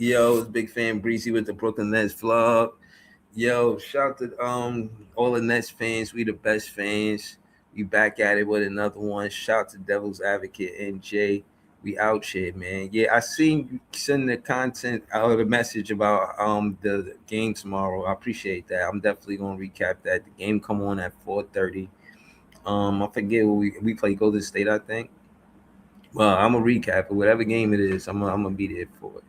Yo, it's Big Fan Breezy with the Brooklyn Nets vlog. Yo, shout to all the Nets fans. We the best fans. We back at it with another one. Shout to Devil's Advocate NJ. We out here, man. Yeah, I seen you sending the content out the message about the game tomorrow. I appreciate that. I'm definitely gonna recap that. The game come on at 4:30. I forget what we play Golden State, I think. Well, I'm gonna recap it. Whatever game it is, I'm gonna be there for it.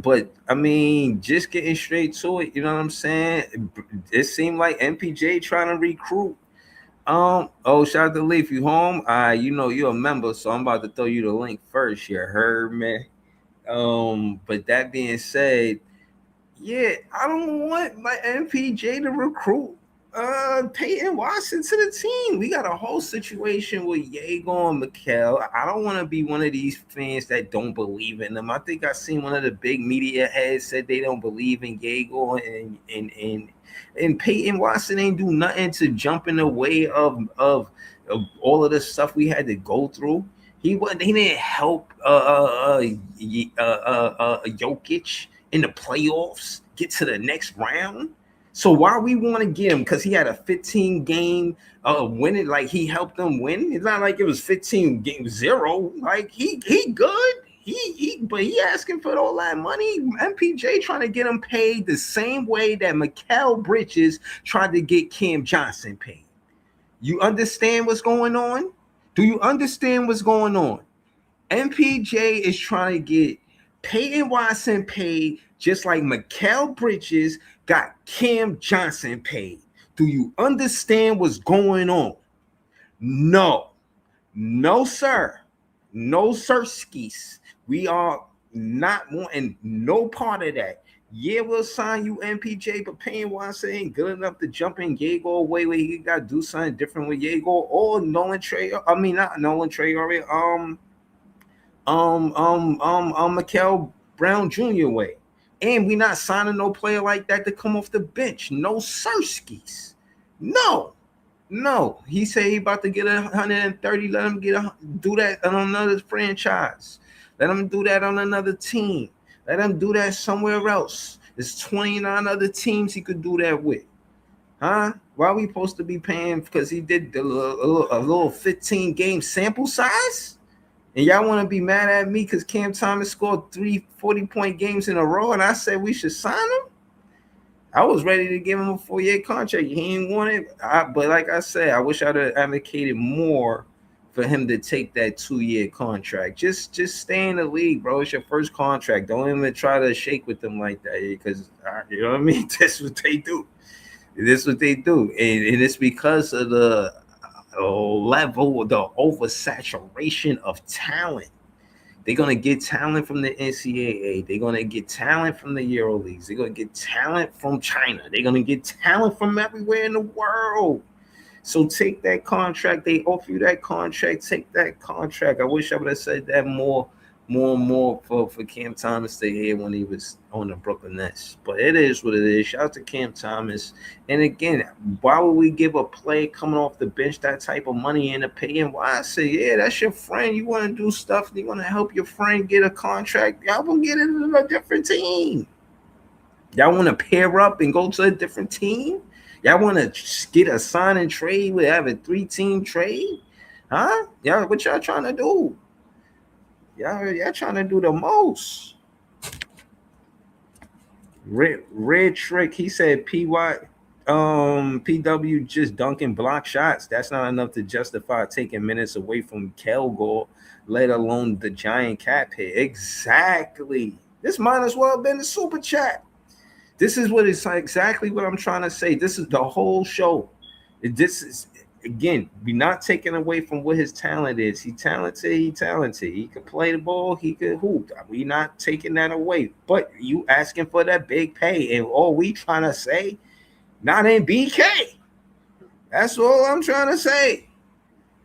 But I mean, just getting straight to it, you know what I'm saying? It seemed like MPJ trying to recruit. Oh, shout out to Leaf, you home? You know you're a member, so I'm about to throw you the link first. You heard me? But that being said, yeah, I don't want my MPJ to recruit Peyton Watson to the team. We got a whole situation with Yago and Mikal. I don't want to be one of these fans that don't believe in them. I think I seen one of the big media heads said they don't believe in Yago and Peyton Watson ain't do nothing to jump in the way of all of the stuff we had to go through. He didn't help Jokic in the playoffs get to the next round. So why we want to get him? Because he had a 15 game winning, like he helped them win. It's not like it was 15 game 0. Like he good. But he asking for all that money. MPJ trying to get him paid the same way that Mikal Bridges tried to get Cam Johnson paid. You understand what's going on? Do you understand what's going on? MPJ is trying to get Peyton Watson paid just like Mikal Bridges got Cam Johnson paid. Do you understand what's going on? No. No, sir. No, sir, skis. We are not wanting no part of that. Yeah, we'll sign you MPJ, but Peyton Watson ain't good enough to jump in Yago away where he got to do something different with Yago or Nolan Trey. I mean, not Nolan Trey already. Mikal Brown Jr. way. And we not signing no player like that to come off the bench. No Sirskis. No. He said he about to get 130. Let him do that on another franchise. Let him do that on another team. Let him do that somewhere else. There's 29 other teams he could do that with. Huh? Why are we supposed to be paying because he did a little 15 game sample size? And y'all want to be mad at me because Cam Thomas scored 3 40-point games in a row and I said we should sign him? I was ready to give him a 4-year contract. He ain't want it. But like I said, I wish I'd have advocated more for him to take that 2-year contract. Just stay in the league, bro. It's your first contract. Don't even try to shake with them like that because, you know what I mean? That's what they do. That's what they do. And it's because of the level, the oversaturation of talent. They're going to get talent from the NCAA. They're going to get talent from the Euro Leagues. They're going to get talent from China. They're going to get talent from everywhere in the world. So take that contract. They offer you that contract. Take that contract. I wish I would have said that more for Cam Thomas to hear when he was on the Brooklyn Nets. But it is what it is. Shout out to Cam Thomas. And again, why would we give a player coming off the bench that type of money and to pay him? Why I say, yeah, that's your friend. You want to do stuff. You want to help your friend get a contract. Y'all gonna get into a different team. Y'all want to pair up and go to a different team? Y'all want to get a sign and trade? We have a 3-team trade? Huh? Y'all, what y'all trying to do? Y'all trying to do the most. Red Trick, he said PW just dunking block shots. That's not enough to justify taking minutes away from Kelgore, let alone the giant cap hit. Exactly. This might as well have been the super chat. This is what it's exactly what I'm trying to say. This is the whole show. This is, again, we're not taking away from what his talent is. He's talented. He can play the ball. He can hoop. We're not taking that away. But you asking for that big pay. And all we trying to say, not in BK. That's all I'm trying to say.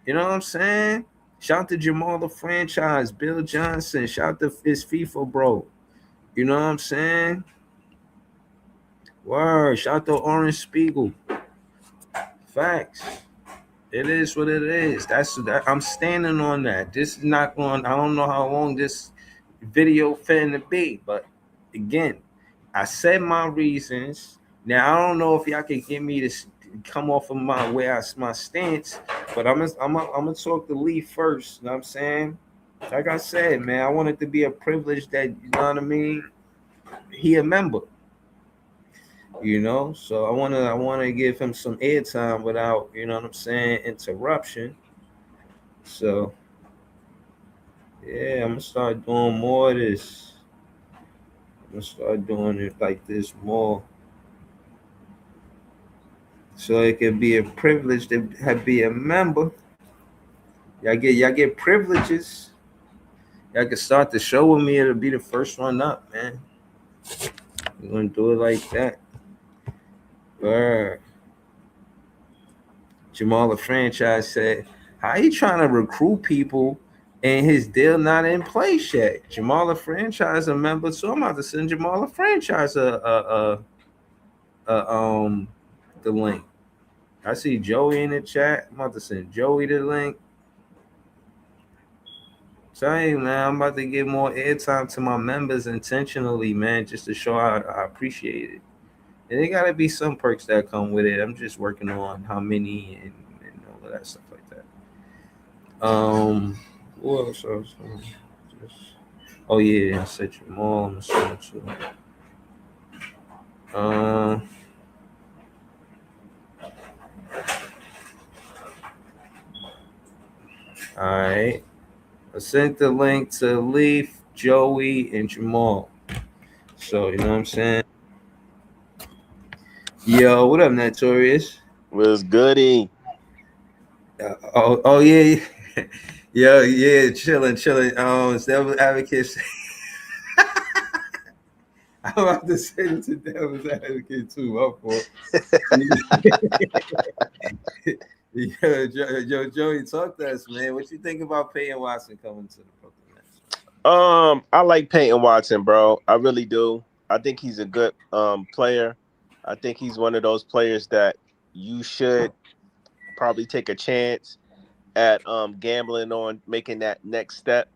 You know what I'm saying? Shout out to Jamal the franchise. Bill Johnson. Shout out to his FIFA bro. You know what I'm saying? Word. Shout out to Orange Spiegel. Facts. It is what it is. I'm standing on that. This is not going. I don't know how long this video finna be, but again, I said my reasons. Now I don't know if y'all can get me to come off of my stance, but I'm gonna talk to Lee first. You know what I'm saying? Like I said, man, I want it to be a privilege that, you know what I mean, he a member. So I wanna give him some airtime without, you know what I'm saying, interruption. So yeah, I'm gonna start doing more of this. I'm gonna start doing it like this more, so it can be a privilege to be a member. Y'all get privileges. Y'all can start the show with me. It'll be the first one up, man. We're gonna do it like that. Word. Jamal, the franchise, said, "How you trying to recruit people and his deal not in place yet?" Jamal, the franchise, a member, so I'm about to send Jamal, the franchise, a the link. I see Joey in the chat. I'm about to send Joey the link. Tell you, man, I'm about to give more airtime to my members intentionally, man, just to show I appreciate it. And there gotta be some perks that come with it. I'm just working on how many and all of that stuff like that. What else? Just, oh yeah, I said Jamal. I'm gonna too. All right. I sent the link to Leaf, Joey, and Jamal. So you know what I'm saying. Yo, what up, Notorious? Was goody. Oh yeah, yeah. Yo, yeah, chilling. It's Devil's Advocate. I'm about to say this to Devil's Advocate too. My fault. Yo, Joey, talk to us, man. What you think about Peyton Watson coming to the Brooklyn Nets? I like Peyton Watson, bro. I really do. I think he's a good player. I think he's one of those players that you should probably take a chance at gambling on making that next step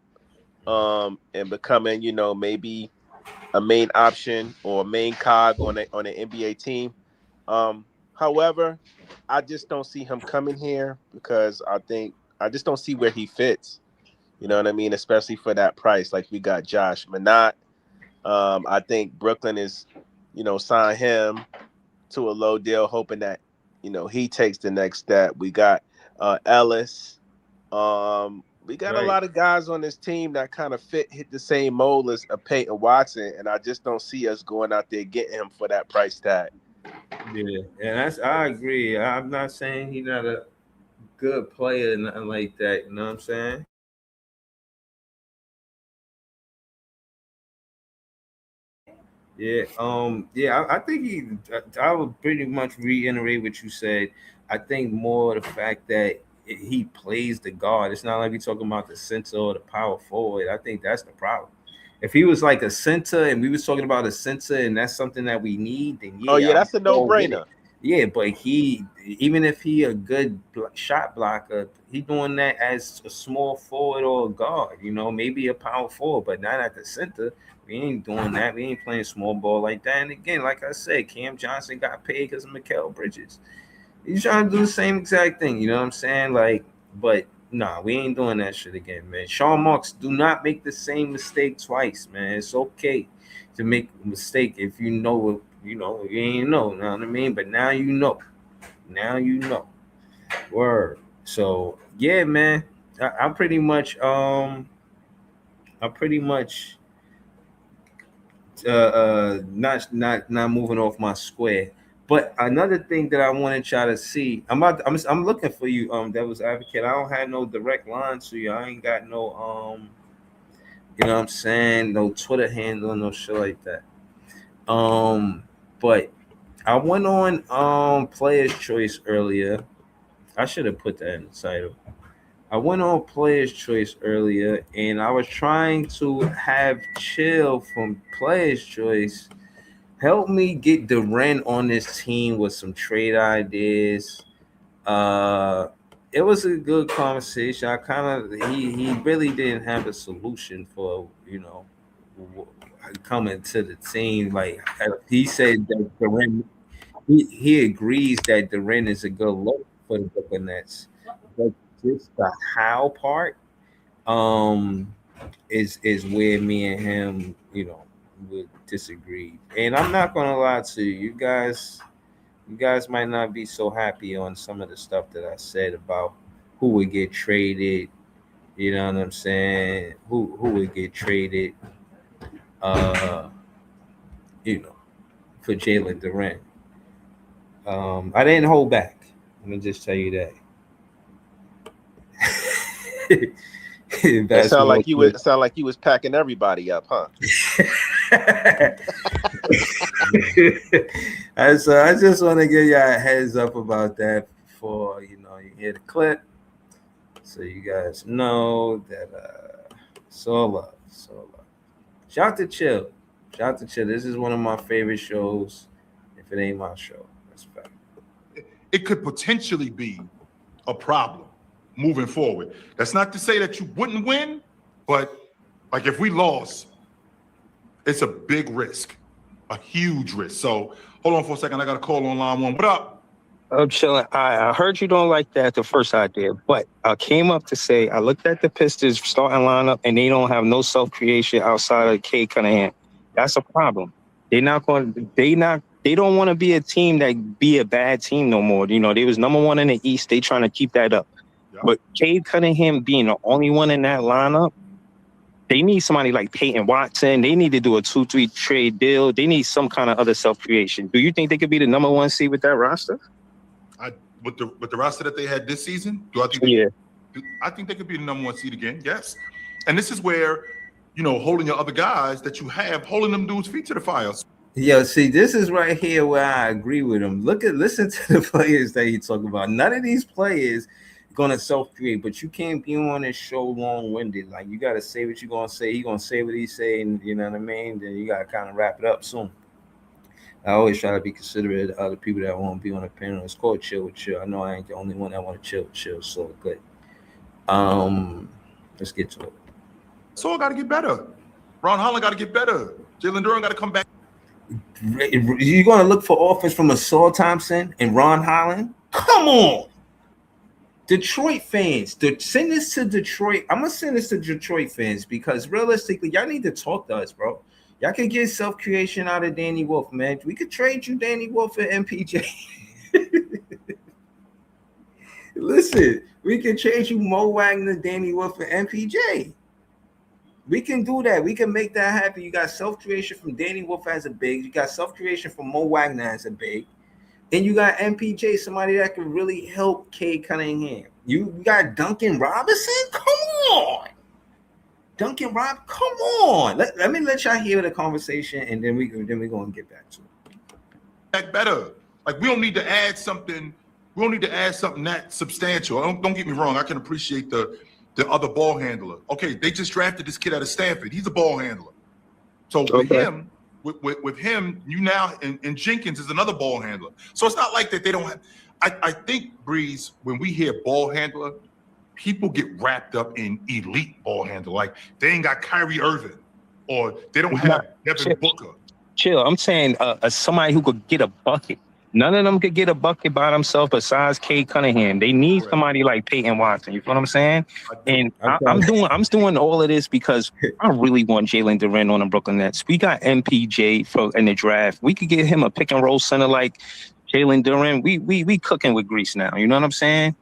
and becoming, maybe a main option or a main cog on an NBA team. However, I just don't see him coming here because I just don't see where he fits. You know what I mean? Especially for that price. Like we got Josh Minot. I think Brooklyn is, sign him to a low deal, hoping that, he takes the next step. We got Ellis. We got a Right. lot of guys on this team that kind of hit the same mold as a Peyton Watson, and I just don't see us going out there getting him for that price tag. Yeah, and I agree. I'm not saying he's not a good player, nothing like that. You know what I'm saying? Yeah. I think I would pretty much reiterate what you said. I think more the fact that he plays the guard. It's not like we talking about the center or the power forward. I think that's the problem. If he was like a center and we was talking about a center and that's something that we need, then Oh yeah, yeah, I'm that's a all with it. no-brainer. Yeah, but he, even if he a good shot blocker, he doing that as a small forward or a guard. Maybe a power forward, but not at the center. We ain't doing that. We ain't playing small ball like that. And again, like I said, Cam Johnson got paid because of Mikal Bridges. He's trying to do the same exact thing. You know what I'm saying? Like, but nah, we ain't doing that shit again, man. Sean Marks, do not make the same mistake twice, man. It's okay to make a mistake if you know what you ain't know. You know what I mean? But now you know. Now you know. Word. So yeah, man. I pretty much I pretty much not moving off my square. But another thing that I wanted y'all to see, I'm looking for you, Devil's Advocate. I don't have no direct line to you. I ain't got no you know what I'm saying, no Twitter handle, no shit like that. Um, but I went on Player's Choice earlier. I should have put that in the title. I went on Player's Choice earlier, and I was trying to have Chill from Player's Choice help me get Duran on this team with some trade ideas. Uh, it was a good conversation. I kind of he really didn't have a solution for coming to the team. Like he said that Durant, he agrees that Durant is a good look for the Brooklyn Nets, but just the how part um is where me and him, would disagree. And I'm not gonna lie to you, you guys might not be so happy on some of the stuff that I said about who would get traded. You know what I'm saying? Who would get traded? Uh, you know, for Jalen Durant. I didn't hold back. Let me just tell you that. It sound Basketball. like you was packing everybody up, huh? I just want to give y'all a heads up about that before you hear the clip, so you guys know that it's all love, it's all love. Shout to Chill, shout to Chill. This is one of my favorite shows. If it ain't my show, that's fact. It could potentially be a problem moving forward. That's not to say that you wouldn't win, but like if we lost, it's a big risk, a huge risk. So hold on for a second. I got a call on line one. What up? I'm chilling. I heard you don't like that the first idea, but I came up to say I looked at the Pistons starting lineup and they don't have no self creation outside of Cade Cunningham. That's a problem. They don't want to be a team that be a bad team no more. They was number one in the East. They trying to keep that up. Yeah. But Cade Cunningham being the only one in that lineup, they need somebody like Peyton Watson. They need to do a 2-3 trade deal. They need some kind of other self creation. Do you think they could be the number one seed with that roster? With the roster that they had this season, I think they could be the number one seed again. Yes, and this is where holding your other guys that you have, holding them dudes' feet to the fire. Yo, see, this is right here where I agree with him. Listen to the players that he talking about. None of these players gonna self-create, but you can't be on this show long-winded. Like you gotta say what you're gonna say. He gonna say what he's saying. You know what I mean? Then you gotta kind of wrap it up soon. I always try to be considerate of other people that want to be on the panel. It's called Chill with Chill. I know I ain't the only one that want to chill with Chill. So good. Let's get to it. So I got to get better. Ron Holland got to get better. Jalen Duren got to come back. You're gonna look for offense from a Saul Thompson and Ron Holland? Come on, Detroit fans. Send this to Detroit. I'm gonna send this to Detroit fans because realistically, y'all need to talk to us, bro. Y'all can get self-creation out of Danny Wolf, man. We could trade you Danny Wolf and MPJ. Listen, we can trade you Mo Wagner, Danny Wolf, and MPJ. We can do that. We can make that happen. You got self-creation from Danny Wolf as a big. You got self-creation from Mo Wagner as a big. And you got MPJ, somebody that can really help Cade Cunningham. You got Duncan Robinson? Come on. Duncan Rob, come on. Let me let y'all hear the conversation, and then we're gonna get back to it. Back better. Like we don't need to add something. We don't need to add something that substantial. Don't get me wrong. I can appreciate the other ball handler. Okay, they just drafted this kid out of Stanford. He's a ball handler. So with him, with him, you now and Jenkins is another ball handler. So it's not like that they don't have. I think Breeze, when we hear ball handler, people get wrapped up in elite ball handler. Like they ain't got Kyrie Irving or they don't have Devin Booker. Chill. I'm saying somebody who could get a bucket. None of them could get a bucket by themselves besides Cade Cunningham. They need somebody like Peyton Watson. You feel what I'm saying? And I'm doing all of this because I really want Jalen Duren on the Brooklyn Nets. We got MPJ in the draft. We could get him a pick and roll center like Jalen Duren. We cooking with grease now. You know what I'm saying?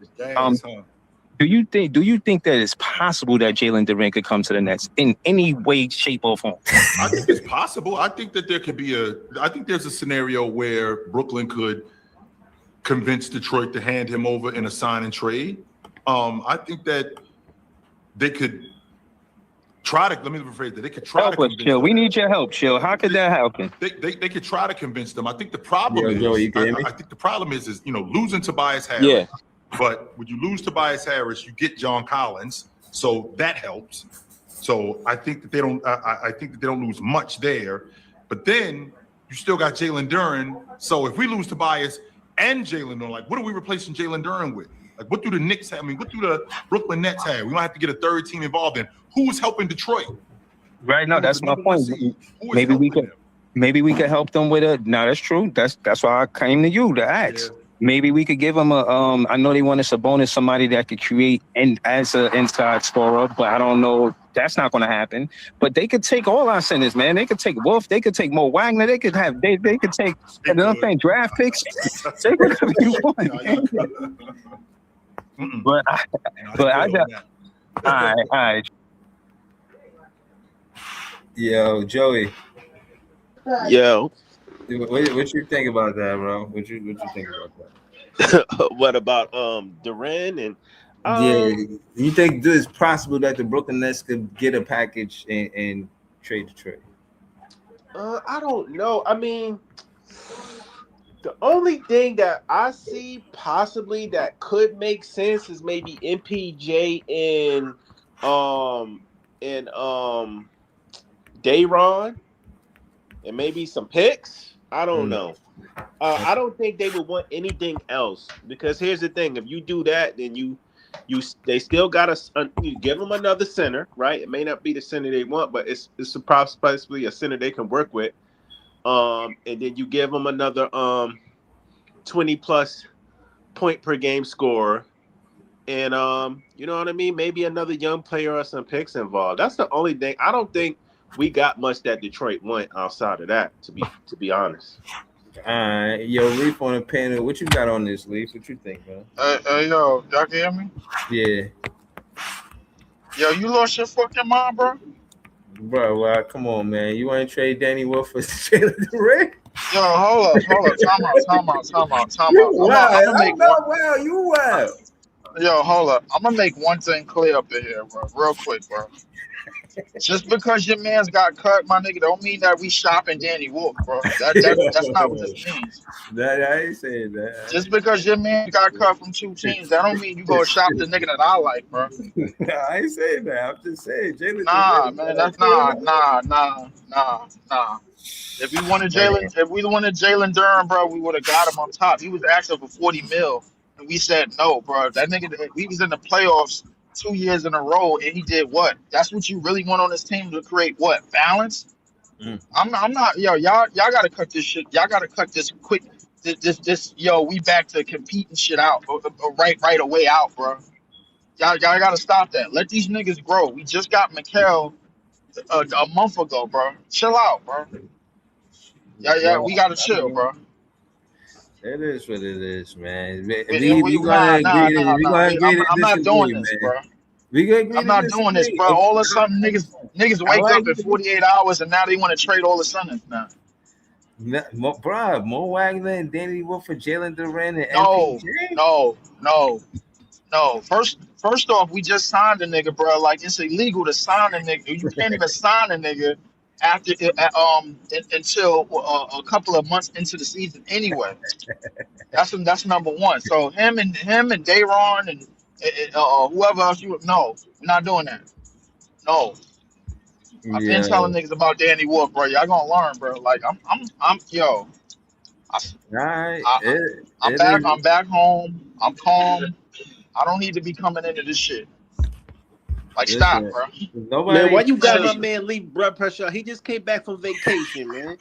Do you think that it's possible that Jalen Duren could come to the Nets in any way, shape, or form? I think it's possible. I think that there's a scenario where Brooklyn could convince Detroit to hand him over in a sign and trade. I think that they could try to. Let me rephrase that. They could try to convince Chill. We need your help, Chill. How could that happen? They could try to convince them. I think the problem is. I think the problem is losing Tobias Harris. Yeah. But when you lose Tobias Harris, you get John Collins, so that helps. So I think that they don't. I think that they don't lose much there. But then you still got Jalen Duren. So if we lose Tobias and Jalen Duren, like what are we replacing Jalen Duren with? Like what do the Knicks have? I mean, what do the Brooklyn Nets have? We might have to get a third team involved in. Who is helping Detroit? Right now, He was that's the my number one point. seed. Who is Maybe we helping could him? maybe we could help them with a. No, that's true. That's why I came to you to ask. Yeah. Maybe we could give them a. I know they want us a bonus, somebody that could create and as an inside scorer, but I don't know. That's not going to happen. But they could take all our centers, man. They could take Wolf. They could take Mo Wagner. They could have. They could take. They You know what I'm could. saying? Draft picks. Take whatever you want. Nah, Man. y'all good. Mm-mm. But Nah, they but I good got. on that. All right. Yo, Joey, Yo, what you think about that, bro? What you think about that? what about Duran and Yeah, you think it's possible that the Brooklyn Nets could get a package and trade the trade? I don't know. I mean, the only thing that I see possibly that could make sense is maybe MPJ and Dayron and maybe some picks. I don't know. I don't think they would want anything else because here's the thing: if you do that, then they still got you give them another center, right? It may not be the center they want, but it's possibly a center they can work with. And then you give them another 20+ point per game scorer, and you know what I mean? Maybe another young player or some picks involved. That's the only thing. I don't think we got much that Detroit want outside of that. To be honest. All right, yo, Leaf on the panel. What you got on this, Leaf? What you think, man? Yo, y'all can hear me? Yeah, Yo, you lost your fucking mind, bro? bro. Well, come on, man. You want to trade Danny Wolf for Jalen Duran? Yo, hold up. Time out. I'm gonna make one. Wow, you wild. Yo, hold up. I'm gonna make one thing clear up in here, bro. Real quick, bro. Just because your man's got cut, my nigga, don't mean that we shopping Danny Wolf, bro. That's not what this means. I ain't saying that. Just because your man got cut from two teams, that don't mean you go shop the nigga that I like, bro. I ain't saying that. I'm just saying Jalen. Nah, man, that's nah. If we wanted Jalen Durham, bro, we would have got him on top. He was asking for 40 mil, and we said no, bro. That nigga, we was in the playoffs 2 years in a row, and he did what? That's what you really want on this team to create what? Balance? I'm not. Yo, y'all gotta cut this shit. Y'all gotta cut this quick. This. Yo, we back to competing shit out right away out, bro. Y'all gotta stop that. Let these niggas grow. We just got Mikal a month ago, bro. Chill out, bro. Yeah, we gotta chill, bro. It is what it is, man. I'm not doing this, bro. I'm not doing this, bro. All of a sudden, niggas wake up in 48 hours and now they want to trade all the centers now. Bro, Mo Wagner and Danny Wolf for Jalen Duran and MPJ? No. First off, we just signed a nigga, bro. Like, it's illegal to sign a nigga. You can't even sign a nigga after until a couple of months into the season anyway. That's number one. So him and Dayron and whoever else we're not doing that. No. I've been telling niggas about Danny Wolf, bro. Y'all gonna learn, bro. Like I'm back home. I'm calm. I don't need to be coming into this shit. Like, stop, bro. Man, why you got my man leave blood pressure? He just came back from vacation, man.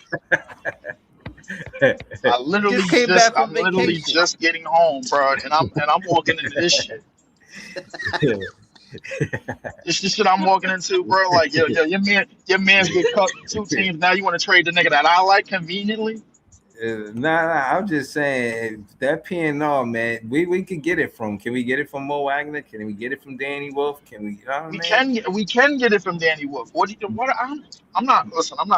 I'm literally just getting home, bro, and I'm walking into this shit. This shit I'm walking into, bro. Like, yo, your man's get cut from two teams. Now you want to trade the nigga that I like conveniently? Nah. I'm just saying that PNR, man. We could get it from. Can we get it from Mo Wagner? Can we get it from Danny Wolf? Can we? We can get it from Danny Wolf. I'm not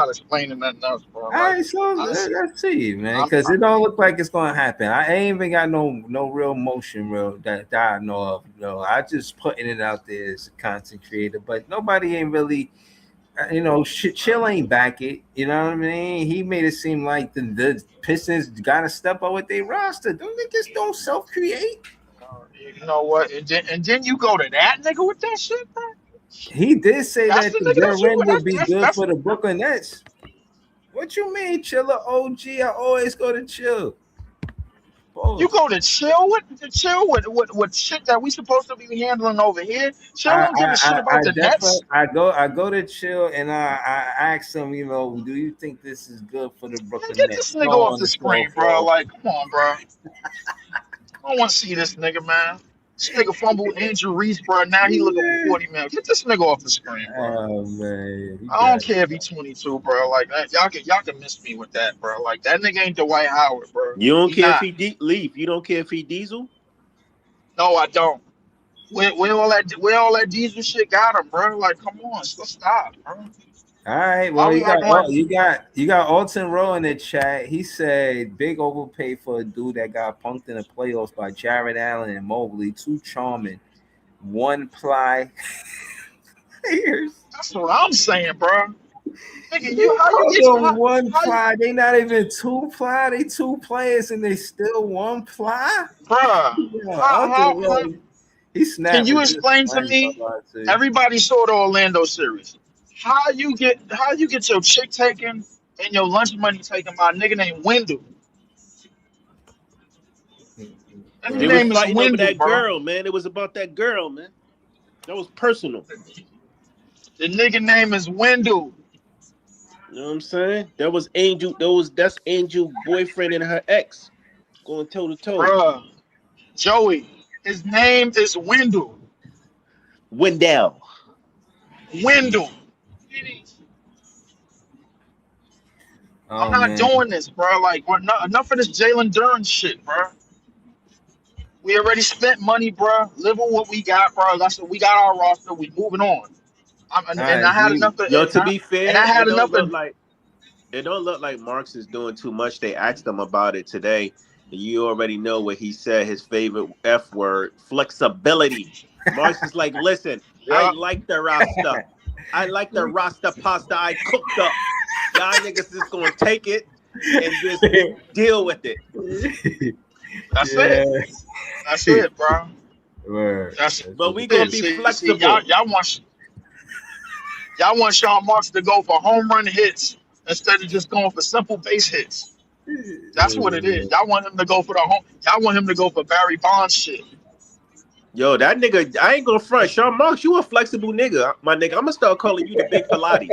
explaining nothing else, bro. All right, so let's see, man, because it don't look like it's gonna happen. I ain't even got no real motion, that I know of. I just putting it out there as a content creator, but nobody ain't really. Chill ain't back it. You know what I mean? He made it seem like the Pistons got to step up with their roster. Them niggas don't self-create. You know what? And then you go to that nigga with that shit, bro? He did say that the Duran would be good for the Brooklyn Nets. What you mean, Chiller OG? I always go to chill. You go to chill with shit that we supposed to be handling over here. Chill don't give a shit about the definitely Nets. I go to chill and I ask him, do you think this is good for the Man, Brooklyn get Nets? this nigga Go off on the the show screen, bro. floor. Like, come on, bro. I don't want to see this nigga, man. This nigga fumbled Andrew Reese, bro. Now he looking for 40 mil. Get this nigga off the screen, bro. Oh man, he I don't got it. care if he's 22, bro. Like that, y'all can miss me with that, bro. Like that nigga ain't Dwight Howard, bro. You don't He care if not. he leave. You don't care if he diesel. No, I don't. Where all that diesel shit got him, bro. Like, come on, let's stop, bro. All right, Why well we acting like you got Alton Rowe in the chat. He said big overpay for a dude that got punked in the playoffs by Jared Allen and Mobley. Too charming, one ply. Here's that's what I'm saying, bro? Nigga, you how you get call them one how you, ply. They not even two ply. They two players and they still one ply. bro? Yeah, How, Alton how Rowe. He can snapped you with this. explain I to ain't gonna me? lie to you. Everybody saw the Orlando series. How you get your chick taken and your lunch money taken by a nigga named Wendell? And his They was name is fighting over Wendell, that bro. girl, man. It was about that girl, man. That was personal. The nigga name is Wendell. You know what I'm saying? That was Angel. That's Angel boyfriend and her ex going toe to toe. Bruh. Joey. His name is Wendell. Wendell. Wendell. I'm Oh not man. doing this, bro. Like, enough of this Jalen Duren shit, bro. We already spent money, bro. Live with what we got, bro. That's what we got our roster. We moving on. All And I right, had enough of Yo, to and be I fair, had enough of it don't look like Marks is doing too much. They asked him about it today. You already know what he said. His favorite F word: flexibility. Marks is like, listen, I yeah. like the roster. I like the roster pasta I cooked up. Y'all niggas is gonna take it and just deal with it. That's yeah. it. That's it, bro. Word. That's But we gonna it. be See, y'all, flexible. y'all want Sean Marks to go for home run hits instead of just going for simple base hits. That's what it is. Y'all want him to go for the home. Y'all want him to go for Barry Bonds shit. Yo, that nigga, I ain't gonna front. Sean Marks, you a flexible nigga. My nigga, I'm gonna start calling you the big Pilates.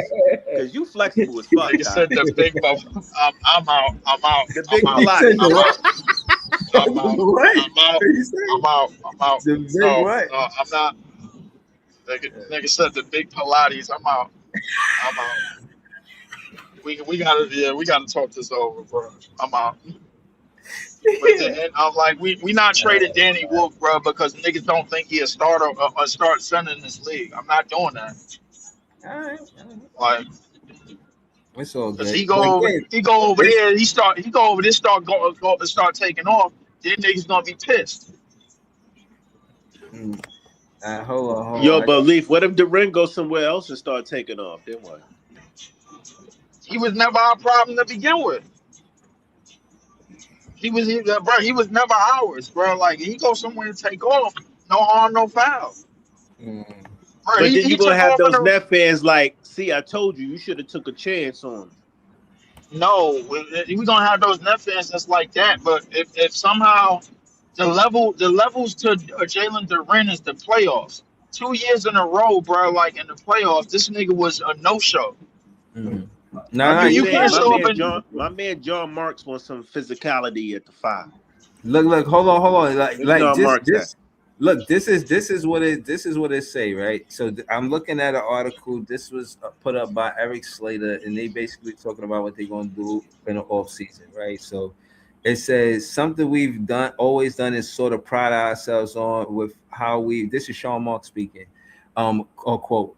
Cause you flexible as fuck, Nigga dog. said the big. I'm out. I'm out. The I'm big out. He said the Pilates. I'm what? out. I'm out. What? I'm out. What you say? I'm out. I'm out. The big No, what? no, I'm not. Nigga said the big Pilates. I'm out. I'm out. We gotta talk this over, bro. I'm out. And I'm like, we not traded Danny Wolf, bro, because niggas don't think he a starter or a start center in this league. I'm not doing that. All right. Like, It's all cause good. he But go over, again, he go over it's there, he go over there, start taking off. Then niggas gonna be pissed. hold Yo, on. but Leaf, what if Duren goes somewhere else and start taking off? Then what? He was never our problem to begin with. He was never ours, bro. Like he go somewhere to take off, no harm, no foul. Mm. Bro, But then he you're gonna took have off in those the net fans like, see, I told you, you should have took a chance on him. no. We gonna have those net fans that's like that. But if somehow the levels to Jalen Duren is the playoffs. 2 years in a row, bro. Like in the playoffs, this nigga was a no show. Mm. I'm No, just You you saying, can't can't. show up and my man John Marks wants some physicality at the 5. Look, hold on. Where's Like John Marks at? this. Look, this is what it say, right? So I'm looking at an article. This was put up by Eric Slater, and they basically talking about what they're gonna do in the off season, right? So it says something we've always done is sort of pride ourselves on with how we. This is Sean Marks speaking, or quote,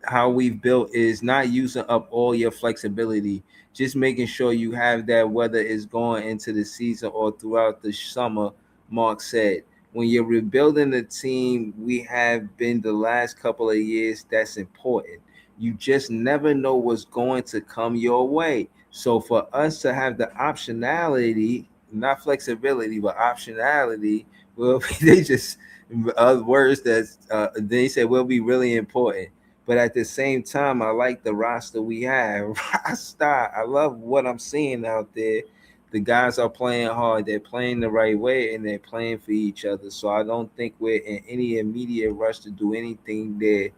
how we've built is not using up all your flexibility, just making sure you have that whether it's going into the season or throughout the summer. Mark said, when you're rebuilding the team we have been the last couple of years, that's important. You just never know what's going to come your way. So for us to have the optionality, not flexibility, but optionality, well, they just words that they said will be really important. But at the same time, I like the roster we have. Roster, I love what I'm seeing out there. The guys are playing hard. They're playing the right way, and they're playing for each other. So I don't think we're in any immediate rush to do anything there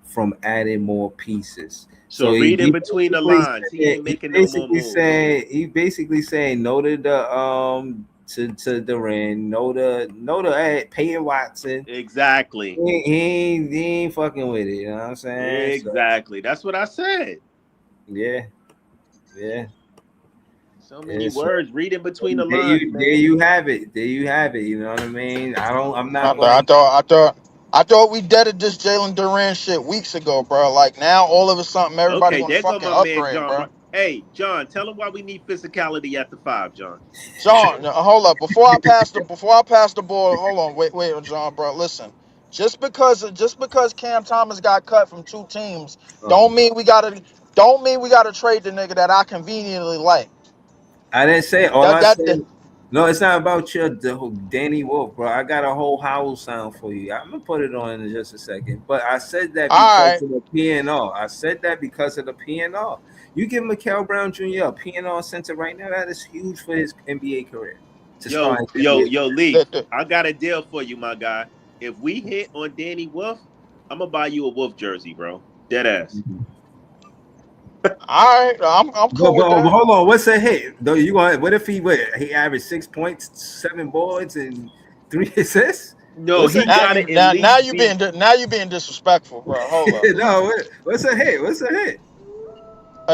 from adding more pieces. So read in between the lines. He ain't making no more moves. He basically saying no to the to Durant, no to Peyton Watson. Exactly. He ain't fucking with it. You know what I'm saying? Exactly. That's what I said. Yeah. So many words. Read in between the lines. There you have it. You know what I mean? I'm not. I thought we deaded this Jalen Durant shit weeks ago, bro. Like now, all of a sudden, everybody gonna fucking upgrade, John, bro. Hey, John, tell him why we need physicality at the 5, John. John, hold up. Before I pass the ball, hold on. Wait, John, bro. Listen. Just because Cam Thomas got cut from 2 teams, don't mean we gotta trade the nigga that I conveniently like. I didn't say all I said. No, it's not about Danny Wolf, bro. I got a whole howl sound for you. I'm gonna put it on in just a second. But I said that because of the PNR. I said that because of the PNR. You give Mikael Brown Jr. a PNR center right now, that is huge for his NBA career. Yo, Lee, I got a deal for you, my guy. If we hit on Danny Wolf, I'm gonna buy you a Wolf jersey, bro. Dead ass. Mm-hmm. All right, I'm cool with that. Hold on, what's a hit? Though what if he averaged 6 points, 7 boards, and 3 assists? No, he got it. Now you being disrespectful, bro. Hold up. No, what's a hit?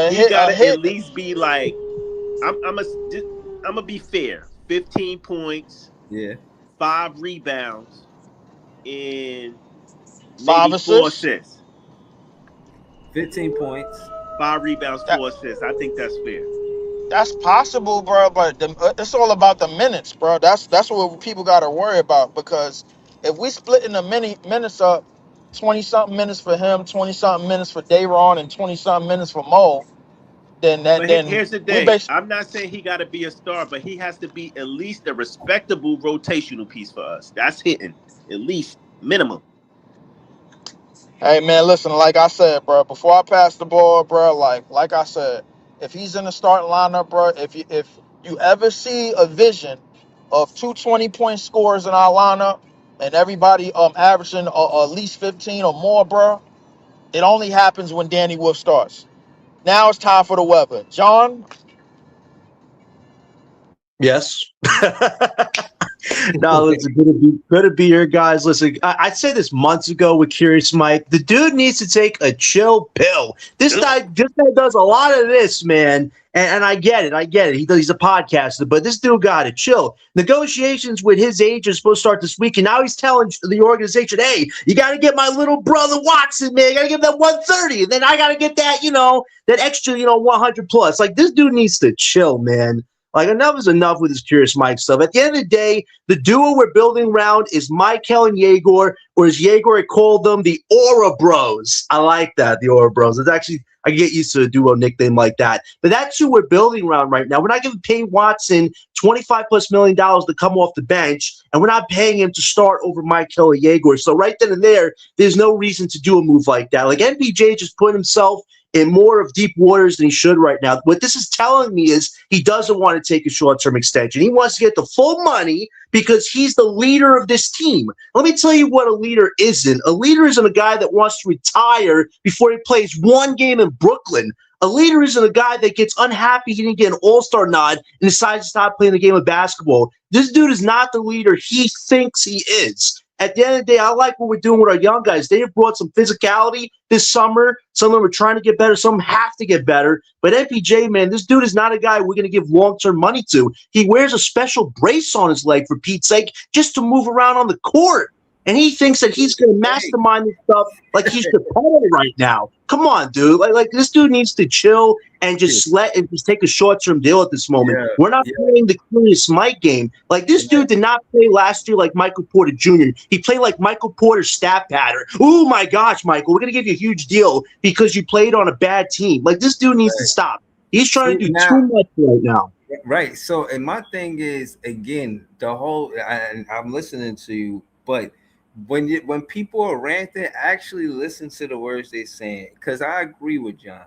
He got to at least be like, I'm gonna be fair. 15 points, 5 rebounds, and 5 assists. 4 assists. 15 points. 5 rebounds, 4 assists. I think that's fair. That's possible, bro, but it's all about the minutes, bro. That's what people got to worry about, because if we splitting the minutes up, 20-something minutes for him, 20-something minutes for Dayron, and 20-something minutes for Mo, then here's the thing. I'm not saying he got to be a star, but he has to be at least a respectable rotational piece for us. That's hitting, at least minimum. Hey man, listen, like I said, bro, before I pass the ball, bro, like I said, if he's in the starting lineup, bro, if you ever see a vision of 2 20-point scores in our lineup and everybody averaging at least 15 or more, bro, it only happens when Danny Wolf starts. Now it's time for the weather. John? Yes. No, listen, good to be here, guys. Listen, I said this months ago with Curious Mike. The dude needs to take a chill pill. This guy does a lot of this, man. And I get it. He's a podcaster, but this dude got to chill. Negotiations with his agent are supposed to start this week, and now he's telling the organization, hey, you got to get my little brother Watson, man. You got to give that 130, and then I got to get that, that extra, 100 plus. Like, this dude needs to chill, man. Like, enough is enough with this Curious Mike stuff. At the end of the day, the duo we're building around is Michael and Yegor, or as Yegor had called them, the Aura Bros. I like that, the Aura Bros. It's actually, I can get used to a duo nickname like that. But that's who we're building around right now. We're not giving Peyton Watson $25+ million to come off the bench, and we're not paying him to start over Michael and Yegor. So right then and there's no reason to do a move like that. Like, MPJ just put himself in more of deep waters than he should right now. What this is telling me is he doesn't want to take a short-term extension. He wants to get the full money because he's the leader of this team. Let me tell you what a leader isn't. A leader isn't a guy that wants to retire before he plays one game in Brooklyn. A leader isn't a guy that gets unhappy he didn't get an all-star nod and decides to stop playing the game of basketball. This dude is not the leader he thinks he is. At the end of the day, I like what we're doing with our young guys. They have brought some physicality this summer. Some of them are trying to get better. Some have to get better. But MPJ, man, this dude is not a guy we're going to give long-term money to. He wears a special brace on his leg, for Pete's sake, just to move around on the court. And he thinks that he's going to mastermind this stuff like he's the predator right now. Come on, dude. Like this dude needs to chill and just take a short-term deal at this moment. Yeah, we're not playing the Curious Mike game. Like, this dude did not play last year like Michael Porter Jr. He played like Michael Porter's stat pattern. Oh, my gosh, Michael, we're going to give you a huge deal because you played on a bad team. Like, this dude needs to stop. He's trying to do too much right now. Right. So, and my thing is, again, I'm listening to you, but when people are ranting, actually listen to the words they're saying, because I agree with John.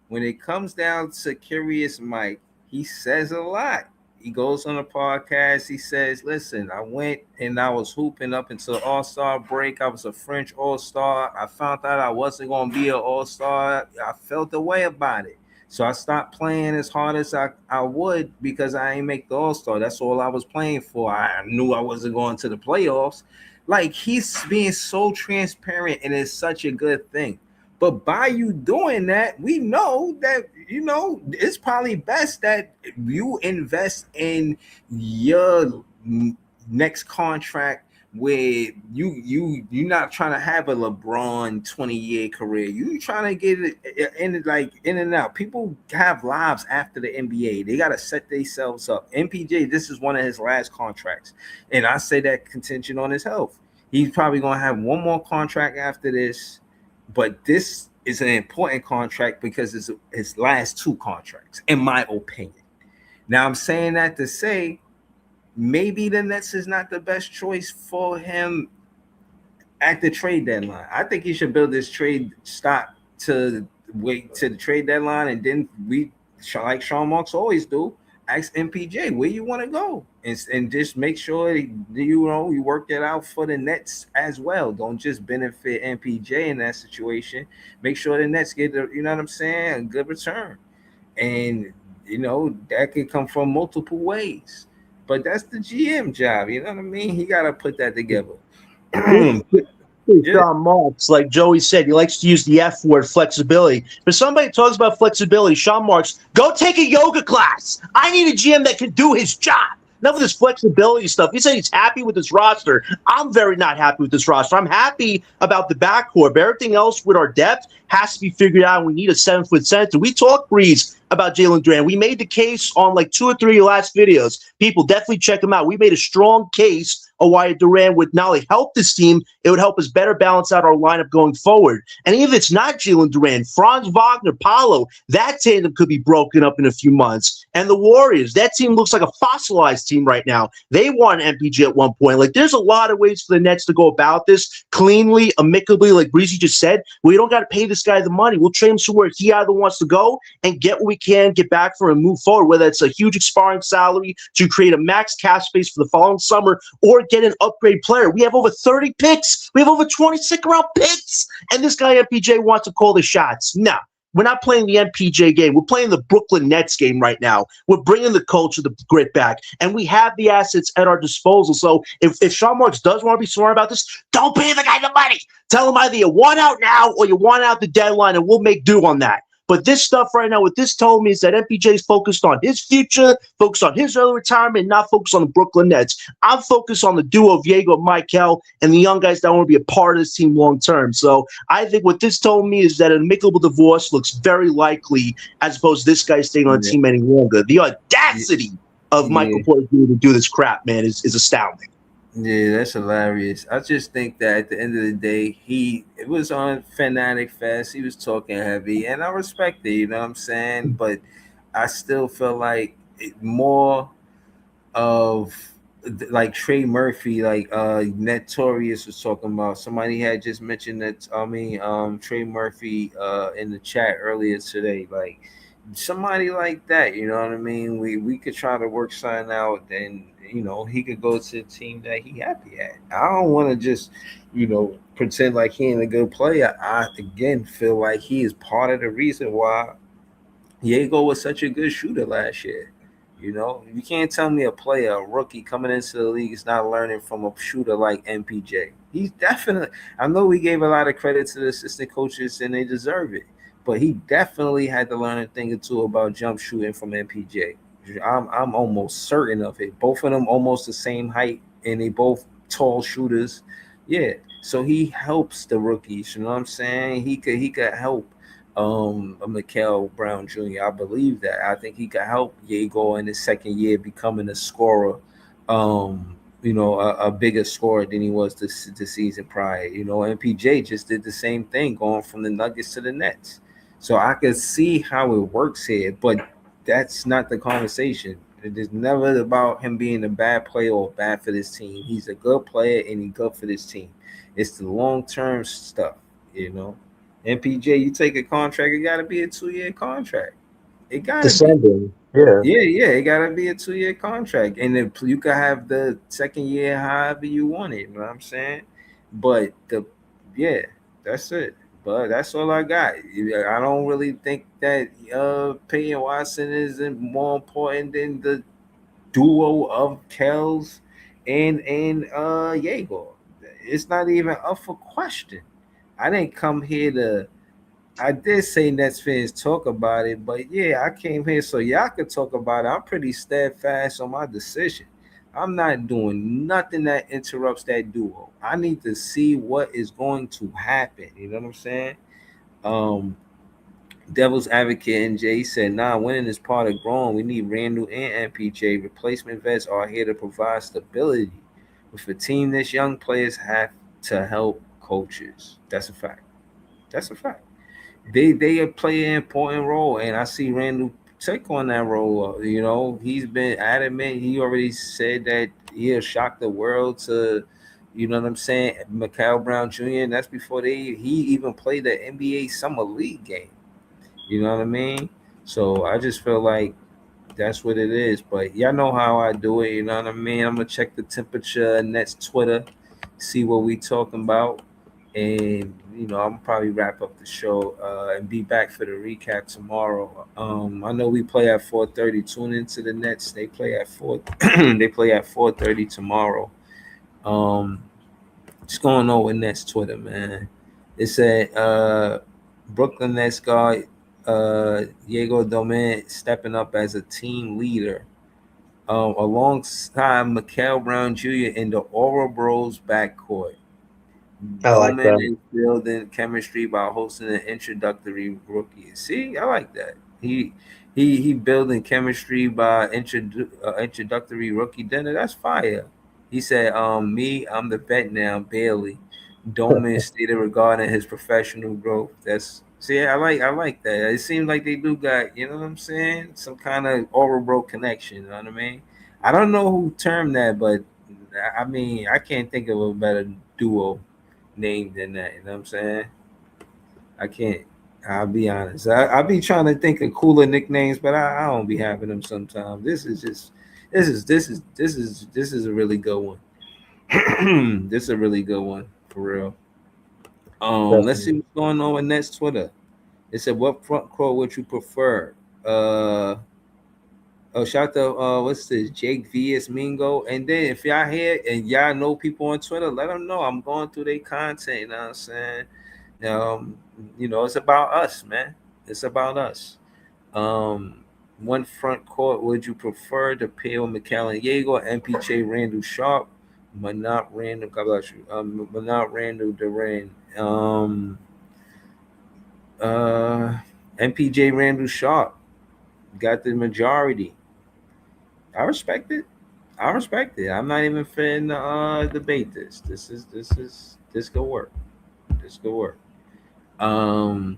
When it comes down to Curious Mike, he says a lot. he goes on a podcast. He says, "Listen, I went and I was hooping up until All-Star break. I was a French All-Star. I found out I wasn't going to be an All-Star. I felt the way about it. So I stopped playing as hard as I would because I ain't make the All-Star. That's all I was playing for. I knew I wasn't going to the playoffs." Like, he's being so transparent, and it's such a good thing. But by you doing that, we know that, it's probably best that you invest in your next contract where you're not trying to have a LeBron 20-year career. You trying to get it in and out. People have lives after the NBA. They got to set themselves up. MPJ, this is one of his last contracts, and I say that contingent on his health. He's probably going to have one more contract after this, but this is an important contract because it's his last two contracts, in my opinion. Now, I'm saying that to say maybe the Nets is not the best choice for him at the trade deadline. I think he should build this trade stock to wait to the trade deadline, and then we, like Sean Marks always do, ask MPJ where you want to go, and just make sure you work that out for the Nets as well. Don't just benefit MPJ in that situation. Make sure the Nets get a good return, and that could come from multiple ways. But that's the GM job. You know what I mean? He got to put that together. Sean Marks, like Joey said, he likes to use the F word, flexibility. But somebody talks about flexibility, Sean Marks, go take a yoga class. I need a GM that can do his job. Enough of this flexibility stuff. He said he's happy with this roster. I'm very not happy with this roster. I'm happy about the backcourt, but everything else with our depth has to be figured out. We need a 7-foot center. We talked, Breeze, about Jalen Durant. We made the case on like 2 or 3 of your last videos. People, definitely check them out. We made a strong case of why Durant would not only help this team, it would help us better balance out our lineup going forward. And even if it's not Jalen Durant, Franz Wagner, Paolo, that tandem could be broken up in a few months. And the Warriors, that team looks like a fossilized team right now. They won MPJ at one point. Like, there's a lot of ways for the Nets to go about this cleanly, amicably, like Breezy just said. We don't got to pay this guy the money. We'll trade him to where he either wants to go and get what we can, get back for him, and move forward, whether it's a huge expiring salary to create a max cap space for the following summer or get an upgrade player. We have over 30 picks. We have over 20 second-round picks. And this guy, MPJ, wants to call the shots. No. We're not playing the MPJ game. We're playing the Brooklyn Nets game right now. We're bringing the culture, the grit back, and we have the assets at our disposal. So if Sean Marks does want to be smart about this, don't pay the guy the money. Tell him either you want out now or you want out the deadline, and we'll make do on that. But this stuff right now, what this told me is that MPJ is focused on his future, focused on his early retirement, not focused on the Brooklyn Nets. I'm focused on the duo of Diego and Michael and the young guys that want to be a part of this team long term. So I think what this told me is that an amicable divorce looks very likely as opposed to this guy staying on the team any longer. The audacity of Michael Porter Jr. to do this crap, man, is astounding. Yeah, that's hilarious. I just think that at the end of the day, it was on Fanatic Fest. He was talking heavy, and I respect it, you know what I'm saying? But I still feel like more of like Trey Murphy, like Notorious was talking about. Somebody had just mentioned that, Trey Murphy in the chat earlier today. Like, somebody like that, you know what I mean? We could try to work something out, and he could go to a team that he happy at. I don't want to just pretend like he ain't a good player. I again feel like he is part of the reason why Diego was such a good shooter last year. You can't tell me a rookie coming into the league is not learning from a shooter like MPJ. He's definitely, I know we gave a lot of credit to the assistant coaches and they deserve it, but he definitely had to learn a thing or two about jump shooting from MPJ. I'm almost certain of it. Both of them almost the same height, and they both tall shooters. Yeah, so he helps the rookies. You know what I'm saying? He could help Mikael Brown Jr. I believe that. I think he could help Diego in his second year becoming a scorer. A bigger scorer than he was the season prior. MPJ just did the same thing, going from the Nuggets to the Nets. So I could see how it works here, but that's not the conversation. It is never about him being a bad player or bad for this team. He's a good player and he's good for this team. It's the long-term stuff, MPJ, you take a contract, it got to be a 2-year contract. It gotta be. Descending. Yeah. Yeah, it gotta be a 2-year contract, and then you could have the second year however you want it. You know what I'm saying? But yeah, that's it. But that's all I got. I don't really think that Peyton Watson is more important than the duo of Kells and Jaeger. It's not even up for question. I didn't come here to. I did say Nets fans talk about it, but yeah, I came here so y'all could talk about it. I'm pretty steadfast on my decision. I'm not doing nothing that interrupts that duo. I need to see what is going to happen. You know what I'm saying? Um, Devil's advocate NJ said, "Nah, winning is part of growing. We need Randall and MPJ. Replacement vets are here to provide stability. With a team this young, players have to help coaches. That's a fact. That's a fact. They play an important role, and I see Randall take on that role. You know, he's been adamant. He already said that he'll shock the world to, you know what I'm saying, Mikal Brown Jr. And that's before he even played the NBA Summer League game. You know what I mean? So I just feel like that's what it is. But y'all know how I do it. You know what I mean? I'm gonna check the temperature, Nets Twitter, see what we talking about, and I'm probably wrap up the show and be back for the recap tomorrow. I know we play at 4:30. Tune into the Nets. They play at 4. They play at 4:30 tomorrow. What's going on with Nets Twitter, man? It said Brooklyn Nets guard Diego Domingue stepping up as a team leader alongside Mikal Brown Jr. in the Aura Bros backcourt. I like Doman that. is building chemistry by hosting an introductory rookie. See, I like that. He building chemistry by introductory rookie dinner. That's fire. He said, I'm the vet now, Bailey. Doman stated regarding his professional growth. That's see, I like that. It seems like they do got, you know what I'm saying, some kind of oral bro connection. You know what I mean? I don't know who termed that, but I mean, I can't think of a better duo name than that. You know what I'm saying? I can't. I'll be honest. I'll be trying to think of cooler nicknames, but I don't be having them sometimes. This is a really good one. This is a really good one for real. Let's see what's going on with Nets Twitter. It said, "What front court would you prefer?" Shout out to what's this? Jake vs Mingo. And then if y'all here and y'all know people on Twitter, let them know I'm going through their content. You know what I'm saying? It's about us, man. It's about us. One front court would you prefer to pair with McAllen Diego, MPJ Randall Sharp, Manat Randall? God bless you. Manat Randall Duran. MPJ Randall Sharp got the majority. I respect it. I'm not even finna debate this. This could work. This could work. Damn,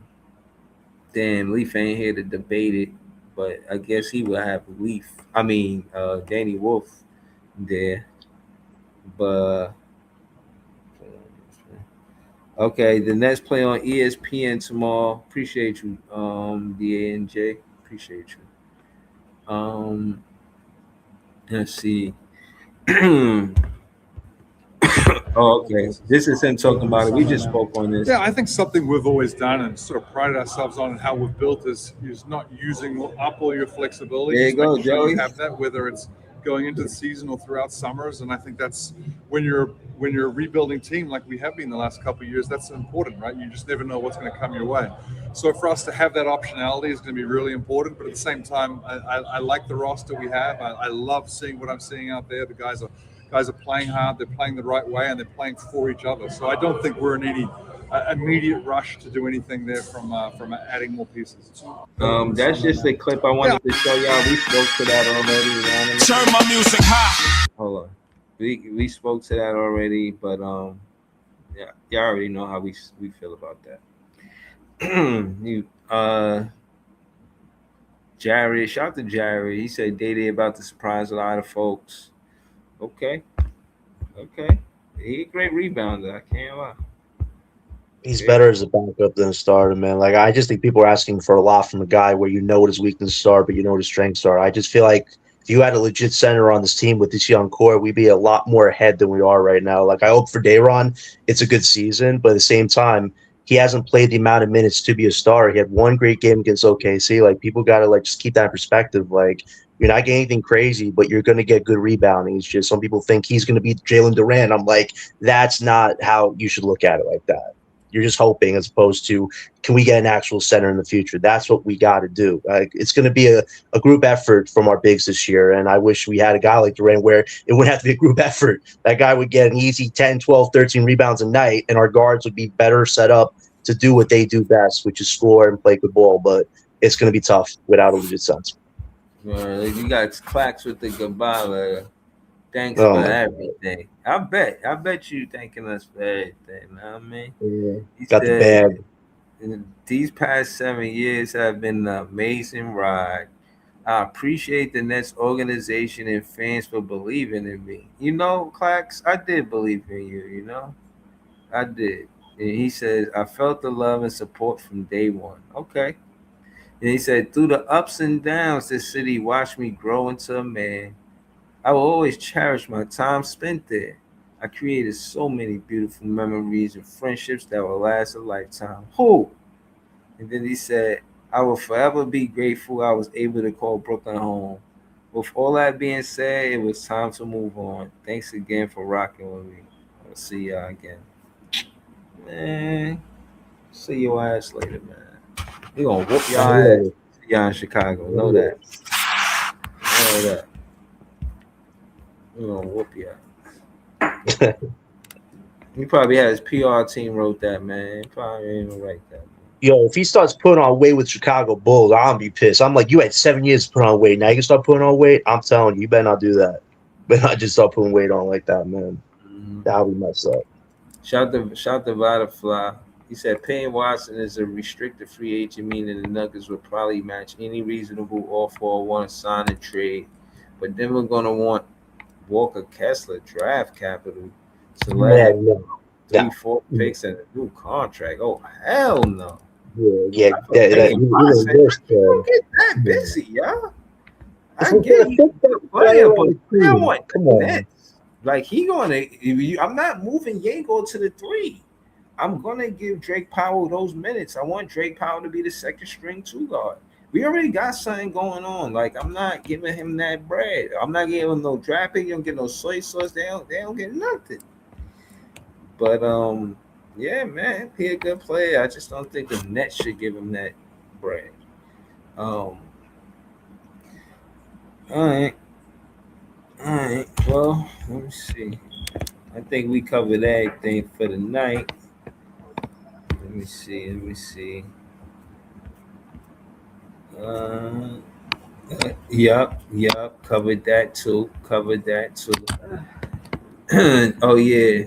Leaf ain't here to debate it, but I guess he will have Danny Wolf there. But okay, the Nets play on ESPN tomorrow. Appreciate you, DANJ. Appreciate you. Let's see. Oh, okay. This is him talking about it. We just spoke on this. Yeah, I think something we've always done and sort of prided ourselves on and how we've built is not using up all your flexibility. There you go, Joey. You have that, whether it's going into the season or throughout summers. And I think that's when you're a rebuilding team like we have been the last couple of years, that's important, right? You just never know what's going to come your way. So for us to have that optionality is going to be really important. But at the same time, I like the roster we have. I love seeing what I'm seeing out there. The guys are playing hard, they're playing the right way, and they're playing for each other. So I don't think we're in any immediate rush to do anything there from adding more pieces. That's just a clip I wanted to show y'all. We spoke to that already. Turn my music high. Hold on. We spoke to that already, but yeah, y'all already know how we feel about that. Jared, shout out to Jared. He said Day about to surprise a lot of folks. Okay. He a great rebounder. I can't lie. He's better as a backup than a starter, man. Like, I just think people are asking for a lot from a guy where you know what his weaknesses are, but you know what his strengths are. I just feel like if you had a legit center on this team with this young core, we'd be a lot more ahead than we are right now. Like, I hope for Dayron, it's a good season, but at the same time, he hasn't played the amount of minutes to be a star. He had one great game against OKC. Like, people got to, like, just keep that in perspective. Like, you're not getting anything crazy, but you're going to get good rebounding. It's just some people think he's going to be Jalen Durant. I'm like, that's not how you should look at it like that. You're just hoping, as opposed to, can we get an actual center in the future? That's what we got to do. It's going to be a group effort from our bigs this year, and I wish we had a guy like Durant where it wouldn't have to be a group effort. That guy would get an easy 10, 12, 13 rebounds a night, and our guards would be better set up to do what they do best, which is score and play good ball. But it's going to be tough without a legit sense. You got Clacks with the goodbye. Thanks Oh, for my everything. I bet you thanking us for everything. Know what I mean? Yeah. He Got the said, bag. these past 7 years have been an amazing ride. I appreciate the Nets organization and fans for believing in me. You know, Clacks, I did believe in you, you know? I did. And he says, I felt the love and support from day one. Okay. And he said, through the ups and downs, this city watched me grow into a man. I will always cherish my time spent there. I created so many beautiful memories and friendships that will last a lifetime. Who? And then he said, I will forever be grateful I was able to call Brooklyn home. With all that being said, it was time to move on. Thanks again for rocking with me. I'll see y'all again. Man, see your ass later, man. We gonna whoop y'all ass. See y'all in Chicago. Know that. Know that. We gonna whoop y'all. He probably had his PR team wrote that, man. He probably ain't even write that. Yo, if he starts putting on weight with Chicago Bulls, I'm gonna be pissed. I'm like, you had 7 years to put on weight. Now you can start putting on weight. I'm telling you, you better not do that. Better not just start putting weight on like that, man. That'll be messed up. Shout to Vitafly. He said Peyton Watson is a restricted free agent, meaning the Nuggets would probably match any reasonable offer or want to sign and trade. But then we're gonna want Walker Kessler draft capital to let him 3-4 picks and a new contract. Oh hell no. Yeah, Don't get that busy, y'all. I get you player, but I want Nets. Like he gonna, I'm not moving Yango to the 3. I'm gonna give Drake Powell those minutes. I want Drake Powell to be the second string 2 guard. We already got something going on. Like I'm not giving him that bread. I'm not giving him no draft pick. You don't get no soy sauce. They don't get nothing. But yeah, man, he a good player. I just don't think the Nets should give him that bread. All right. Well, let me see. I think we covered everything for the night. Let me see. Yup. Covered that too. Oh yeah.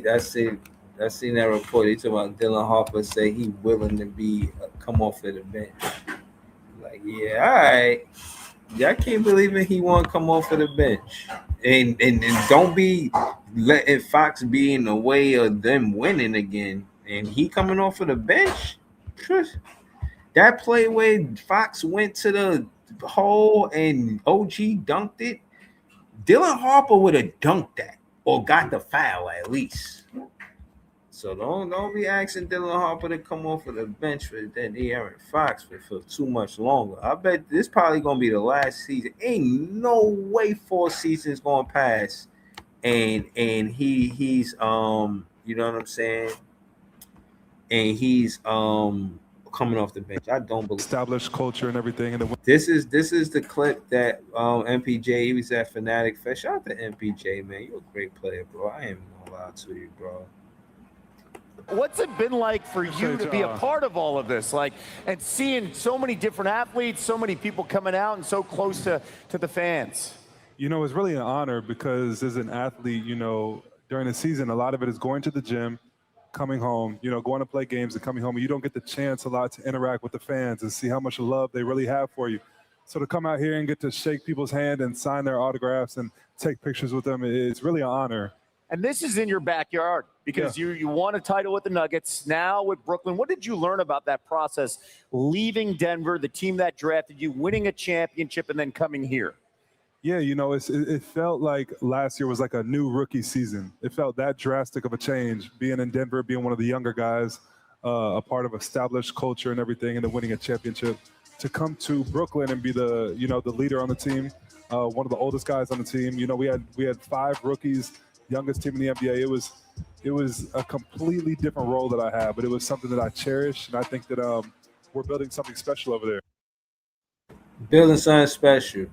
I seen that report. They talking about Dylan Harper say he willing to be come off of the bench. Like, yeah, all right. Y'all can't believe it. He won't come off of the bench, and don't be letting Fox be in the way of them winning again. And he coming off of the bench. That play where Fox went to the hole and OG dunked it. Dylan Harper would have dunked that or got the foul at least. So don't be asking Dylan Harper to come off of the bench for that Aaron Fox for too much longer. I bet this probably gonna be the last season. Ain't no way 4 seasons gonna pass, and he's you know what I'm saying, and he's coming off the bench. I don't believe established culture and everything. And this is the clip that MPJ, he was at Fanatic Fest. Shout out to MPJ, man. You're a great player, bro. I ain't gonna lie to you, bro. What's it been like for you to be a part of all of this? Like, and seeing so many different athletes, so many people coming out and so close to the fans? You know, it's really an honor because as an athlete, you know, during the season, a lot of it is going to the gym, coming home, you know, going to play games and coming home. And you don't get the chance a lot to interact with the fans and see how much love they really have for you. So to come out here and get to shake people's hand and sign their autographs and take pictures with them, it's really an honor. And this is in your backyard because you won a title with the Nuggets. Now with Brooklyn, what did you learn about that process, leaving Denver, the team that drafted you, winning a championship, and then coming here? Yeah, it felt like last year was like a new rookie season. It felt that drastic of a change, being in Denver, being one of the younger guys, a part of established culture and everything, and then winning a championship. To come to Brooklyn and be the leader on the team, one of the oldest guys on the team. We had 5 rookies, youngest team in the NBA. It was a completely different role that I had, but it was something that I cherish, and I think that we're building something special over there. Building something special.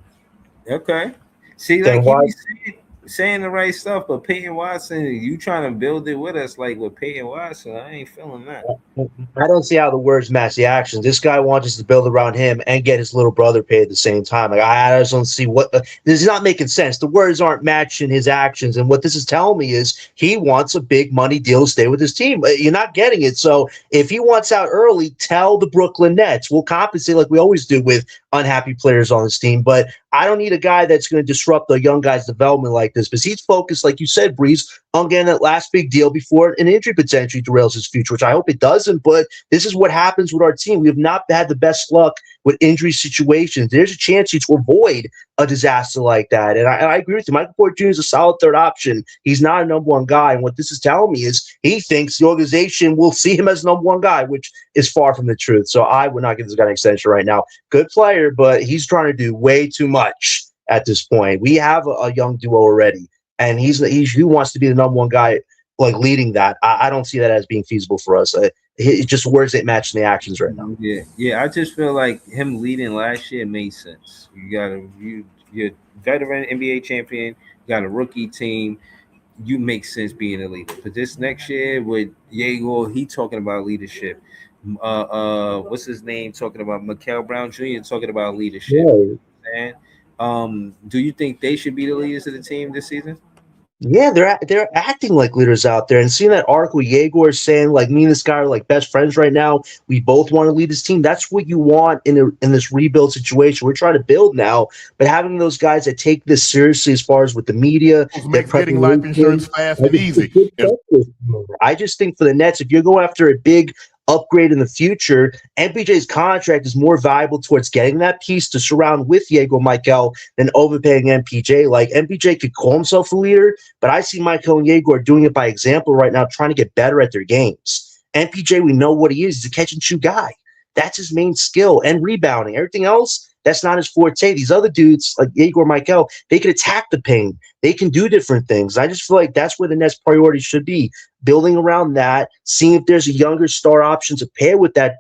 Okay. See, like you be saying the right stuff, but Peyton Watson, you trying to build it with us, like with Peyton Watson. I ain't feeling that. I don't see how the words match the actions. This guy wants us to build around him and get his little brother paid at the same time. Like I just don't see what this is not making sense. The words aren't matching his actions, and what this is telling me is he wants a big money deal to stay with his team. You're not getting it. So if he wants out early, tell the Brooklyn Nets. We'll compensate like we always do with unhappy players on this team. But I don't need a guy that's going to disrupt the young guy's development like this, because he's focused, like you said, Breeze, on getting that last big deal before an injury potentially derails his future, which I hope it doesn't. But this is what happens with our team. We have not had the best luck with injury situations. There's a chance to avoid a disaster like that. And I agree with you. Michael Porter Jr. is a solid third option. He's not a number one guy. And what this is telling me is he thinks the organization will see him as number one guy, which is far from the truth. So I would not give this guy an extension right now. Good player, but he's trying to do way too much at this point. We have a young duo already, and he wants to be the number one guy, like leading that. I don't see that as being feasible for us. It just words ain't matching the actions right now. Yeah. I just feel like him leading last year made sense. You're veteran NBA champion. You got a rookie team. You make sense being a leader. But this next year with Diego, he talking about leadership. What's his name? Talking about Mikal Brown Jr. talking about leadership. Yeah. And do you think they should be the leaders of the team this season? Yeah, they're acting like leaders out there, and seeing that article Yegor is saying, like, me and this guy are like best friends right now. We both want to lead this team. That's what you want in this rebuild situation. We're trying to build now, but having those guys that take this seriously, as far as with the media, makes getting life insurance fast and easy. I just think for the Nets, if you're going after a big upgrade in the future, MPJ's contract is more valuable towards getting that piece to surround with Diego Michael than overpaying MPJ. Like, MPJ could call himself a leader, but I see Michael and Diego are doing it by example right now, trying to get better at their games. MPJ, we know what he is. He's a catch and shoot guy. That's his main skill, and rebounding. Everything else, that's not his forte. These other dudes, like Diego Michael, they can attack the paint. They can do different things. I just feel like that's where the next priority should be, building around that, seeing if there's a younger star option to pair with that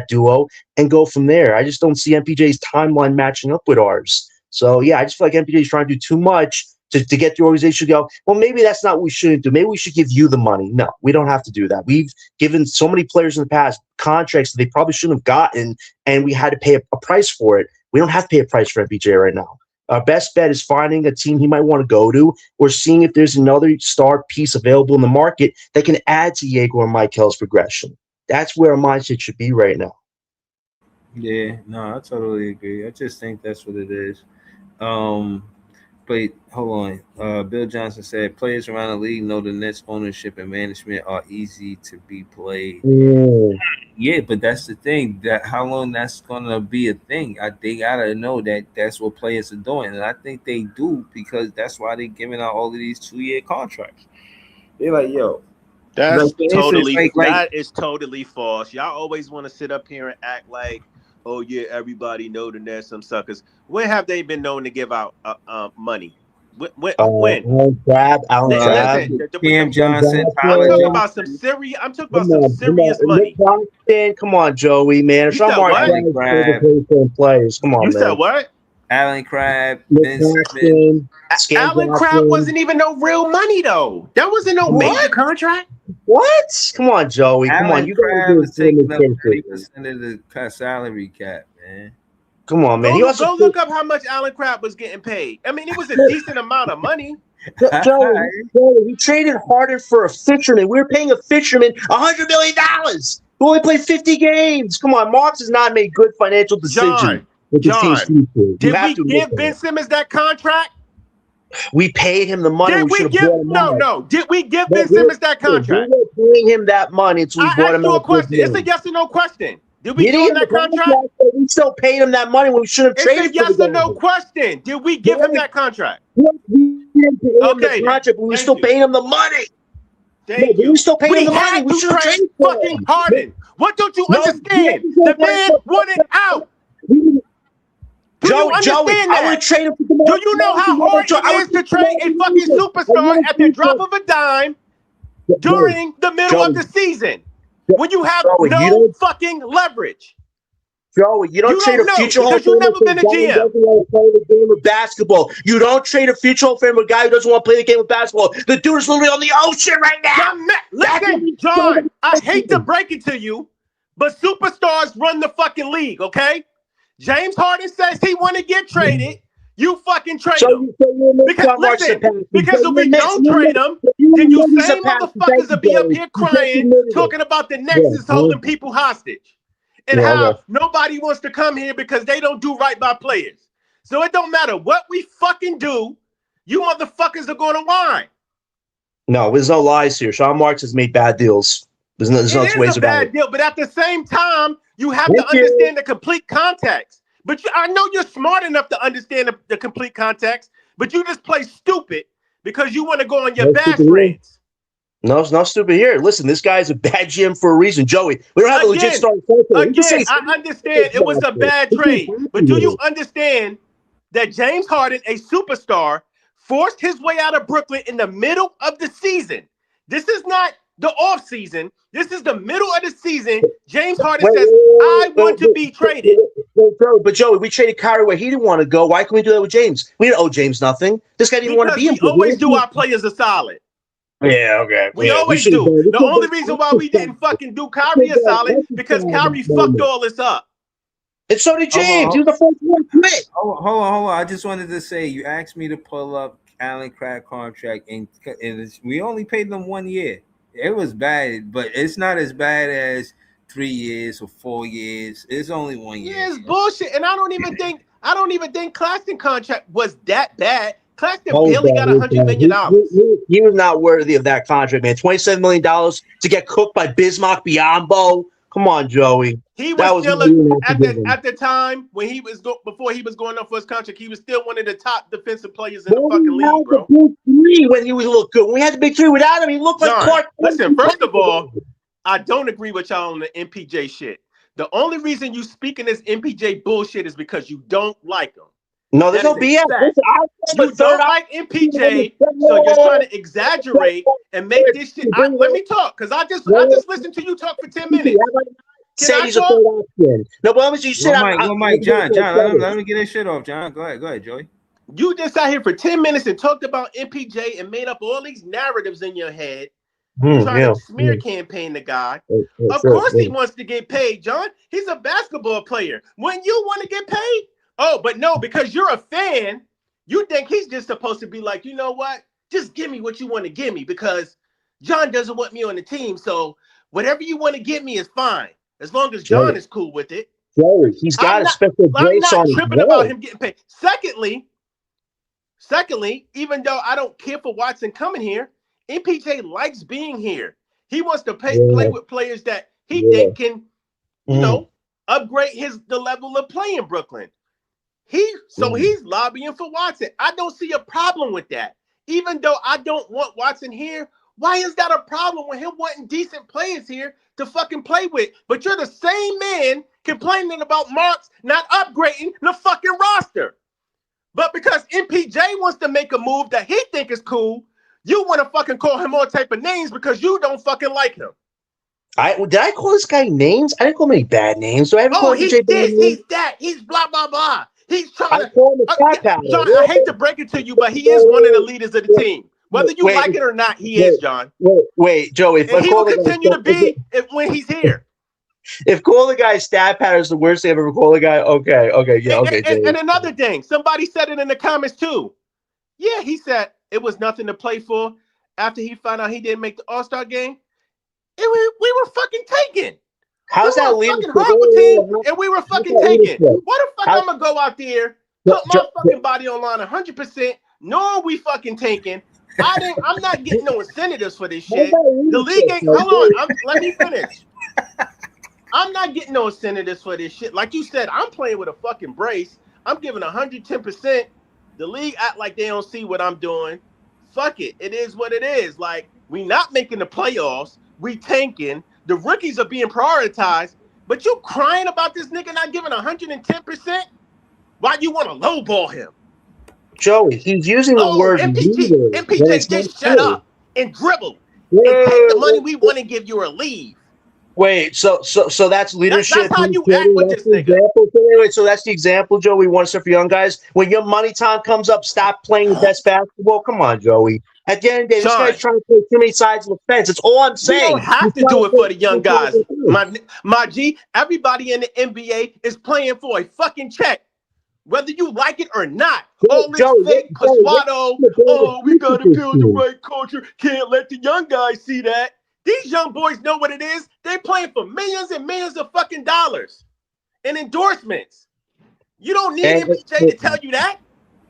duo, and go from there. I just don't see MPJ's timeline matching up with ours. So, yeah, I just feel like MPJ is trying to do too much to get the organization to go, well, maybe that's not what we shouldn't do. Maybe we should give you the money. No, we don't have to do that. We've given so many players in the past contracts that they probably shouldn't have gotten, and we had to pay a price for it. We don't have to pay a price for MPJ right now. Our best bet is finding a team he might want to go to, or seeing if there's another star piece available in the market that can add to Diego or Michael's progression. That's where our mindset should be right now. Yeah, no, I totally agree. I just think that's what it is. But hold on. Bill Johnson said players around the league know the Nets ownership and management are easy to be played. Yeah, but that's the thing. That how long that's gonna be a thing. They gotta know that that's what players are doing, and I think they do, because that's why they're giving out all of these 2-year contracts. They're like, yo, that's like, totally that is totally false. Y'all always want to sit up here and act like, oh yeah, everybody know the Nets some suckers. When have they been known to give out money? When? Alan Crabbe, Cam Johnson. I'm talking about some serious money. Come on, Joey, man. You said what? Players. Come on, you man. said what? Alan Crabbe, Alan Crabbe wasn't even no real money though. That wasn't no major contract. What? Come on, Joey. Come on. You Crabbe was taking up 30% of the salary cap, man. Come on, man. Go look up how much Alan Crabbe was getting paid. I mean, it was a decent amount of money. Joey, we traded Harden for a fisherman. We were paying a fisherman $100 million. We only played 50 games. Come on, Marks has not made good financial decisions. John, did we give Ben Simmons that contract? We paid him the money. Did we give no? Did we give Ben Simmons that contract? We were paying him that money until we bought him. I asked you a question. It's a yes or no question. Did we give him that contract? We still paid him that money when we should have traded. It's a yes or no question. Did we give him that contract? We didn't pay him the contract, but we still paying him the money. Thank you. We still paying him the money. We should have traded fucking Harden. What don't you understand? The man wanted out. Joey, I would trade him. Do you know how hard it is to trade a fucking superstar at the drop of a dime during the middle of the season when you have no fucking leverage? Joey, you don't trade a future Hall of Famer. You've never been a GM. Who doesn't want to play the game of basketball. You don't trade a future Hall of Famer guy who doesn't want to play the game of basketball. The dude is literally on the ocean right now. Listen, John, I hate to break it to you, but superstars run the fucking league, okay? James Harden says he want to get traded. You fucking trade him. Because if we don't trade him, then you same motherfuckers will be up here crying, talking about the Nexus holding people hostage. And how nobody wants to come here because they don't do right by players. So it don't matter what we fucking do, you motherfuckers are going to whine. No, there's no lies here. Sean Marks has made bad deals. There's no ways about it. Deal, but at the same time, you have to understand the complete context. But I know you're smart enough to understand the complete context, but you just play stupid because you want to go on your bash rants. No, it's not stupid here. Listen, this guy's a bad GM for a reason. Joey, we don't have a legit starting Again, I understand it was a bad trade, but do you understand that James Harden, a superstar, forced his way out of Brooklyn in the middle of the season? This is not the off season. This is the middle of the season. James Harden says, I want to be traded. But Joey, we traded Kyrie where he didn't want to go. Why can we do that with James? We didn't owe James nothing. This guy didn't want to be in. We always do our players a solid. Yeah, okay. We always do. The only reason why we didn't fucking do Kyrie a solid because Kyrie fucked all this up. And so did James. He was the first one to quit. Hold on. I just wanted to say, you asked me to pull up Allen Crabbe contract, and we only paid them 1 year. It was bad, but it's not as bad as 3 years or 4 years. It's only 1 year. Yeah, it's bullshit. And I don't even think Claxton contract was that bad. Claxton barely got $100 million. He was not worthy of that contract, man. $27 million to get cooked by Bismack Biyombo. Come on, Joey. He was still at the time when he was before he was going up for his contract. He was still one of the top defensive players in the fucking league, bro. When he was look good, when we had the big three without him, he looked like Clark. Listen, first of all, I don't agree with y'all on the MPJ shit. The only reason you speaking this MPJ bullshit is because you don't like him. No, there's no BS. You don't like MPJ, so you're trying to exaggerate and make this shit. Let me talk, because I just listened to you talk for 10 minutes. Say he's a third option. No, but let me just John, let me get that shit off, John. Go ahead, Joey. You just sat here for 10 minutes and talked about MPJ and made up all these narratives in your head, trying to smear campaign the guy. Of course he wants to get paid, John. He's a basketball player. When you want to get paid? Oh, but no, because you're a fan, you think he's just supposed to be like, you know what? Just give me what you want to give me because John doesn't want me on the team. So whatever you want to give me is fine. As long as John is cool with it. Joey, he's got a special grace on him. I'm not tripping about him getting paid. Secondly, even though I don't care for Watson coming here, MPJ likes being here. He wants to play with players that he think can, you know, upgrade the level of play in Brooklyn. He's lobbying for Watson. I don't see a problem with that. Even though I don't want Watson here, why is that a problem with him wanting decent players here to fucking play with? But you're the same man complaining about Marks not upgrading the fucking roster. But because MPJ wants to make a move that he think is cool, you want to fucking call him all type of names because you don't fucking like him. Did I call this guy names? I didn't call him any bad names. Do I ever call him he's this, he's that, he's blah, blah, blah. He's trying to call him John, I hate to break it to you, but he is one of the leaders of the team. Whether you like it or not, he is, John. Wait, Joey. If he will continue to be when he's here. If call the guy stat pattern is the worst thing I've ever called the guy, okay. And another thing, somebody said it in the comments too. Yeah, he said it was nothing to play for after he found out he didn't make the All-Star game. We were fucking taken. How's that leading? And we were fucking taken. Why the fuck I'm gonna go out there, put my fucking body on line 100%, knowing we fucking tanking. I'm not getting no incentives for this shit. The league ain't. Hold on. Let me finish. I'm not getting no incentives for this shit. Like you said, I'm playing with a fucking brace. I'm giving 110%. The league act like they don't see what I'm doing. Fuck it. It is what it is. Like, we not making the playoffs. We tanking. The rookies are being prioritized. But you crying about this nigga not giving 110%? Why you want to lowball him? Joey, he's using the word MPJ, just shut up and dribble and take the money we want to give you or leave. Wait, so that's leadership. That's how you act with this nigga. Wait, so that's the example, Joey. We want to for young guys. When your money time comes up, stop playing the best basketball. Come on, Joey. At the end of the day, this guy's trying to play too many sides of the fence. That's all I'm saying. You don't have to do it for the young guys. My G, everybody in the NBA is playing for a fucking check. Whether you like it or not. All this fake Pasquado, we got to build the right culture. Can't let the young guys see that. These young boys know what it is. They're playing for millions and millions of fucking dollars and endorsements. You don't need MPJ to tell you that.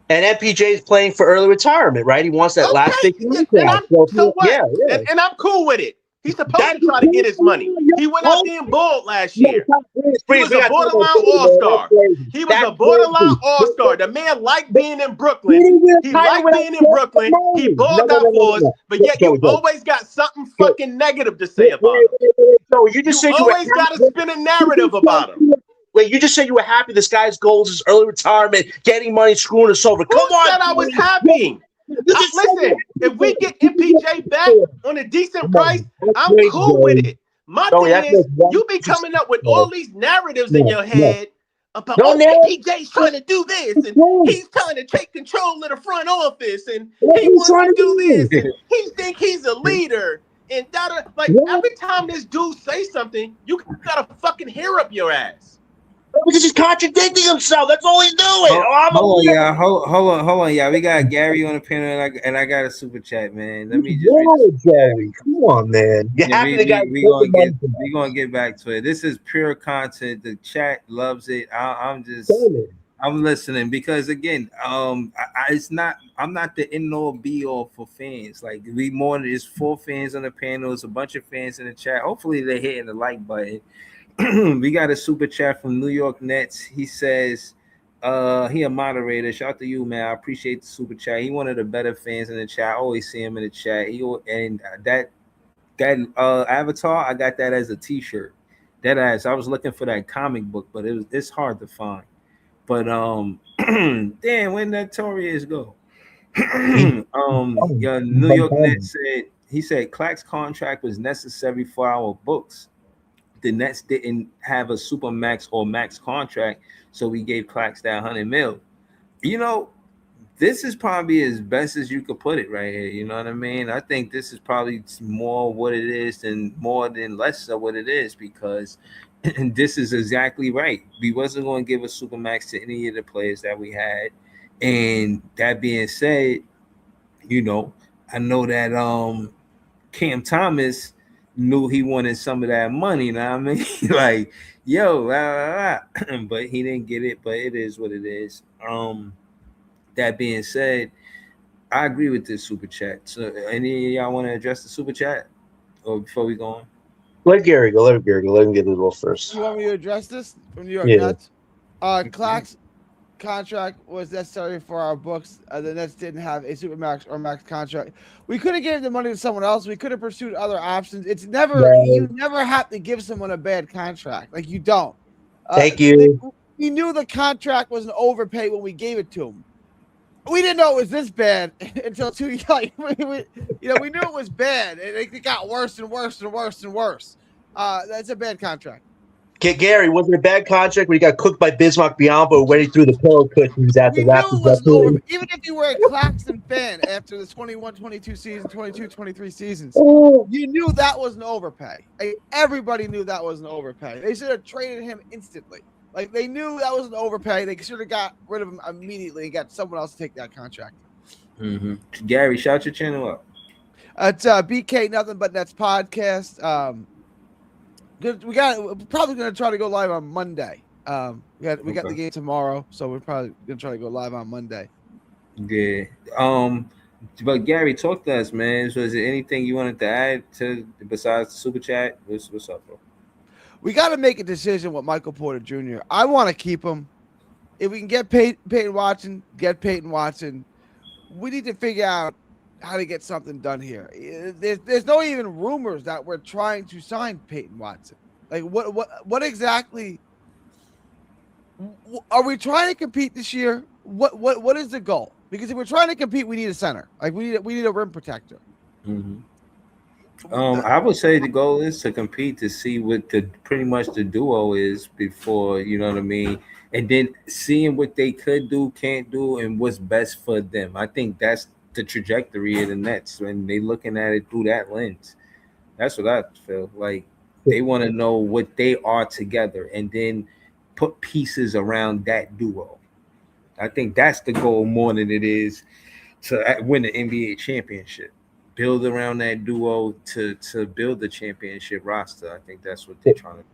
And MPJ is playing for early retirement, right? He wants that last big contract. So what? Yeah. And I'm cool with it. He's supposed to try to get his money. He went out there and balled last year. He was a borderline all-star. He was a borderline all-star. The man liked being in Brooklyn. He liked being in Brooklyn. He balled out for us, but yet you always got something fucking negative to say about him. You just said you always got to spin a narrative about him. Wait, you just said you were happy this guy's goals is early retirement, getting money, screwing us over. Come on. Who said I was happy? Listen, if we get MPJ back on a decent price, I'm cool with it. My thing is, you be coming up with all these narratives in your head about MPJ's trying to do this, and he's trying to take control of the front office, and he wants to do this, and he think he's a leader, and like every time this dude say something, you gotta fucking hair up your ass. Because he's contradicting himself. That's all he's doing. Hold on, y'all. We got Gary on the panel, and I got a super chat, man. Let me just. Gary, come on, man. You're happy the guy. We're gonna get back to it. This is pure content. The chat loves it. I'm listening because again, I'm not the end all be all for fans. Like there's 4 fans on the panel. There's a bunch of fans in the chat. Hopefully they're hitting the like button. We got a super chat from New York Nets. He says, he a moderator. Shout out to you, man. I appreciate the super chat. He one of the better fans in the chat. I always see him in the chat. That avatar, I got that as a t-shirt. That ass. I was looking for that comic book, but it's hard to find. But damn, where'd Notorious go? Your New York Nets said Clack's contract was necessary for our books. The Nets didn't have a super max or max contract, so we gave Clax that $100 million. You know, this is probably as best as you could put it right here. You know what I mean? I think this is probably more what it is than more than less of what it is, because this is exactly right. We wasn't going to give a super max to any of the players that we had. And that being said, you know, I know that Cam Thomas knew he wanted some of that money, you know what I mean? Like, yo, but he didn't get it, but it is what it is. That being said, I agree with this super chat. So any of y'all want to address the super chat or before we go on? Let Gary go. Let him get it all first. You want me to address this from New York Nets? Clack's contract was necessary for our books. The Nets didn't have a supermax or max contract. We could have given the money to someone else. We could have pursued other options. It's never you never have to give someone a bad contract. Like, you don't. Thank you. We knew the contract was an overpay when we gave it to him. We didn't know it was this bad until we knew it was bad, and it got worse and worse and worse and worse. That's a bad contract. Gary, was it a bad contract when he got cooked by Bismarck Biombo when he threw the pillow cushions after that? Even if you were a Claxton fan after the 21-22 season, 22-23 seasons, you knew that was an overpay. Everybody knew that was an overpay. They should have traded him instantly. Like, they knew that was an overpay. They should have got rid of him immediately and got someone else to take that contract. Mm-hmm. Gary, shout your channel up. It's BK Nothing But Nets podcast. We're probably going to try to go live on Monday. We got the game tomorrow, so we're probably going to try to go live on Monday. Yeah. But Gary, talk to us, man. So is there anything you wanted to add to besides the super chat? What's up, bro? We got to make a decision with Michael Porter Jr. I want to keep him. If we can get Peyton Watson, get Peyton Watson. We need to figure out how to get something done here. There's no even rumors that we're trying to sign Peyton Watson. Like what exactly are we trying to compete this year? What is the goal? Because if we're trying to compete, we need a center. Like we need a rim protector. Mm-hmm. I would say the goal is to compete to see what the pretty much the duo is before, you know what I mean, and then seeing what they could do, can't do, and what's best for them. I think that's the trajectory of the Nets when they looking at it through that lens. That's what I feel like. They want to know what they are together, and then put pieces around that duo. I think that's the goal more than it is to win the NBA championship. Build around that duo to build the championship roster. I think that's what they're trying to do.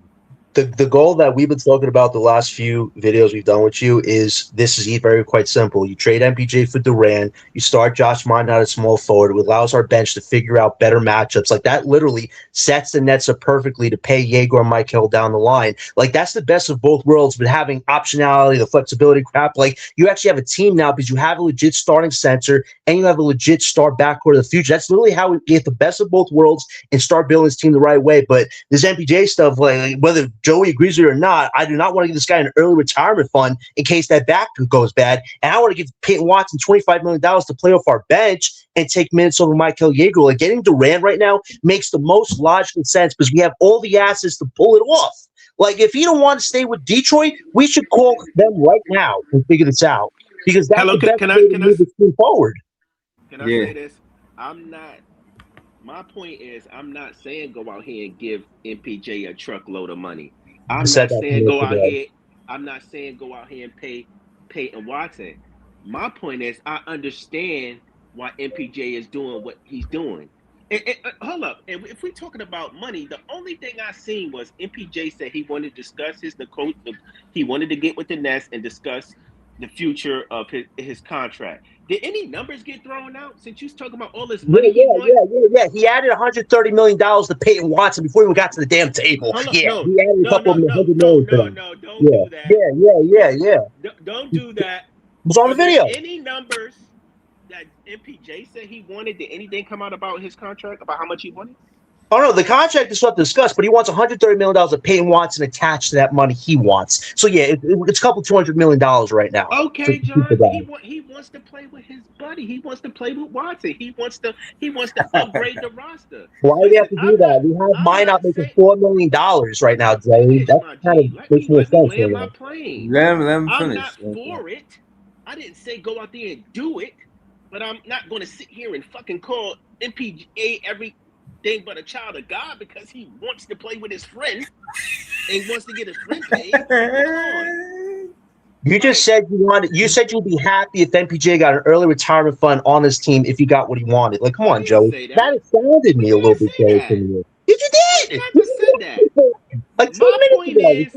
The goal that we've been talking about the last few videos we've done with you is this is very quite simple. You trade MPJ for Durant, you start Josh Martin out at small forward. It allows our bench to figure out better matchups. Like that literally sets the Nets up perfectly to pay Yeager and Mike Hill down the line. Like that's the best of both worlds, but having optionality, the flexibility crap. Like you actually have a team now because you have a legit starting center and you have a legit star backcourt of the future. That's literally how we get the best of both worlds and start building this team the right way. But this MPJ stuff, like whether Joey agrees with it or not, I do not want to give this guy an early retirement fund in case that back goes bad. And I want to give Peyton Watson $25 million to play off our bench and take minutes over Michael Yeager. Like getting Durant right now makes the most logical sense because we have all the assets to pull it off. Like if he don't want to stay with Detroit, we should call them right now and figure this out because that's the best way to move this team forward. Can I say this? My point is, I'm not saying go out here and give MPJ a truckload of money. I'm not saying go out here. I'm not saying go out here and pay Peyton Watson. My point is, I understand why MPJ is doing what he's doing. And hold up. And if we're talking about money, the only thing I seen was MPJ said he wanted to discuss he wanted to get with the Nets and discuss the future of his contract. Did any numbers get thrown out since you was talking about all this money? Yeah. He added $130 million to Peyton Watson before we even got to the damn table. He added a couple $100 million. Don't do that. Yeah. Don't do that. It was on the video. Any numbers that MPJ said he wanted? Did anything come out about his contract, about how much he wanted? Oh, no, the contract is stuff to discuss, but he wants $130 million of Peyton Watson attached to that money he wants. So, yeah, it's a couple $200 million right now. Okay, John, he wants to play with his buddy. He wants to play with Watson. He wants to upgrade the roster. Why do we have to do that? We have mine out making $4 million right now, Jay. That kind of makes more sense. Land my plane. Let him finish. I'm not for it. I didn't say go out there and do it, but I'm not going to sit here and fucking call MPJ everything but a child of God because he wants to play with his friend and wants to get his friend paid. You just said you said you'd be happy if MPJ got an early retirement fund on his team if he got what he wanted. Like, come on, Joey. That sounded me a little bit Joey from you. You did. I just said that. Like my point is,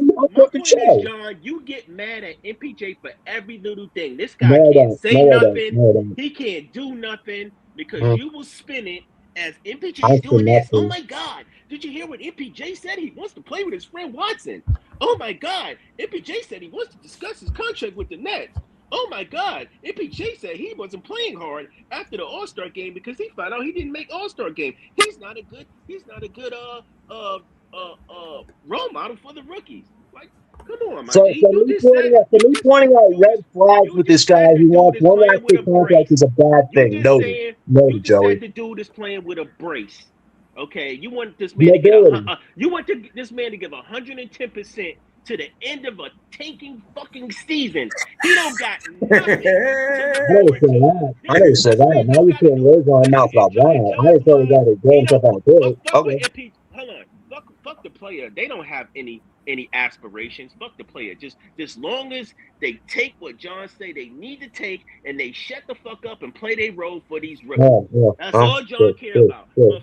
John, you get mad at MPJ for every little thing. This guy can't say nothing. He can't do nothing because you will spin it as MPJ is doing this. Oh my God. Did you hear what MPJ said? He wants to play with his friend Watson. Oh my God. MPJ said he wants to discuss his contract with the Nets. Oh my God. MPJ said he wasn't playing hard after the All-Star game because he found out he didn't make All-Star game. He's not a good role model for the rookies. Like, come on, man. So me pointing out red flags with this guy who wants one last contract is a bad thing. No, Joey. The dude is playing with a brace. Okay, you want this man to give this man to give 110% to the end of a tanking fucking season. He don't got nothing. I didn't say that. Now you're putting words on my mouth about that. I didn't tell the guy to go himself on the court. Okay. Hold on. Fuck the player. They don't have any aspirations. Fuck the player. Just as long as they take what John say they need to take and they shut the fuck up and play their role for these rookies. That's all John cares about. I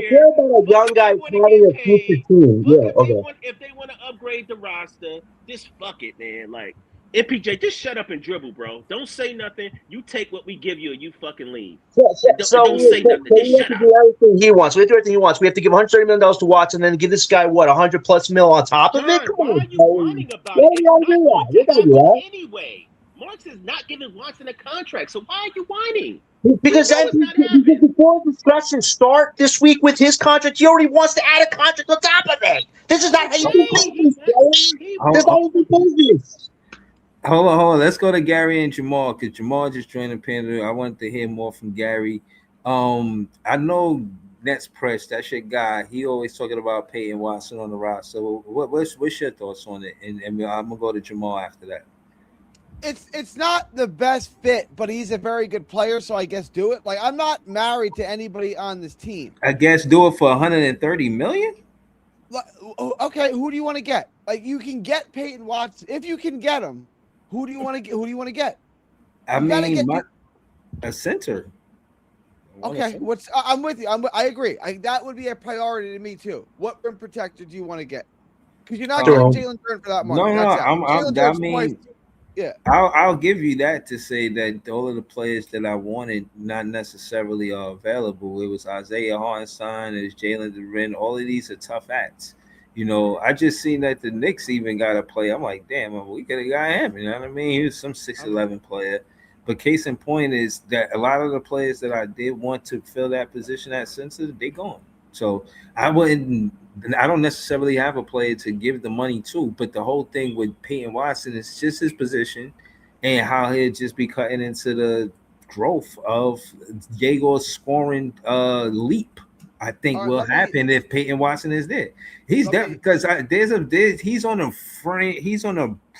care about a young guy having a future team. If they want to upgrade the roster, just fuck it, man. Like, MPJ, just shut up and dribble, bro. Don't say nothing. You take what we give you and you fucking leave. So Don't say nothing. we Just have shut to up. do everything he wants. We have to do everything he wants. We have to give $130 million to Watson, and then give this guy what 100+ mil on top of it. John, Come why on, are you bro. whining about Why it? do It's you gotta not do going that? to You gotta do happen that. anyway. Marks is not giving Watson a contract, so why are you whining? Because You know it's not happening. before discussions start this week with his contract, he already wants to add a contract on top of it. This is not how you do business, bro. This is how you do business. Hold on. Let's go to Gary and Jamal because Jamal just joined the panel. I wanted to hear more from Gary. I know Nets Press, that's your guy. He always talking about Peyton Watson on the roster. So what's your thoughts on it? And I'm gonna go to Jamal after that. It's not the best fit, but he's a very good player, so I guess do it. Like, I'm not married to anybody on this team. I guess do it for $130 million. Okay, who do you want to get? Like, you can get Peyton Watson if you can get him. Who do you want to get? Who do you want to get? I mean, a center. Okay, I'm with you. I agree. That would be a priority to me too. What rim protector do you want to get? Because you're not getting Jalen Duren for that money. I'll give you that to say that all of the players that I wanted not necessarily are available. It was Isaiah Hartenstein, there's Jalen Duren. All of these are tough acts. You know, I just seen that the Knicks even got a play. I'm like, damn, we could have got him. You know what I mean? He was some 6'11" player. But case in point is that a lot of the players that I did want to fill that position at center, they gone. So I don't necessarily have a player to give the money to, but the whole thing with Peyton Watson is just his position and how he'll just be cutting into the growth of Jaegor's scoring leap. I think will happen if Peyton Watson is there. He's there because he's on a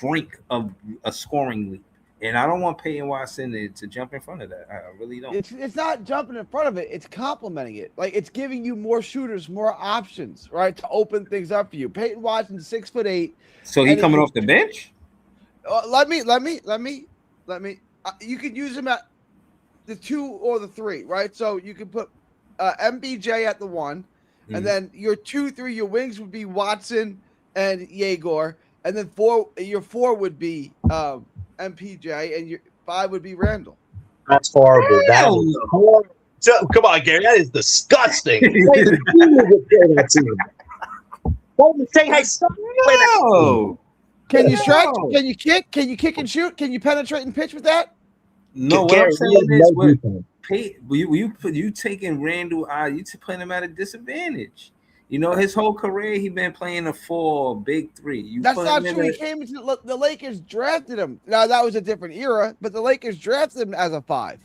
brink of a scoring leap. And I don't want Peyton Watson to jump in front of that. I really don't. It's not jumping in front of it. It's complementing it. Like, it's giving you more shooters, more options, right, to open things up for you. Peyton Watson's 6'8". So he coming off the bench? Let me. You could use him at the 2 or the 3, right? So you can put MPJ at the 1, and then your 2, 3, your wings would be Watson and Jaegor, and then your 4 would be MPJ, and your 5 would be Randall. That's horrible. That is horrible. So, come on, Gary. That is disgusting. Can you stretch? Can you kick? Can you kick and shoot? Can you penetrate and pitch with that? No, what I'm saying is, you taking Randall out, you putting him at a disadvantage. You know, his whole career, he been playing a 4, big 3. That's not true. He came into the Lakers drafted him. Now, that was a different era, but the Lakers drafted him as a 5.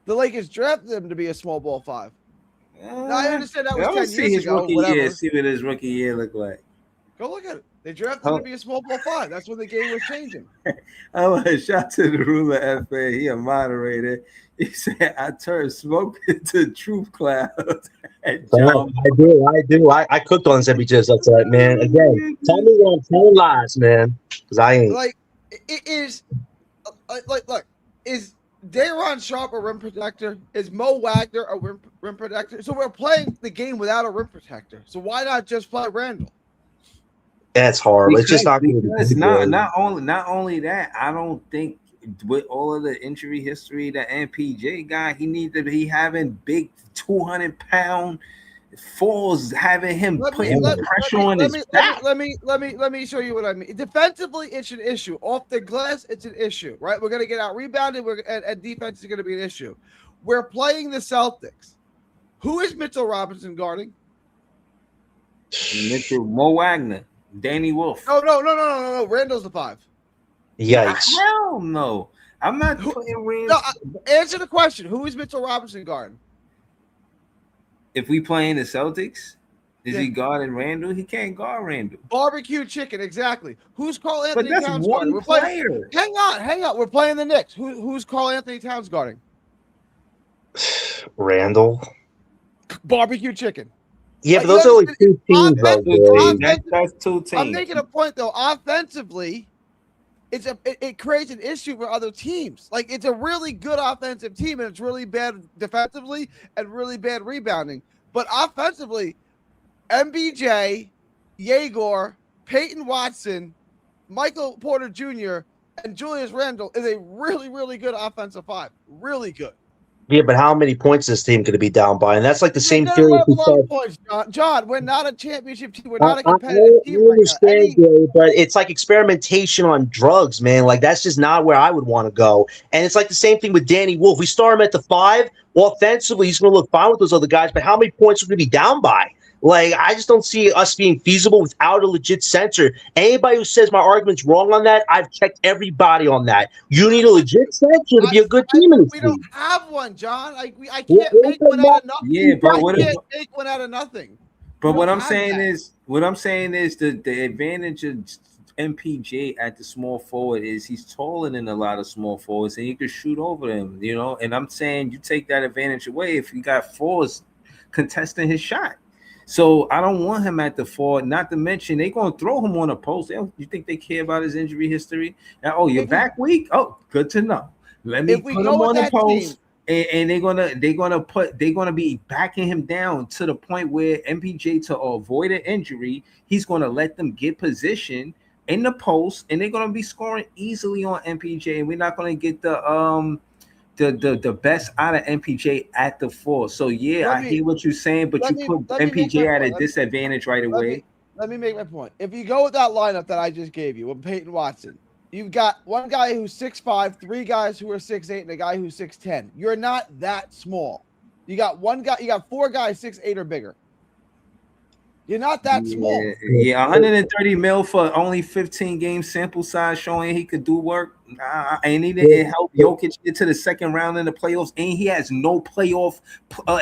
The Lakers drafted him to be a small ball 5. Now, I understand that was 10 years ago. See what his rookie year looked like. Go look at it. They drafted him to be a small ball 5. That's when the game was changing. I want to shout to the ruler FA. He a moderator. He said, I turned smoke into truth clouds. I do. I cooked on this every just outside, man. Again, tell me when I'm telling lies, man. Because I ain't. Like, it is, look, is Day'Ron Sharpe a rim protector? Is Mo Wagner a rim protector? So we're playing the game without a rim protector. So why not just play Randall? That's horrible. It's just not going to be not only that, I don't think with all of the injury history that MPJ got, he needs to be having big 200-pound falls, having him putting pressure on his back. Let me show you what I mean. Defensively, it's an issue. Off the glass, it's an issue, right? We're gonna get out rebounded, and defense is gonna be an issue. We're playing the Celtics. Who is Mitchell Robinson guarding? Mo Wagner, Danny Wolf. No. Randall's the 5. Yikes! Hell no. I'm not putting Randall. No, answer the question. Who is Mitchell Robinson guarding? If we playing the Celtics, is he guarding Randall? He can't guard Randall. Barbecue chicken, exactly. Who's Karl Anthony Towns guarding? We're player. Hang on. We're playing the Knicks. Who's Karl Anthony Towns guarding? Randall. Barbecue chicken. Yeah, but those are only 2 teams. That's 2 teams. I'm making a point though. Offensively, it creates an issue for other teams. Like, it's a really good offensive team, and it's really bad defensively and really bad rebounding. But offensively, MPJ, Jaegor, Peyton Watson, Michael Porter Jr., And Julius Randle is a really, really good offensive five. Really good. Yeah, but how many points is this team going to be down by? And that's like the same They're theory. gonna let up a lot of points, John. John, we're not a championship team. We're not a competitive I team right now. understand, Gary, but it's like experimentation on drugs, man. Like, that's just not where I would want to go. And it's like the same thing with Danny Wolf. We start him at the 5. Well, offensively, he's going to look fine with those other guys, but how many points are going to be down by? Like, I just don't see us being feasible without a legit center. Anybody who says my argument's wrong on that, I've checked everybody on that. You need a legit center to be a good team in this We league. don't have one, John. I can't make one out of nothing. Yeah, but I can't make one out of nothing. But what I'm saying is the advantage of MPJ at the small forward is he's taller than a lot of small forwards, and you can shoot over them, you know. And I'm saying you take that advantage away if you got fours contesting his shot. So I don't want him at the 4. Not to mention they're gonna throw him on a post. You think they care about his injury history? Now, oh, you're back weak. Oh, good to know. Let me put him on the post. And they're gonna be backing him down to the point where MPJ, to avoid an injury, he's gonna let them get position in the post, and they're gonna be scoring easily on MPJ, and we're not gonna get the best out of MPJ at the 4. So yeah, I hear what you're saying, but you put MPJ at a disadvantage right away. Let me make my point. If you go with that lineup that I just gave you with Peyton Watson, you've got one guy who's 6'5", 3 guys who are 6'8", and a guy who's 6'10". You're not that small. You got 4 guys 6'8" or bigger. You're not that small. Yeah, 130 mil for only 15 game sample size showing he could do work. And he didn't help Jokic get to the second round in the playoffs, and he has no playoff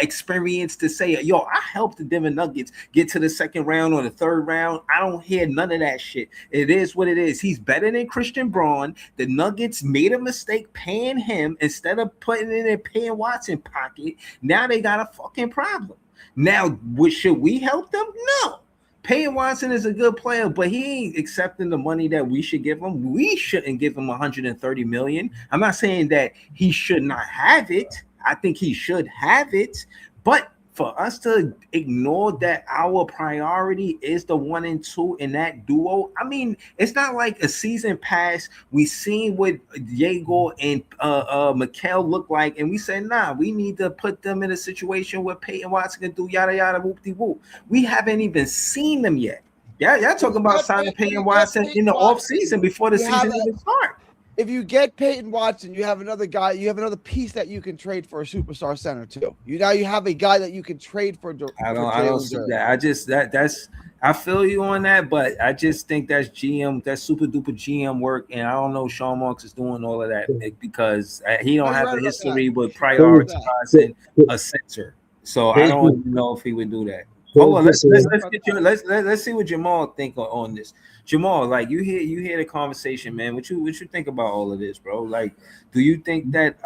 experience to say, yo, I helped the Denver Nuggets get to the second round or the third round. I don't hear none of that shit. It is what it is. He's better than Christian Braun. The Nuggets made a mistake paying him instead of putting it in Peyton Watson pocket. Now they got a fucking problem. Now, should we help them? No. Peyton Watson is a good player, but he ain't accepting the money that we should give him. We shouldn't give him $130 million. I'm not saying that he should not have it. I think he should have it, but for us to ignore that our priority is the 1 and 2 in that duo, I mean, it's not like a season pass. We seen what Diego and Mikal look like, and we said, nah, we need to put them in a situation where Peyton Watson can do yada yada whoop de whoop. We haven't even seen them yet. Y'all talking about signing Peyton Watson in the off season before the season even starts. If you get Peyton Watson, you have another guy. You have another piece that you can trade for a superstar center too. You have a guy that you can trade for. I don't see that. I feel you on that, but I just think that's super duper GM work, and I don't know Sean Marks is doing all of that because he don't have a history with prioritizing a center. So I don't even know if he would do that. Hold on, let's see what Jamal think on this. Jamal, like you hear the conversation, man. What you think about all of this, bro? Like, do you think that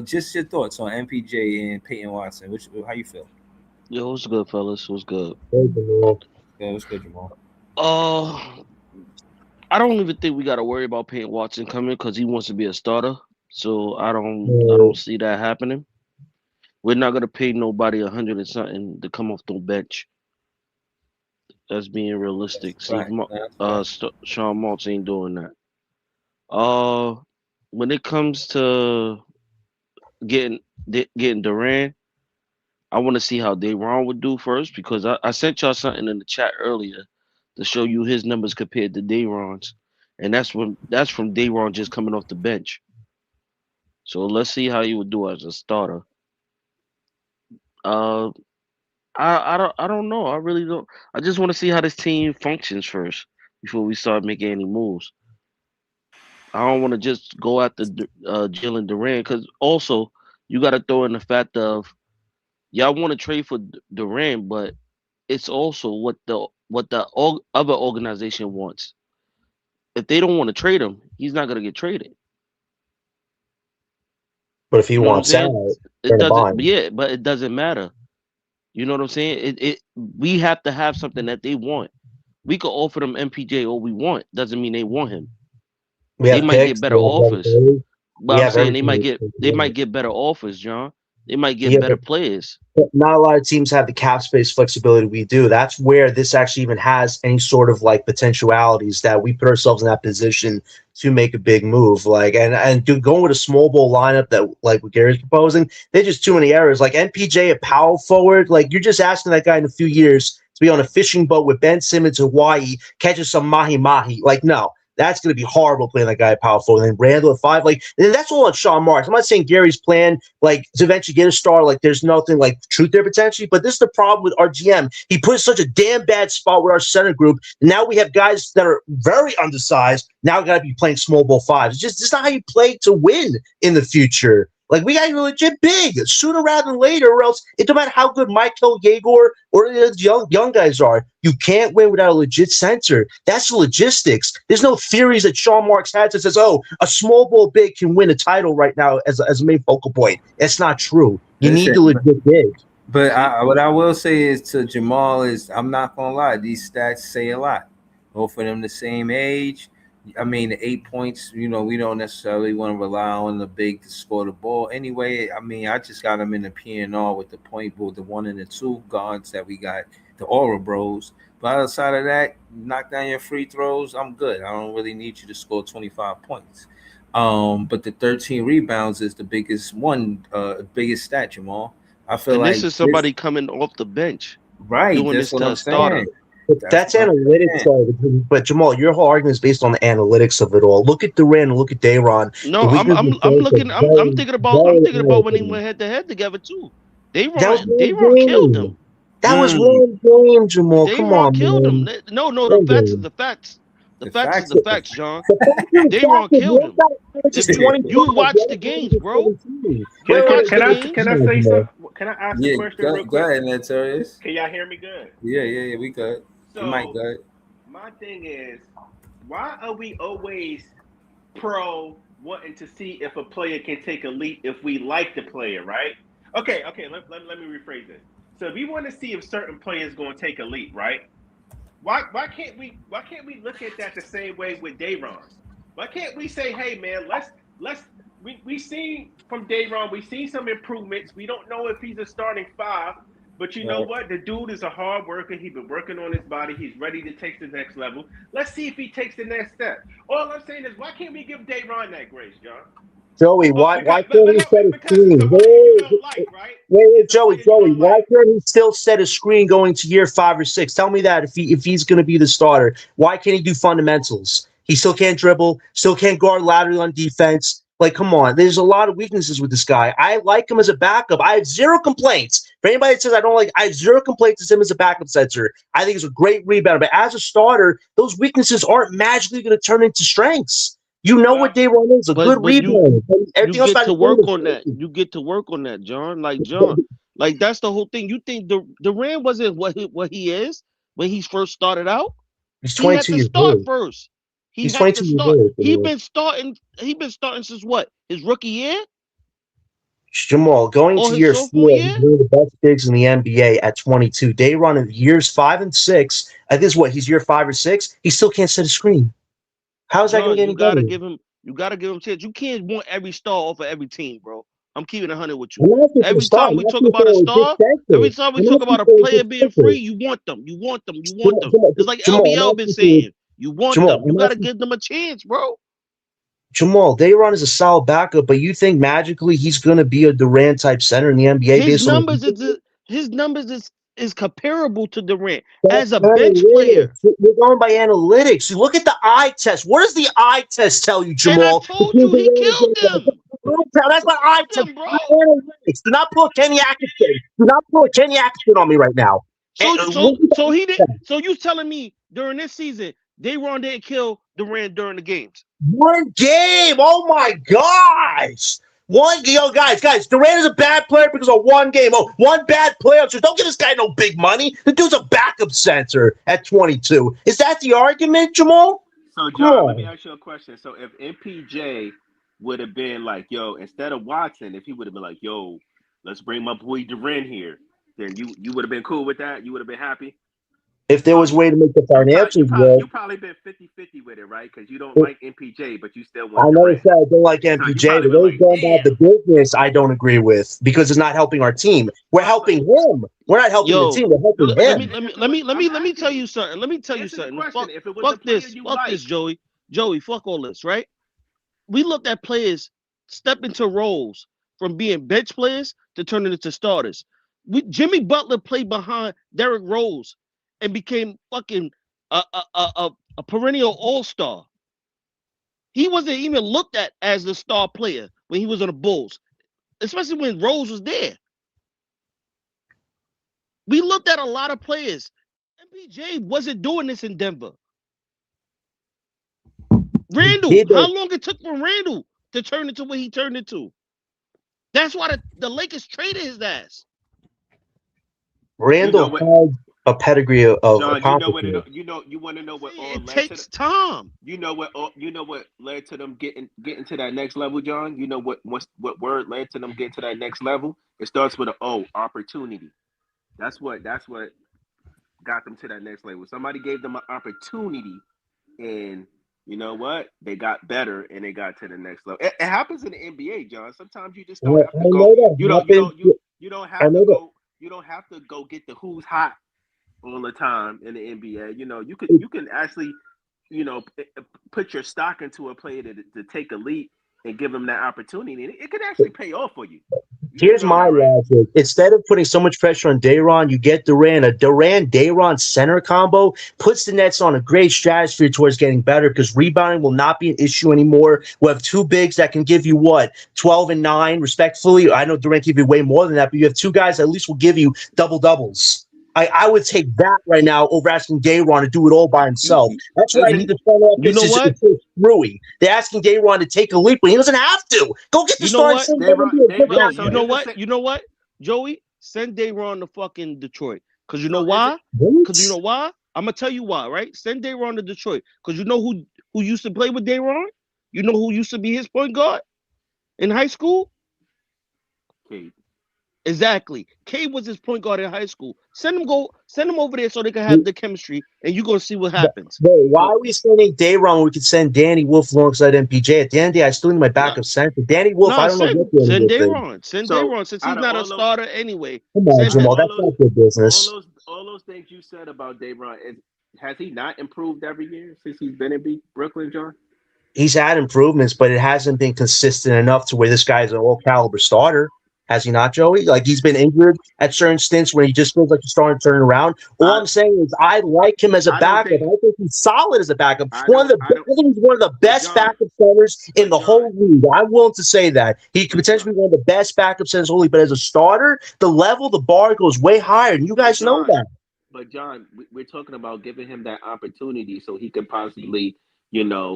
just your thoughts on MPJ and Peyton Watson? How you feel? Yo, what's good, fellas? What's good? Yeah, what's good, Jamal? I don't even think we got to worry about Peyton Watson coming because he wants to be a starter. So I don't see that happening. We're not gonna pay nobody 100 and something to come off the bench. That's being realistic. Sean Maltz ain't doing that. When it comes to getting Durant, I want to see how Day'Ron would do first because I sent y'all something in the chat earlier to show you his numbers compared to Day'Ron's, and that's from Day'Ron just coming off the bench. So let's see how he would do as a starter. I don't know. I really don't. I just want to see how this team functions first before we start making any moves. I don't want to just go after Jalen Durant because also you got to throw in the fact of y'all want to trade for Durant, but it's also what the other organization wants. If they don't want to trade him, he's not gonna get traded. But if he wants out, it doesn't. Yeah, but it doesn't matter. You know what I'm saying? We have to have something that they want. We could offer them MPJ all we want. Doesn't mean they want him. They might get better offers. But I'm saying they might get better offers, John. They might get Yeah, better players. but not a lot of teams have the cap space flexibility we do. That's where this actually even has any sort of like potentialities that we put ourselves in that position to make a big move. Like going with a small ball lineup that like what Gary's proposing, there's just too many errors. Like MPJ, a power forward, like you're just asking that guy in a few years to be on a fishing boat with Ben Simmons, Hawaii, catching some mahi mahi. Like no. That's going to be horrible playing that guy at power forward. And then Randall at 5. Like, that's all on Sean Marks. I'm not saying Gary's plan, like, to eventually get a star. Like, there's nothing, like, truth there potentially. But this is the problem with our GM. He put such a damn bad spot with our center group. And now we have guys that are very undersized. Now got to be playing small ball 5s. It's just not how you play to win in the future. Like, we got to be legit big sooner rather than later, or else it don't matter how good Michael Yegor or the young guys are. You can't win without a legit center. That's the logistics. There's no theories that Sean Marks had that says, oh, a small ball big can win a title right now as a main focal point. That's not true. You need the legit big. But what I will say is to Jamal is I'm not going to lie. These stats say a lot. Both of them the same age. I mean, the 8 points, we don't necessarily want to rely on the big to score the ball. Anyway, I mean, I just got them in the PNR with the point with the 1 and the 2 guards that we got, the Aura Bros. But outside of that, knock down your free throws, I'm good. I don't really need you to score 25 points. But the 13 rebounds is the biggest stat, Jamal. I feel and like this is somebody coming off the bench. Right. Doing That's this what to I'm a starter. saying. That's analytics, but Jamal, your whole argument is based on the analytics of it all. Look at Durant and look at Dayron. No, I'm thinking about when they went head to head together too. Dayron killed them. That was one game, Jamal. Come on, killed man. him. No, the facts is the facts. The facts is the facts, John. Dayron killed him. You watch the games, bro. Can I say something? Can I ask a question real quick? Go ahead, Notorious. Can y'all hear me good? Yeah, we good. So, you might good. My thing is, why are we always pro wanting to see if a player can take a leap if we like the player, right? Okay, let me rephrase this. So if we want to see if certain players going to take a leap, right? Why can't we look at that the same way with Dayron? Why can't we say, hey man, we seen from Dayron, we seen some improvements. We don't know if he's a starting 5, but you know what? The dude is a hard worker. He's been working on his body. He's ready to take the next level. Let's see if he takes the next step. All I'm saying is, why can't we give Dayron that grace, John? Joey, why can't he set a screen? Wait, Joey, why can't he still set a screen going to year 5 or 6? Tell me that if he's going to be the starter, why can't he do fundamentals? He still can't dribble, still can't guard laterally on defense. Like, come on, there's a lot of weaknesses with this guy. I like him as a backup. I have zero complaints. For anybody that says I have zero complaints with him as a backup center. I think he's a great rebounder. But as a starter, those weaknesses aren't magically going to turn into strengths. You know what Dayron is, a good rebounder. You get to work on that. You get to work on that, John. Like that's the whole thing. You think Durant wasn't what he is when he first started out? He's 22 years old. First. He's 22 years old. He's been starting since what? His rookie year? Jamal, going to year 4, he's one of the best bigs in the NBA at 22. Dayron in years 5 and 6. I think what he's year 5 or 6. He still can't set a screen. How is that going to get any better? You gotta give him a chance. You can't want every star off of every team, bro. I'm keeping 100 with you. Every time we talk about a star, every time we talk about a player being free, you want them. It's like LBL been saying. You want them. You gotta give them a chance, bro. Jamal, Dayron is a solid backup, but you think magically he's going to be a Durant type center in the NBA? His numbers is comparable to Durant as a bench player. We're going by analytics. You look at the eye test. What does the eye test tell you, Jamal? And I told you he killed them. That's what eye test. Analytics. Do not pull Kenny Atkinson. Do not pull Kenny Atkinson on me right now. So he did. So you telling me during this season, Dayron didn't kill Durant during the games? One game. Oh my gosh. Guys, Durant is a bad player because of one game. Oh, one bad player. So don't give this guy no big money. The dude's a backup center at 22. Is that the argument, Jamal? So, John, let me ask you a question. So, if MPJ would have been like, yo, instead of Watson, if he would have been like, yo, let's bring my boy Durant here, then you would have been cool with that? You would have been happy? If there was a way to make the financials work. You probably been 50-50 with it, right? Because you don't like MPJ, but you still want I never Durant. said I don't like MPJ. The way he's going about the business, I don't agree with because it's not helping our team. We're helping him. We're not helping the team. We're helping him. Let me tell you something. Let me tell you something. Fuck this, Joey. Joey, fuck all this, right? We looked at players step into roles from being bench players to turning into starters. Jimmy Butler played behind Derrick Rose and became fucking a perennial all-star. He wasn't even looked at as the star player when he was on the Bulls, especially when Rose was there. We looked at a lot of players. MPJ wasn't doing this in Denver. Randall, how long it took for Randall to turn into what he turned into? That's why the Lakers traded his ass. Randall has a pedigree of John, accomplishment. you want to know what all it takes time. You know what led to them getting to that next level, John? You know what word led to them getting to that next level? It starts with an O, opportunity. That's what got them to that next level. Somebody gave them an opportunity, and you know what? They got better and they got to the next level. It happens in the NBA, John. Sometimes you just don't have to go. You don't have to go. You don't have to go get the who's hot all the time in the NBA. You can actually, put your stock into a player to take a leap and give them that opportunity. And it could actually pay off for you. Here's my logic. Instead of putting so much pressure on Day'Ron, you get Durant. A Durant-Day'Ron center combo puts the Nets on a great stratosphere towards getting better because rebounding will not be an issue anymore. We'll have two bigs that can give you, 12 and 9, respectfully. I know Durant can give you way more than that, but you have two guys that at least will give you double-doubles. I would take that right now over asking Day'Ron to do it all by himself. That's what I need to front office. You know what? It's screwy. They're asking Day'Ron to take a leap, but he doesn't have to. Go get the starting. You know what, Joey? Send Day'Ron to fucking Detroit. Because you know why? Because you know why? I'm gonna tell you why, right? Send Day'Ron to Detroit. Because you know who used to play with Day'Ron? You know who used to be his point guard in high school? Cade. Exactly. Cade was his point guard in high school. Send him over there so they can have the chemistry, and you're gonna see what happens. But why are we sending Day'Ron when we could send Danny Wolf alongside MPJ? At the end of the day, I still need my backup center. Danny Wolf, I don't know what they're send doing. Day'Ron. Send Day'Ron since he's not a starter anyway. Come on, Jamal, that's not good business. All those things you said about Day'Ron, has he not improved every year since he's been in Brooklyn, John? He's had improvements, but it hasn't been consistent enough to where this guy's an all-caliber starter. Has he not, Joey? Like, he's been injured at certain stints where he just feels like he's starting to turn around. All I'm saying is I like him as a backup. I think he's solid as a backup. I think he's one of the best backup centers in the whole league. I'm willing to say that. He could potentially be one of the best backup centers in the whole league, but as a starter, the bar goes way higher, and you guys know that. But, John, we're talking about giving him that opportunity so he can possibly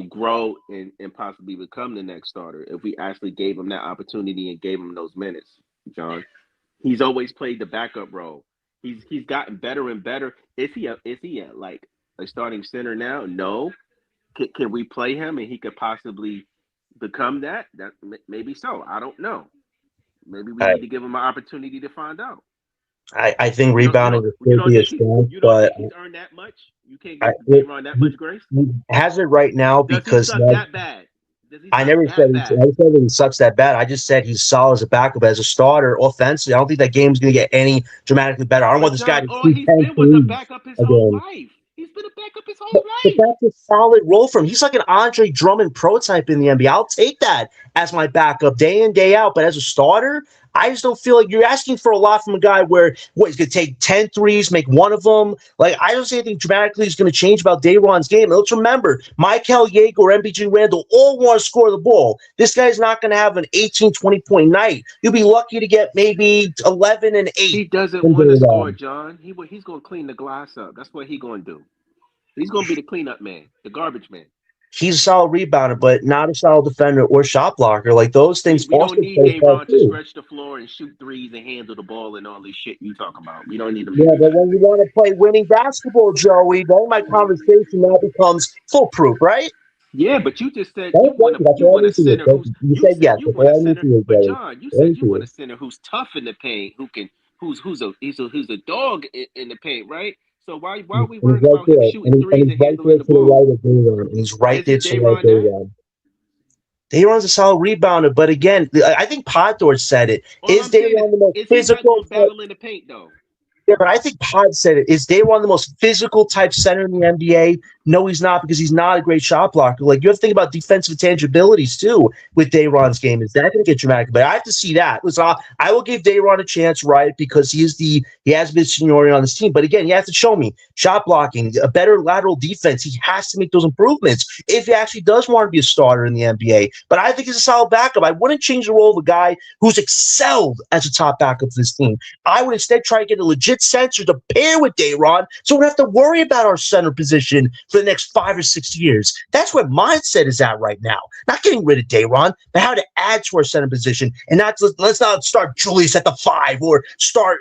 grow and possibly become the next starter if we actually gave him that opportunity and gave him those minutes, John. He's always played the backup role. He's gotten better and better. Is he like a starting center now? No. Can we play him and he could possibly become that? That maybe so. I don't know. Maybe we need to give him an opportunity to find out. I think rebounding is still be a strength, but he's earned that much. You can't give him that much grace. He has it right now because he suck that bad? I never said he sucks that bad. I just said he's solid as a backup, as a starter, offensively. I don't think that game's going to get any dramatically better. I don't want this guy to he's been with a backup his whole life. He's been a backup his whole life. But that's a solid role for him. He's like an Andre Drummond prototype in the NBA. I'll take that as my backup day in, day out. But as a starter, I just don't feel like you're asking for a lot from a guy where he's going to take 10 threes, make one of them. Like, I don't see anything dramatically is going to change about Day'Ron's game. And let's remember, Michael Yeager or MPJ Randall all want to score the ball. This guy's not going to have an 18, 20-point night. You'll be lucky to get maybe 11 and 8. He doesn't want to score, John. He's going to clean the glass up. That's what he's going to do. He's going to be the cleanup man, the garbage man. He's a solid rebounder, but not a solid defender or shot blocker. Like, those things we don't need Day'Ron to stretch the floor and shoot threes and handle the ball and all this shit you talking about. We don't need him. Yeah, but when you want to play winning basketball, Joey, then my conversation now becomes foolproof, right? Yeah, but you just said you want a center who's. You said yes. But John, you said you want a center who's tough in the paint, who's a dog in the paint, right? So why are we And he's worried right about him there. shooting And threes he's and right there handling to the the ball? right of Dayron. And he's right there Isn't to the right of Dayron that? Dayron. Dayron's a solid rebounder, but again, I think Podor said it. All Is I'm saying Dayron the most is he's not physical? going to battle in the paint though. Yeah, but I think Pod said it. Is Dayron the most physical type center in the NBA? No, he's not, because he's not a great shot blocker. Like, you have to think about defensive tangibilities too with Dayron's game. Is that going to get dramatic? But I have to see that. Listen, I will give Dayron a chance, right? Because he has been seniority on this team. But again, you have to show me shot blocking, a better lateral defense. He has to make those improvements if he actually does want to be a starter in the NBA. But I think he's a solid backup. I wouldn't change the role of a guy who's excelled as a top backup for this team. I would instead try to get a legit center to pair with Dayron, so we don't have to worry about our center position for the next 5 or 6 years. That's where mindset is at right now. Not getting rid of Dayron, but how to add to our center position, and let's not start Julius at the 5 or start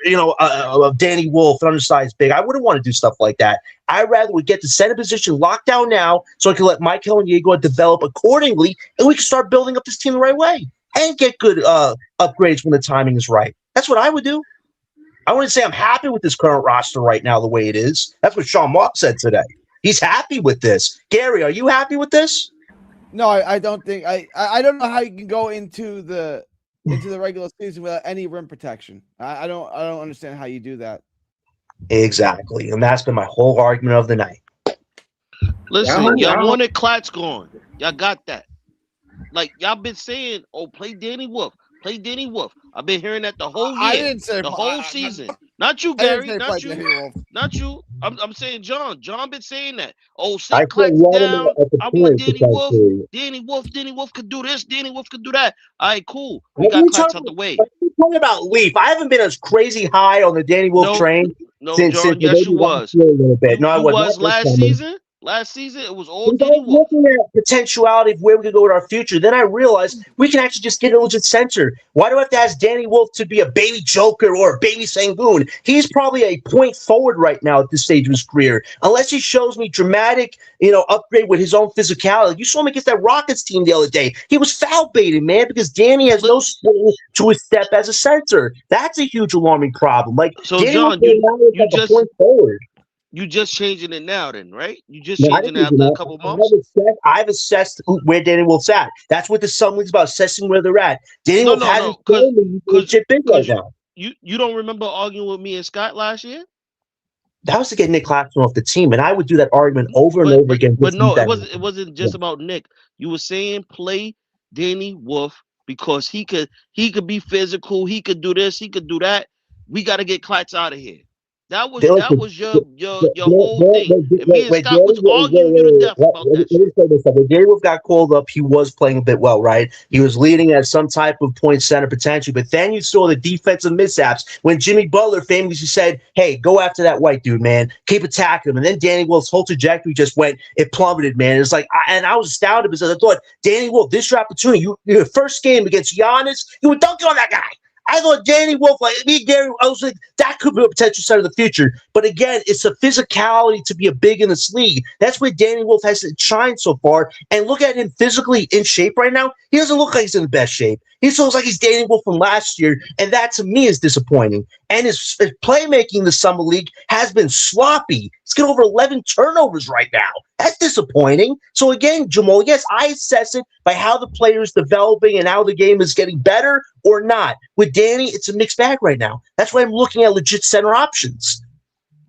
Danny Wolf, an undersized big. I wouldn't want to do stuff like that. I'd rather we get the center position locked down now, so I can let Mike Helleniego develop accordingly, and we can start building up this team the right way and get good upgrades when the timing is right. That's what I would do. I wouldn't say I'm happy with this current roster right now the way it is. That's what Sean Mark said today. He's happy with this. Gary, are you happy with this? No, I don't think I don't know how you can go into the regular season without any rim protection. I don't understand how you do that. Exactly. And that's been my whole argument of the night. Listen, y'all wanted Klotz gone. Y'all got that. Like, y'all been saying, oh, play Danny Wolf. Play Danny Wolf. I've been hearing that the whole year. I didn't say the whole season. Not you, I didn't Gary. say Not play you. Danny Wolf. Not you. I'm saying John. John been saying that. Oh, I sit said Klotz let him down. at the I want point Danny Wolf. potentially. Danny Wolf could do this. Danny Wolf could do that. All right, cool. We What are got you Klotz out the way. talking about Leaf? I haven't been as crazy high on the Danny Wolf train No, since John. Yes, maybe you was. last year a little bit. No, I You was was not this last summer. season. Last season, it was all Because I Danny was Wolf. looking at potentiality of where we could go with our future. Then I realized we can actually just get a legit center. Why do I have to ask Danny Wolf to be a baby Joker or a baby Sengun? He's probably a point forward right now at this stage of his career. Unless he shows me dramatic, upgrade with his own physicality. You saw him against that Rockets team the other day. He was foul baiting, man, because Danny has no swing to his step as a center. That's a huge alarming problem. Like, So, Danny John, Wolf is like a point forward. You just changing it now, then, right? You just No, I changing didn't it do after a that. couple months. I've assessed where Danny Wolf's at. That's what the Sun League's about, assessing where they're at. Danny Wolf hasn't shown me legit big right now. You don't remember arguing with me and Scott last year? That was to get Nick Claxton off the team, and I would do that argument over and over again. But no, it wasn't just about Nick. You were saying play Danny Wolf because he could be physical. He could do this. He could do that. We got to get Klotz out of here. That was your whole thing. And me and Scott was arguing you to death about that shit. When Danny Wolf got called up, he was playing a bit well, right? He was leading at some type of point center potentially, but then you saw the defensive mishaps when Jimmy Butler famously said, "Hey, go after that white dude, man. Keep attacking him." And then Danny Wolf's whole trajectory just it plummeted, man. It's like, I was astounded because I thought, Danny Wolf, this is your opportunity. Your first game against Giannis, you were dunking on that guy. I thought Danny Wolf, like me and Gary, I was like, that could be a potential center of the future. But again, it's a physicality to be a big in this league. That's where Danny Wolf has shined so far. And look at him physically in shape right now. He doesn't look like he's in the best shape. He looks like he's Danny Wolf from last year. And that to me is disappointing. And his playmaking in the Summer League has been sloppy. He's got over 11 turnovers right now. That's disappointing. So again, Jamal, yes, I assess it by how the player is developing and how the game is getting better or not. With Danny, it's a mixed bag right now. That's why I'm looking at legit center options.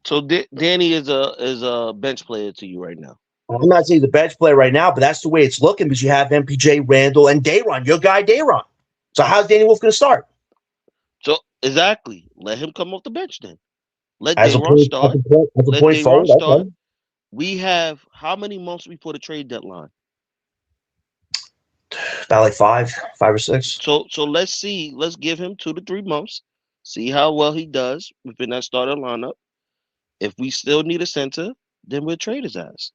So Danny is a bench player to you right now. I'm not saying the bench player right now, but that's the way it's looking because you have MPJ, Randall, and Dayron, your guy Dayron. So how's Danny Wolf going to start? So exactly, let him come off the bench then. Let Dayron start. Let Dayron start. We have how many months before the trade deadline? About like five or six. So let's see. Let's give him 2 to 3 months. See how well he does within that starting lineup. If we still need a center, then we'll trade his ass,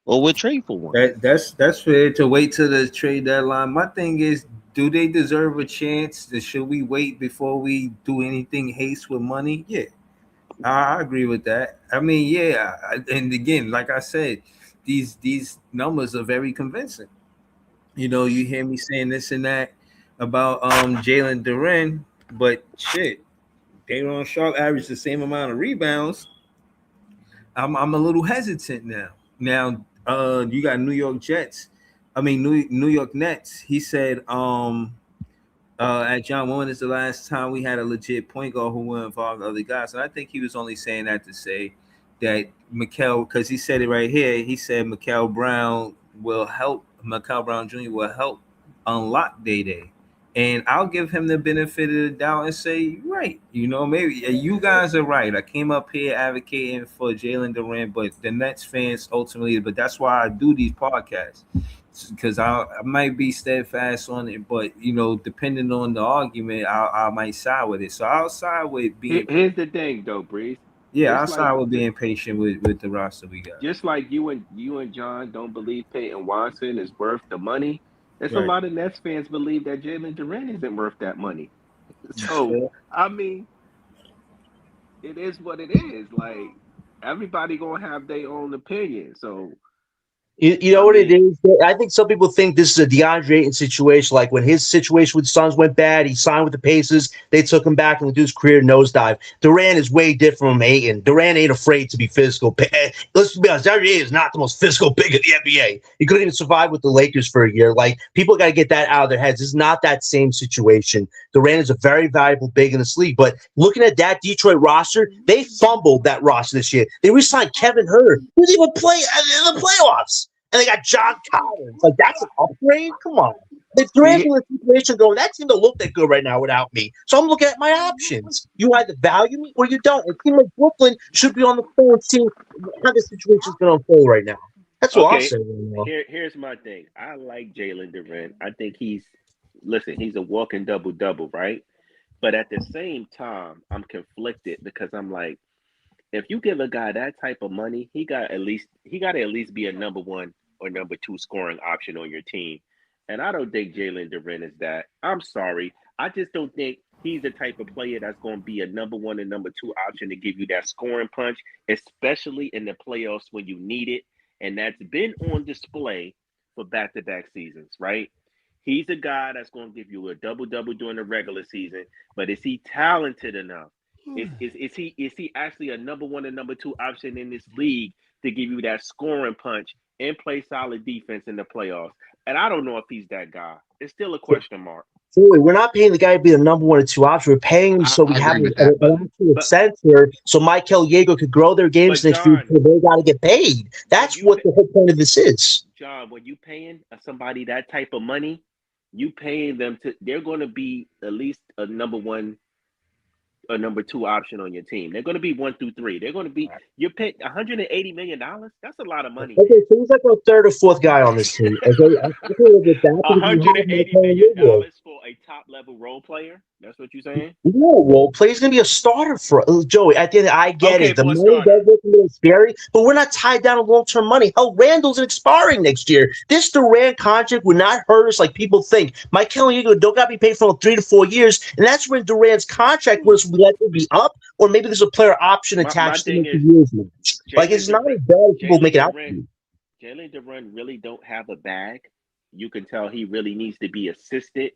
or we'll trade for one. That's fair to wait till the trade deadline. My thing is, do they deserve a chance? Should we wait before we do anything haste with money? Yeah, I agree with that. I mean, yeah, and again, like I said, these numbers are very convincing. You hear me saying this and that about Jalen Duren, but shit, Dayron Sharp averaged the same amount of rebounds. I'm a little hesitant now. Now, you got New York Jets. I mean, New York Nets. He said, at John, when is the last time we had a legit point guard who will involve other guys? And I think he was only saying that to say that because he said it right here. He said Mikal Brown Jr. will help unlock Day. And I'll give him the benefit of the doubt and say, right, maybe you guys are right. I came up here advocating for Jalen Durant, but the Nets fans ultimately, but that's why I do these podcasts, because I might be steadfast on it, but, depending on the argument, I might side with it. So I'll side with being. Here's the thing, though, Breeze. Yeah, I'll side with being patient with the roster we got. Just like you and John don't believe Peyton Watson is worth the money. There's Right. a lot of Nets fans believe that Jalen Durant isn't worth that money. So, I mean, it is what it is. Like, everybody gonna have their own opinion. So, You know what it is? I think some people think this is a DeAndre Ayton situation. Like when his situation with the Suns went bad, he signed with the Pacers. They took him back and the dude's career nosedive. Durant is way different from Ayton. Durant ain't afraid to be physical. Let's be honest, DeAndre Ayton is not the most physical big in the NBA. He couldn't even survive with the Lakers for a year. Like, people got to get that out of their heads. It's not that same situation. Durant is a very valuable big in this league. But looking at that Detroit roster, they fumbled that roster this year. They re-signed Kevin Herter, who didn't even play in the playoffs. And they got John Collins. Like, that's an upgrade? Come on. If Durant's in a situation going, that team don't look that good right now without me. So I'm looking at my options. You either value me or you don't. A team like Brooklyn should be on the phone and see how the situation's going to unfold right now. That's what I'm saying right now. Here's my thing. I like Jalen Durant. I think he's a walking double-double, right? But at the same time, I'm conflicted because I'm like, if you give a guy that type of money, he got to at least be a number one or number two scoring option on your team. And I don't think Jalen Durant is that. I'm sorry. I just don't think he's the type of player that's going to be a number one and number two option to give you that scoring punch, especially in the playoffs when you need it. And that's been on display for back-to-back seasons, right? He's a guy that's going to give you a double-double during the regular season, but is he talented enough? Is he actually a number one and number two option in this league to give you that scoring punch and play solid defense in the playoffs? And I don't know if he's that guy. It's still a question mark. We're not paying the guy to be the number one or two option. We're paying him so we have a center so Michael Yeager could grow their games next year. So they got to get paid. That's what the whole point of this is. John, when you paying somebody that type of money, you paying them they're going to be at least a number one, a number two option on your team. They're going to be 1 through 3. They're going to be, you're paying $180 million. That's a lot of money. Okay, so he's like a third or fourth guy on this team. Okay, $180 million for a top level role player. That's what you're saying? No, role player. He's going to be a starter for Joey. At the end, I get it. The money does look a little scary, but we're not tied down to long-term money. Hell, Randall's expiring next year. This Durant contract would not hurt us like people think. Michael Yeager don't got to be paid for 3 to 4 years, and that's when Durant's contract was likely to be up, or maybe there's a player option attached to the years match. Like, it's not as bad as people make it out to be. Jalen Durant really don't have a bag. You can tell he really needs to be assisted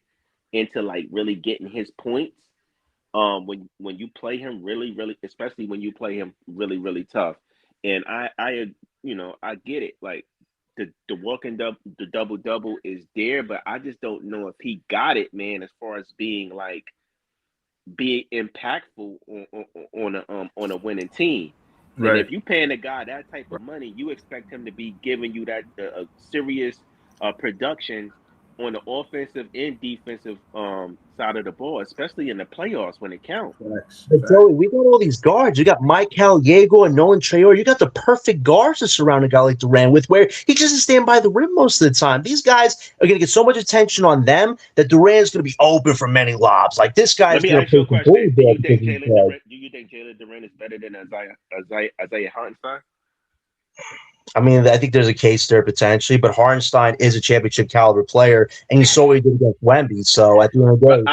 into like really getting his points. When you play him really, especially when you play him really, really tough. And I get it. Like the double is there, but I just don't know if he got it, man, as far as being impactful on a winning team. Right. And if you paying a guy that type of money, you expect him to be giving you that serious production on the offensive and defensive side of the ball, especially in the playoffs when it counts. But Joey, we got all these guards. You got Michael Yeager and Nolan Traore. You got the perfect guards to surround a guy like Durant with, where he just doesn't stand by the rim most of the time. These guys are going to get so much attention on them that Durant's going to be open for many lobs. Like, this guy's going to play some do you think Jalen Durant is better than Isaiah Hartenstein? I mean, I think there's a case there potentially, but Hartenstein is a championship caliber player, and you saw what he did against Wemby. So at the end of the day,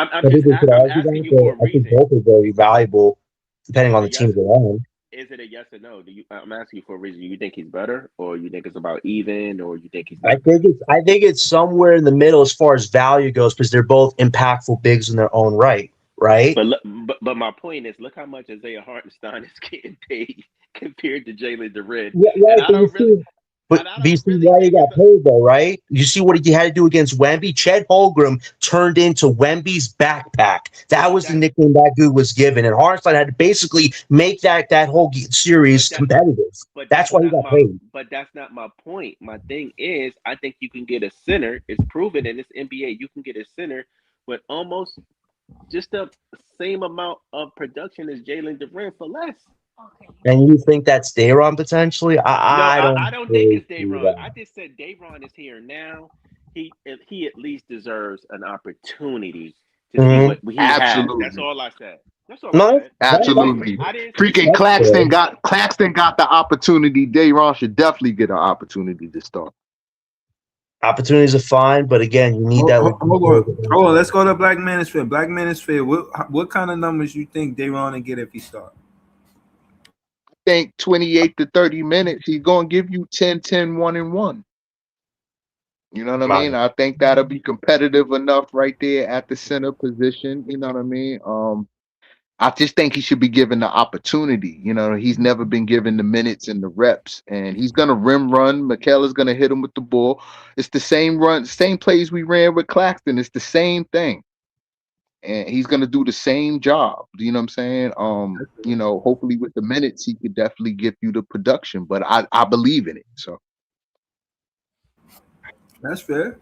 I think both are very valuable, depending on the teams they're on. Is it a yes or no? I'm asking you for a reason. You think he's better, or you think it's about even, or you think he's? I think it's somewhere in the middle as far as value goes, because they're both impactful bigs in their own right. Right. But my point is, look how much Isaiah Hartenstein is getting paid compared to Jalen Duren. Yeah, And right. I don't really. But you see why he got paid, though, right? You see what he had to do against Wemby? Chet Holmgren turned into Wemby's backpack. That was the nickname that dude was given. And Hartenstein had to basically make that whole series competitive. That's why he got paid. But that's not my point. My thing is, I think you can get a center. It's proven in this NBA, you can get a center with almost just the same amount of production as Jalen Duren for less. And you think that's Dayron potentially? I don't think it's Dayron. I just said Dayron is here now. He at least deserves an opportunity to see what he has. That's all I said. That's all I said. Absolutely. Freaking Claxton got the opportunity. Dayron should definitely get an opportunity to start. Opportunities are fine, but again, you need that. Hold on. Let's go to Black Manosphere. Black Manosphere. What kind of numbers you think Dayron will get if he starts? I think 28 to 30 minutes. He's going to give you 10, 1, and 1. You know what I mean? I think that'll be competitive enough right there at the center position. You know what I mean? I just think he should be given the opportunity. You know, he's never been given the minutes and the reps, and he's gonna rim run. Mikel is gonna hit him with the ball. It's the same run, same plays we ran with Claxton. It's the same thing, and he's gonna do the same job. You know what I'm saying? You know, hopefully with the minutes, he could definitely give you the production. But I believe in it. So that's fair.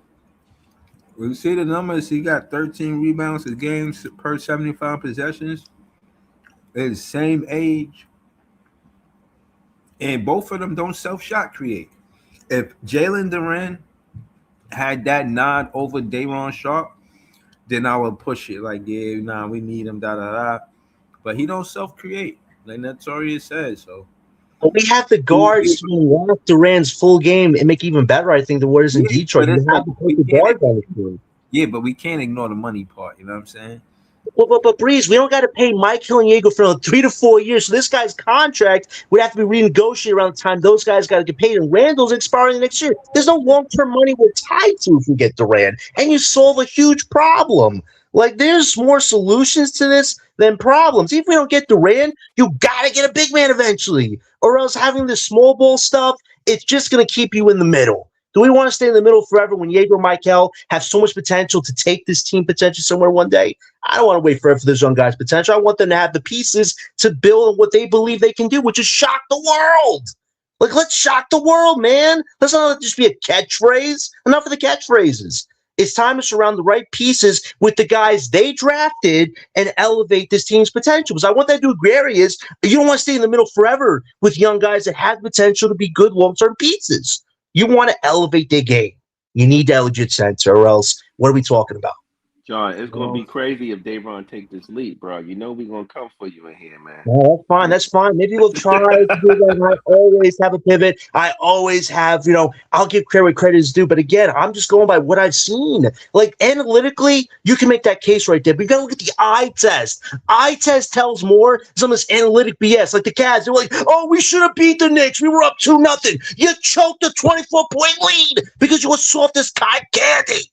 We see the numbers. He got 13 rebounds a game per 75 possessions. They're the same age. And both of them don't self-shot create. If Jalen Duren had that nod over Dayron Sharp, then I would push it. Like, yeah, nah, we need him, da-da-da. But he don't self-create, like Notorious said, so. But we have the guards to unlock Duran's full game and make it even better, I think, the Warriors in Detroit. You have to put the guards on the field. Yeah, but we can't ignore the money part. You know what I'm saying? But Breeze, we don't got to pay Mike Hilliego for 3 to 4 years. So this guy's contract would have to be renegotiated around the time those guys got to get paid. And Randall's expiring next year. There's no long-term money we're tied to if we get Durant. And you solve a huge problem. Like, there's more solutions to this than problems. Even if we don't get Durant, you got to get a big man eventually. Or else having this small ball stuff, it's just going to keep you in the middle. Do we want to stay in the middle forever when Jaeger and Michael have so much potential to take this team potentially somewhere one day? I don't want to wait forever for those young guys' potential. I want them to have the pieces to build on what they believe they can do, which is shock the world. Like, let's shock the world, man. Let's not just be a catchphrase. Enough of the catchphrases. It's time to surround the right pieces with the guys they drafted and elevate this team's potential. Because I want that to agree is you don't want to stay in the middle forever with young guys that have potential to be good long-term pieces. You want to elevate their game. You need that legit center, or else what are we talking about? John, it's going to be crazy if Dayron take this lead, bro. You know we're going to come for you in here, man. No, that's fine. That's fine. Maybe we'll try to do that. I always have a pivot. I always have, I'll give credit where credit is due. But again, I'm just going by what I've seen. Like, analytically, you can make that case right there. But you got to look at the eye test. Eye test tells more than some of this analytic BS. Like the Cavs, they're like, oh, we should have beat the Knicks. We were up 2-0. You choked a 24-point lead because you were soft as cotton candy.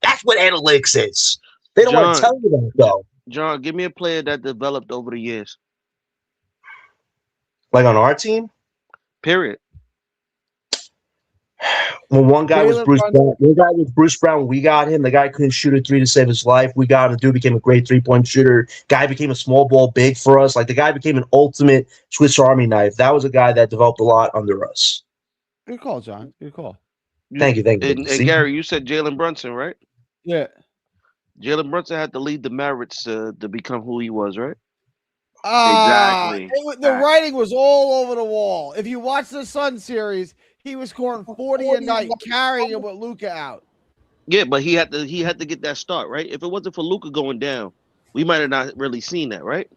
That's what analytics is. They don't want to tell you that, though. John, give me a player that developed over the years. Like on our team? Period. Well, one guy was Bruce Brown. One guy was Bruce Brown. We got him. The guy couldn't shoot a 3 to save his life. We got him. The dude became a great 3-point shooter. Guy became a small ball big for us. Like, the guy became an ultimate Swiss Army knife. That was a guy that developed a lot under us. Good call, John. Good call. Thank you. And Gary, you said Jalen Brunson, right? Yeah. Jalen Brunson had to lead the Mavericks to become who he was, right? Exactly. The writing was all over the wall. If you watch the Sun series, he was scoring 40 a night, carrying him with Luka out. Yeah, but he had to get that start, right? If it wasn't for Luka going down, we might have not really seen that, right?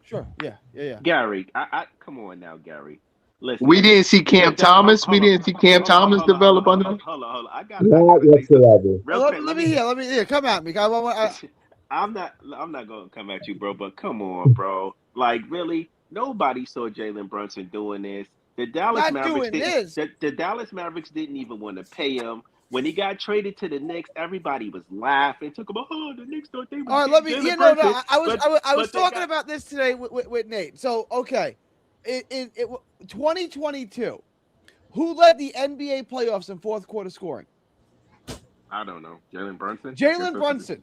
Sure. Yeah. Gary, I come on now, Gary. Listen, we didn't see Cam Thomas. We didn't see Cam Thomas develop under him. Hold on. I got not whatsoever. Let me hear. Come at me. I'm not gonna come at you, bro. But come on, bro. Like, really, nobody saw Jalen Brunson doing this. The Dallas Mavericks didn't even want to pay him. When he got traded to the Knicks, everybody was laughing. Took him, the Knicks thought they were. All right, let me. I was talking about this today with Nate. So, okay. in 2022, who led the NBA playoffs in fourth quarter scoring? I don't know. Jalen Brunson? Jalen Brunson.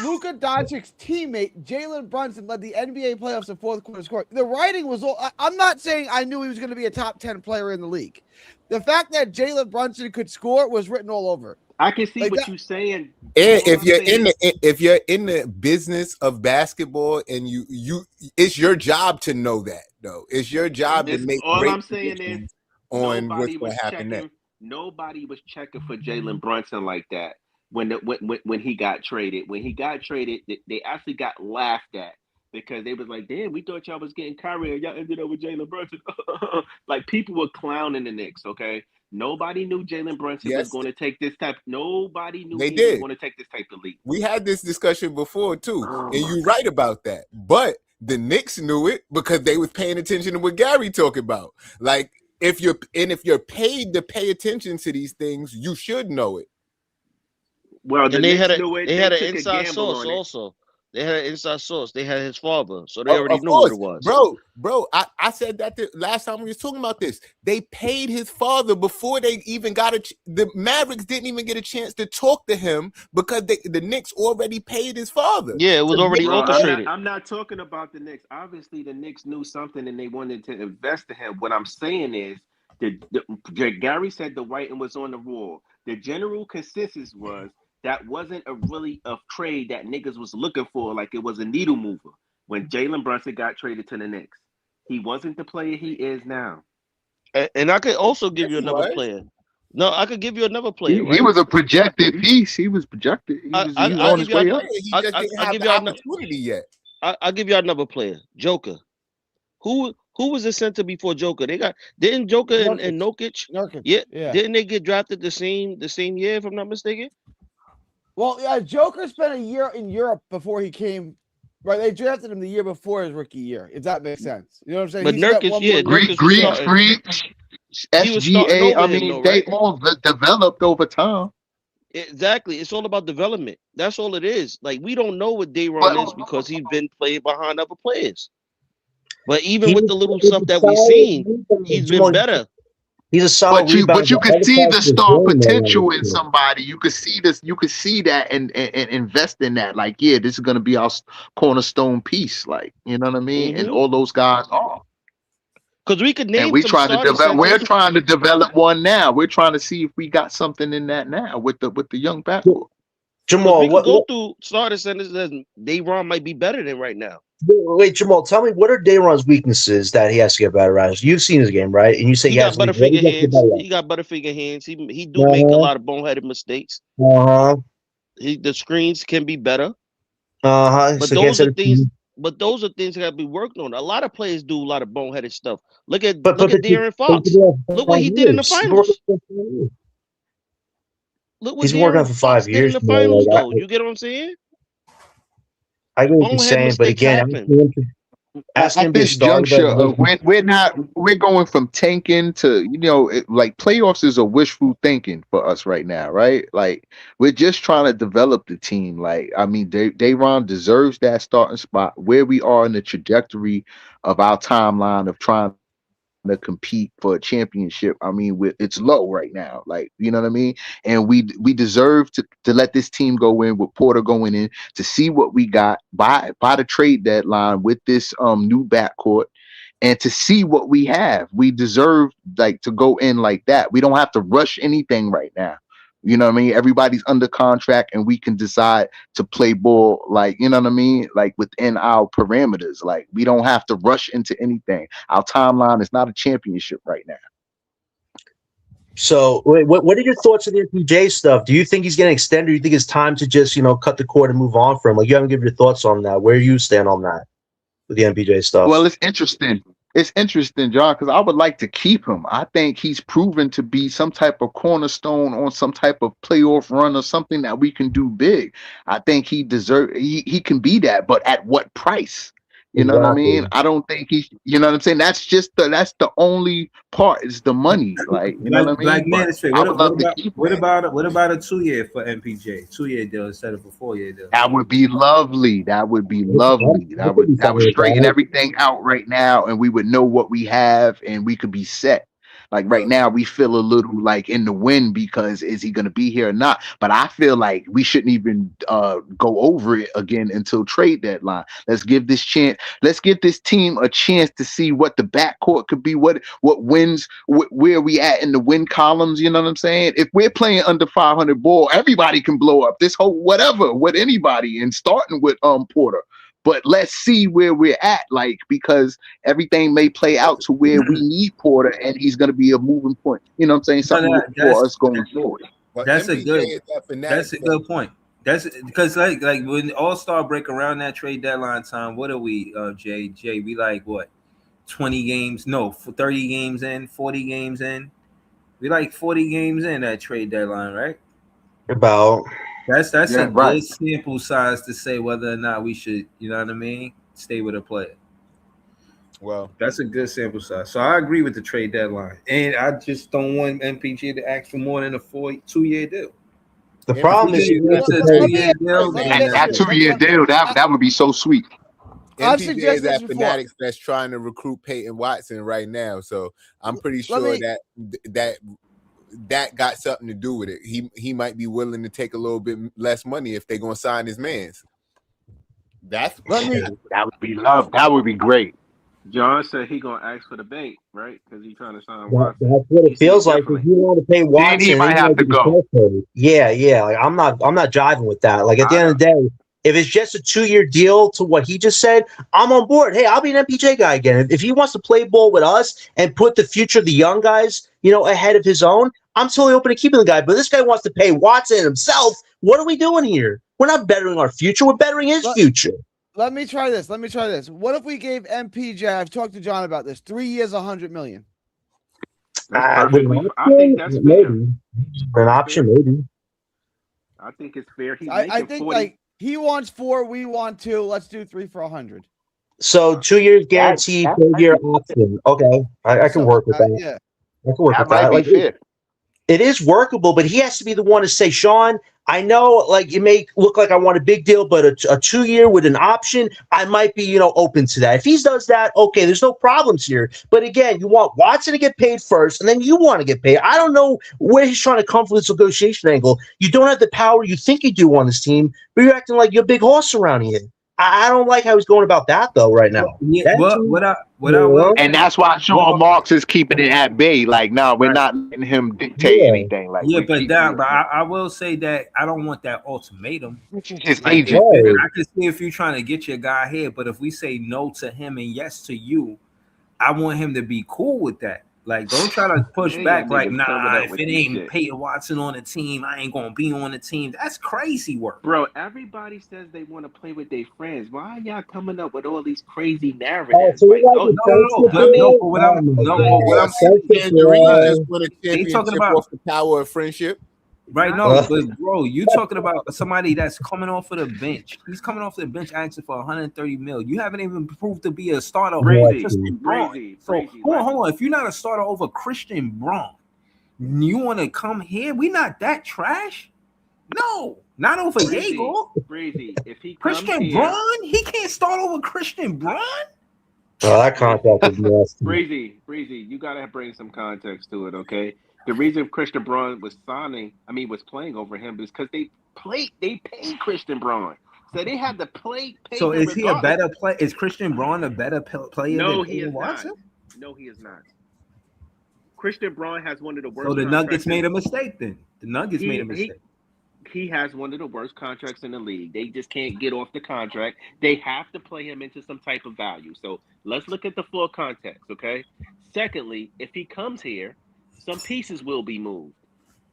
Luka Doncic's teammate, Jalen Brunson, led the NBA playoffs in fourth quarter scoring. The writing was all, I'm not saying I knew he was going to be a top 10 player in the league. The fact that Jalen Brunson could score was written all over. I can see what you're saying. And if you're in the business of basketball and you it's your job to know that though. It's your job to make all great I'm saying is on what's going to happen next. Nobody was checking for Jalen Brunson like that when he got traded. When he got traded, they actually got laughed at because they was like, "Damn, we thought y'all was getting Kyrie and y'all ended up with Jalen Brunson." Like people were clowning the Knicks. Okay, nobody knew Jalen Brunson was going to take this type. Nobody knew he was going to take this type of leap. We had this discussion before too, and you're right about that. But the Knicks knew it because they was paying attention to what Gary talking about. Like if you're paid to pay attention to these things, you should know it. Well, they had an inside source also. They had an inside source. They had his father, so they already knew what it was. Bro, I said that the last time we was talking about this. They paid his father before they even got the Mavericks didn't even get a chance to talk to him because the Knicks already paid his father. Yeah, it was already orchestrated. I'm not talking about the Knicks. Obviously, the Knicks knew something and they wanted to invest in him. What I'm saying is Gary said the writing was on the wall. The general consensus was that wasn't a trade that niggas was looking for, like it was a needle mover. When Jalen Brunson got traded to the Knicks, he wasn't the player he is now. And I could also give you another player. No, I could give you another player. He was a projected piece. He was projected. He was on his way up. He just didn't have the opportunity yet. I'll give you another player, Joker. Who was the center before Joker? Didn't Joker and Nurkic? Yeah. Didn't they get drafted the same year, if I'm not mistaken? Well, yeah, Joker spent a year in Europe before he came. Right, they drafted him the year before his rookie year. If that makes sense, you know what I'm saying? But Nurkic, Greek, SGA. I mean, they all developed over time. Exactly, it's all about development. That's all it is. Like we don't know what Dayron is because he's been playing behind other players. But even with the little stuff that we've seen, he's been better. He's a solid but you can see the star potential in somebody. You could see this. You could see that and invest in that. Like, yeah, this is going to be our cornerstone piece. Like, you know what I mean? And all those guys are. Because we could name. And we're trying to develop one now. We're trying to see if we got something in that now with the young backcourt. Jamal, we could go through starter centers that Dayron might be better than right now. Wait, Jamal, tell me what are Dayron's weaknesses that he has to get better at? You've seen his game, right? And you say he got butterfinger hands. He got butterfinger hands. He make a lot of boneheaded mistakes. The screens can be better. But so those are things. But those are things that got to be worked on. A lot of players do a lot of boneheaded stuff. Look at De'Aaron Fox. Look what he did in the finals. Look what he's working on for 5 years. In the finals, though. You get what I'm saying? I get what you're saying, but again, at this juncture, we're going from tanking to, like playoffs is a wishful thinking for us right now, right? Like we're just trying to develop the team. Like, I mean, Dayron deserves that starting spot where we are in the trajectory of our timeline of trying to compete for a championship. I mean, it's low right now, like, you know what I mean? And we deserve to let this team go in with Porter going in to see what we got by the trade deadline with this new backcourt and to see what we have. We deserve like to go in like that. We don't have to rush anything right now. You know what I mean? Everybody's under contract and we can decide to play ball, like, you know what I mean? Like within our parameters. Like we don't have to rush into anything. Our timeline is not a championship right now. So what are your thoughts on the MPJ stuff? Do you think he's getting extended? Or do you think it's time to just, cut the cord and move on from him? Like you haven't given your thoughts on that. Where do you stand on that with the MPJ stuff? Well, it's interesting. It's interesting, John, because I would like to keep him. I think he's proven to be some type of cornerstone on some type of playoff run or something that we can do big. I think he can be that, but at what price? You know what I mean? I don't think he. You know what I'm saying? That's the only part is the money. Like you know what I Black mean? But Manosphere. I would love to keep him. What about a 2-year for MPJ? 2-year deal instead of a 4-year deal. That would be lovely. That would be lovely. That would straighten everything out right now, and we would know what we have, and we could be set. Like right now, we feel a little like in the wind because is he going to be here or not? But I feel like we shouldn't even go over it again until trade deadline. Let's give this chance. Let's give this team a chance to see what the backcourt could be. What wins? Where we at in the win columns? You know what I'm saying? If we're playing under 500 ball, everybody can blow up this whole whatever with anybody, and starting with Porter. But let's see where we're at, like, because everything may play out to where we need Porter and he's going to be a moving point. You know what I'm saying? Something for us going forward. That's a good point. That's because like when All-Star break around that trade deadline time, what are we, Jay? We like what? 20 games? No, 30 games in, 40 games in. We like 40 games in that trade deadline, right? About. That's a good sample size to say whether or not we should, you know what I mean, stay with a player. Well, that's a good sample size. So I agree with the trade deadline, and I just don't want MPJ to ask for more than a 2-year deal. The problem is that 2-year deal. That would be so sweet. MPJ is at Fanatics that's trying to recruit Peyton Watson right now, so I'm pretty sure that got something to do with it. He might be willing to take a little bit less money if they're gonna sign his man's. That would be love. That would be great. John said he gonna ask for the bank, right? Because he's trying to sign Watson. That's what it feels like. If you want to pay Watson, he might have to go. Yeah. Like I'm not jiving with that. Like at the end of the day, if it's just a 2-year deal to what he just said, I'm on board. Hey, I'll be an MPJ guy again. If he wants to play ball with us and put the future of the young guys, ahead of his own, I'm totally open to keeping the guy. But this guy wants to pay Watson himself. What are we doing here? We're not bettering our future. We're bettering his future. Let me try this. What if we gave MPJ? I've talked to John about this. 3 years, $100 million. I think that's fair. An option, maybe. I think it's fair. I think 40. Like he wants 4, we want 2. Let's do 3 for 100. So 2 years guaranteed, 3-year option. Okay, I can work with that. Yeah, I can work with that. Like, it is workable, but he has to be the one to say, Sean, I know, like, it may look like I want a big deal, but a 2-year with an option, I might be, open to that. If he does that, okay, there's no problems here. But again, you want Watson to get paid first, and then you want to get paid. I don't know where he's trying to come from this negotiation angle. You don't have the power you think you do on this team, but you're acting like you're a big horse around here. I don't like how he's going about that though right now. Yeah, and that's why Sean Marks is keeping it at bay. Like, no, we're not letting him dictate anything. Like, but I will say that I don't want that ultimatum. His like, agent. I can see if you're trying to get your guy here, but if we say no to him and yes to you, I want him to be cool with that. Like, don't try to push back. Like, nah, if it ain't Peyton Watson on the team, I ain't gonna be on the team. That's crazy work, bro. Everybody says they want to play with their friends. Why are y'all coming up with all these crazy narratives? They talking about off the power of friendship. Right, no, but bro, you talking about somebody that's coming off of the bench. He's coming off the bench asking for 130 mil. You haven't even proved to be a starter over Christian Braun. So hold on. If you're not a starter over Christian Braun, you want to come here? We not that trash. No, not over Diego. Breezy. If he Christian Braun, he can't start over Christian Braun. Oh, that contract is nasty. Breezy, you gotta bring some context to it, okay? The reason Christian Braun was playing over him is because they paid Christian Braun. So they had to pay. So is he a better player? Is Christian Braun a better player than Peyton Watson? No, he is not. Christian Braun has one of the worst. So the Nuggets made a mistake then. The Nuggets made a mistake. He has one of the worst contracts in the league. They just can't get off the contract. They have to play him into some type of value. So let's look at the full context, okay? Secondly, if he comes here, some pieces will be moved.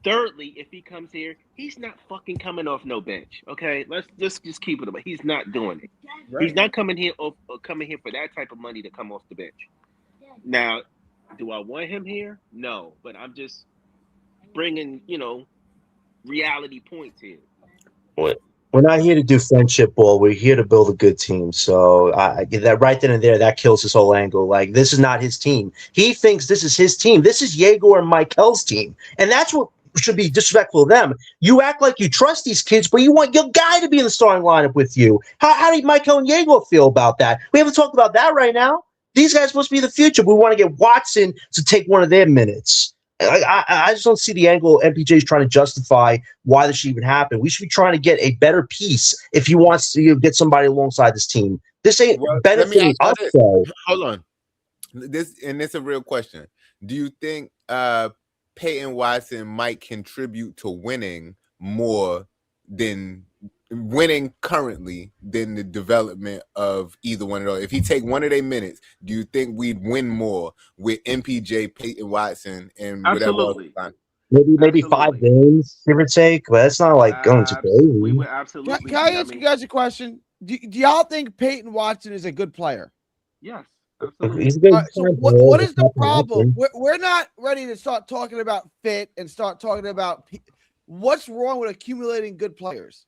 Thirdly, if he comes here, he's not fucking coming off no bench. Okay, let's just keep it. He's not doing it. Right. He's not coming here for that type of money to come off the bench. Now, do I want him here? No, but I'm just bringing reality points here. When We're not here to do friendship ball. We're here to build a good team. So that right then and there, that kills this whole angle. Like, this is not his team. He thinks this is his team. This is Yegor and Michael's team. And that's what should be disrespectful of them. You act like you trust these kids, but you want your guy to be in the starting lineup with you. How do Michael and Yegor feel about that? We haven't talked about that right now. These guys are supposed to be the future. But we want to get Watson to take one of their minutes. I just don't see the angle MPJ is trying to justify why this should even happen. We should be trying to get a better piece if he wants to get somebody alongside this team. This ain't benefiting us, though. Hold on. This is a real question. Do you think Peyton Watson might contribute to winning more than winning currently than the development of either one of those? If he take one of their minutes, do you think we'd win more with MPJ, Peyton Watson, and Absolutely. whatever else? Maybe 5 games, give or take, but that's not like going to crazy. We would absolutely. Can I ask you guys a question? Do y'all think Peyton Watson is a good player? Yes. He's a good So what is the problem? We're not ready to start talking about fit and start talking about what's wrong with accumulating good players.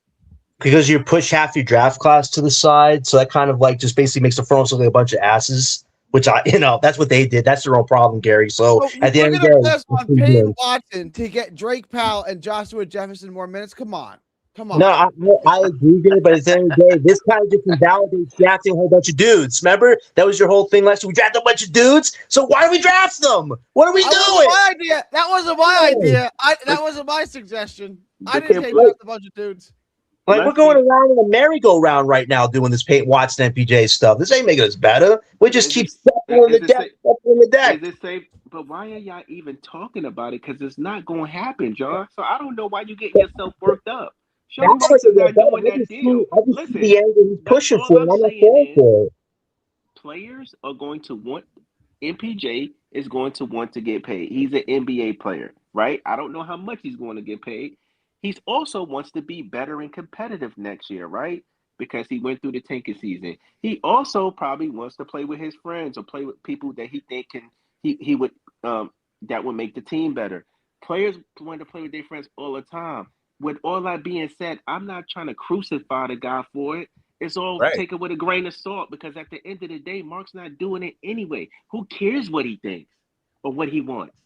Because you push half your draft class to the side, so that kind of like just basically makes the front look like a bunch of asses. Which that's what they did. That's their own problem, Gary. So at the end of the day, pass on Peyton Watson to get Drake Powell and Joshua Jefferson more minutes. Come on. No, I agree, Gary, but at the end of the day, this kind of just invalidates drafting a whole bunch of dudes. Remember, that was your whole thing last year. We drafted a bunch of dudes, so why do we draft them? What are we doing? My idea. That wasn't my idea. That wasn't my suggestion. I didn't say draft a bunch of dudes. Like, we're going around in a merry-go-round right now doing this Peyton Watson MPJ stuff. This ain't making us better. We just keep stepping on the deck. Is it safe? But why are y'all even talking about it? Because it's not going to happen, John. So I don't know why you getting yourself worked up. Show me that you're not doing that deal. Listen, the angle he's pushing for. I'm not falling for it. Players are going to want MPJ is going to want to get paid. He's an NBA player, right? I don't know how much he's going to get paid. He also wants to be better and competitive next year, right? Because he went through the tanking season. He also probably wants to play with his friends or play with people that he think he would that would make the team better. Players want to play with their friends all the time. With all that being said, I'm not trying to crucify the guy for it. It's all take it with a grain of salt because at the end of the day, Mark's not doing it anyway. Who cares what he thinks or what he wants?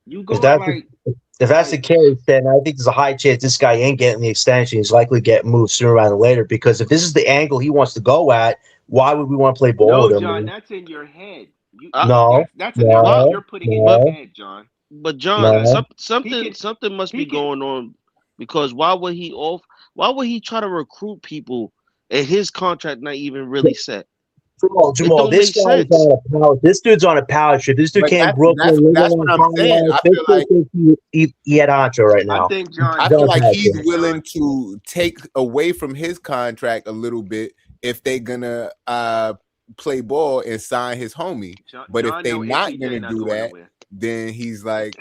You go if that's the case, then I think there's a high chance this guy ain't getting the extension. He's likely getting moved sooner rather than later because if this is the angle he wants to go at, why would we want to play ball with him? No, John, that's in your head. That's in your head. You're putting in your head, John. But John, something must be going on because why would he try to recruit people and his contract not even really set? Jamal, this guy's on a power. This dude's on a power trip. This dude came Brooklyn. That's what I'm saying. I feel like he had honcho right now. I feel like he's willing to take away from his contract a little bit if they're gonna play ball and sign his homie. But if they're not gonna do that, then he's like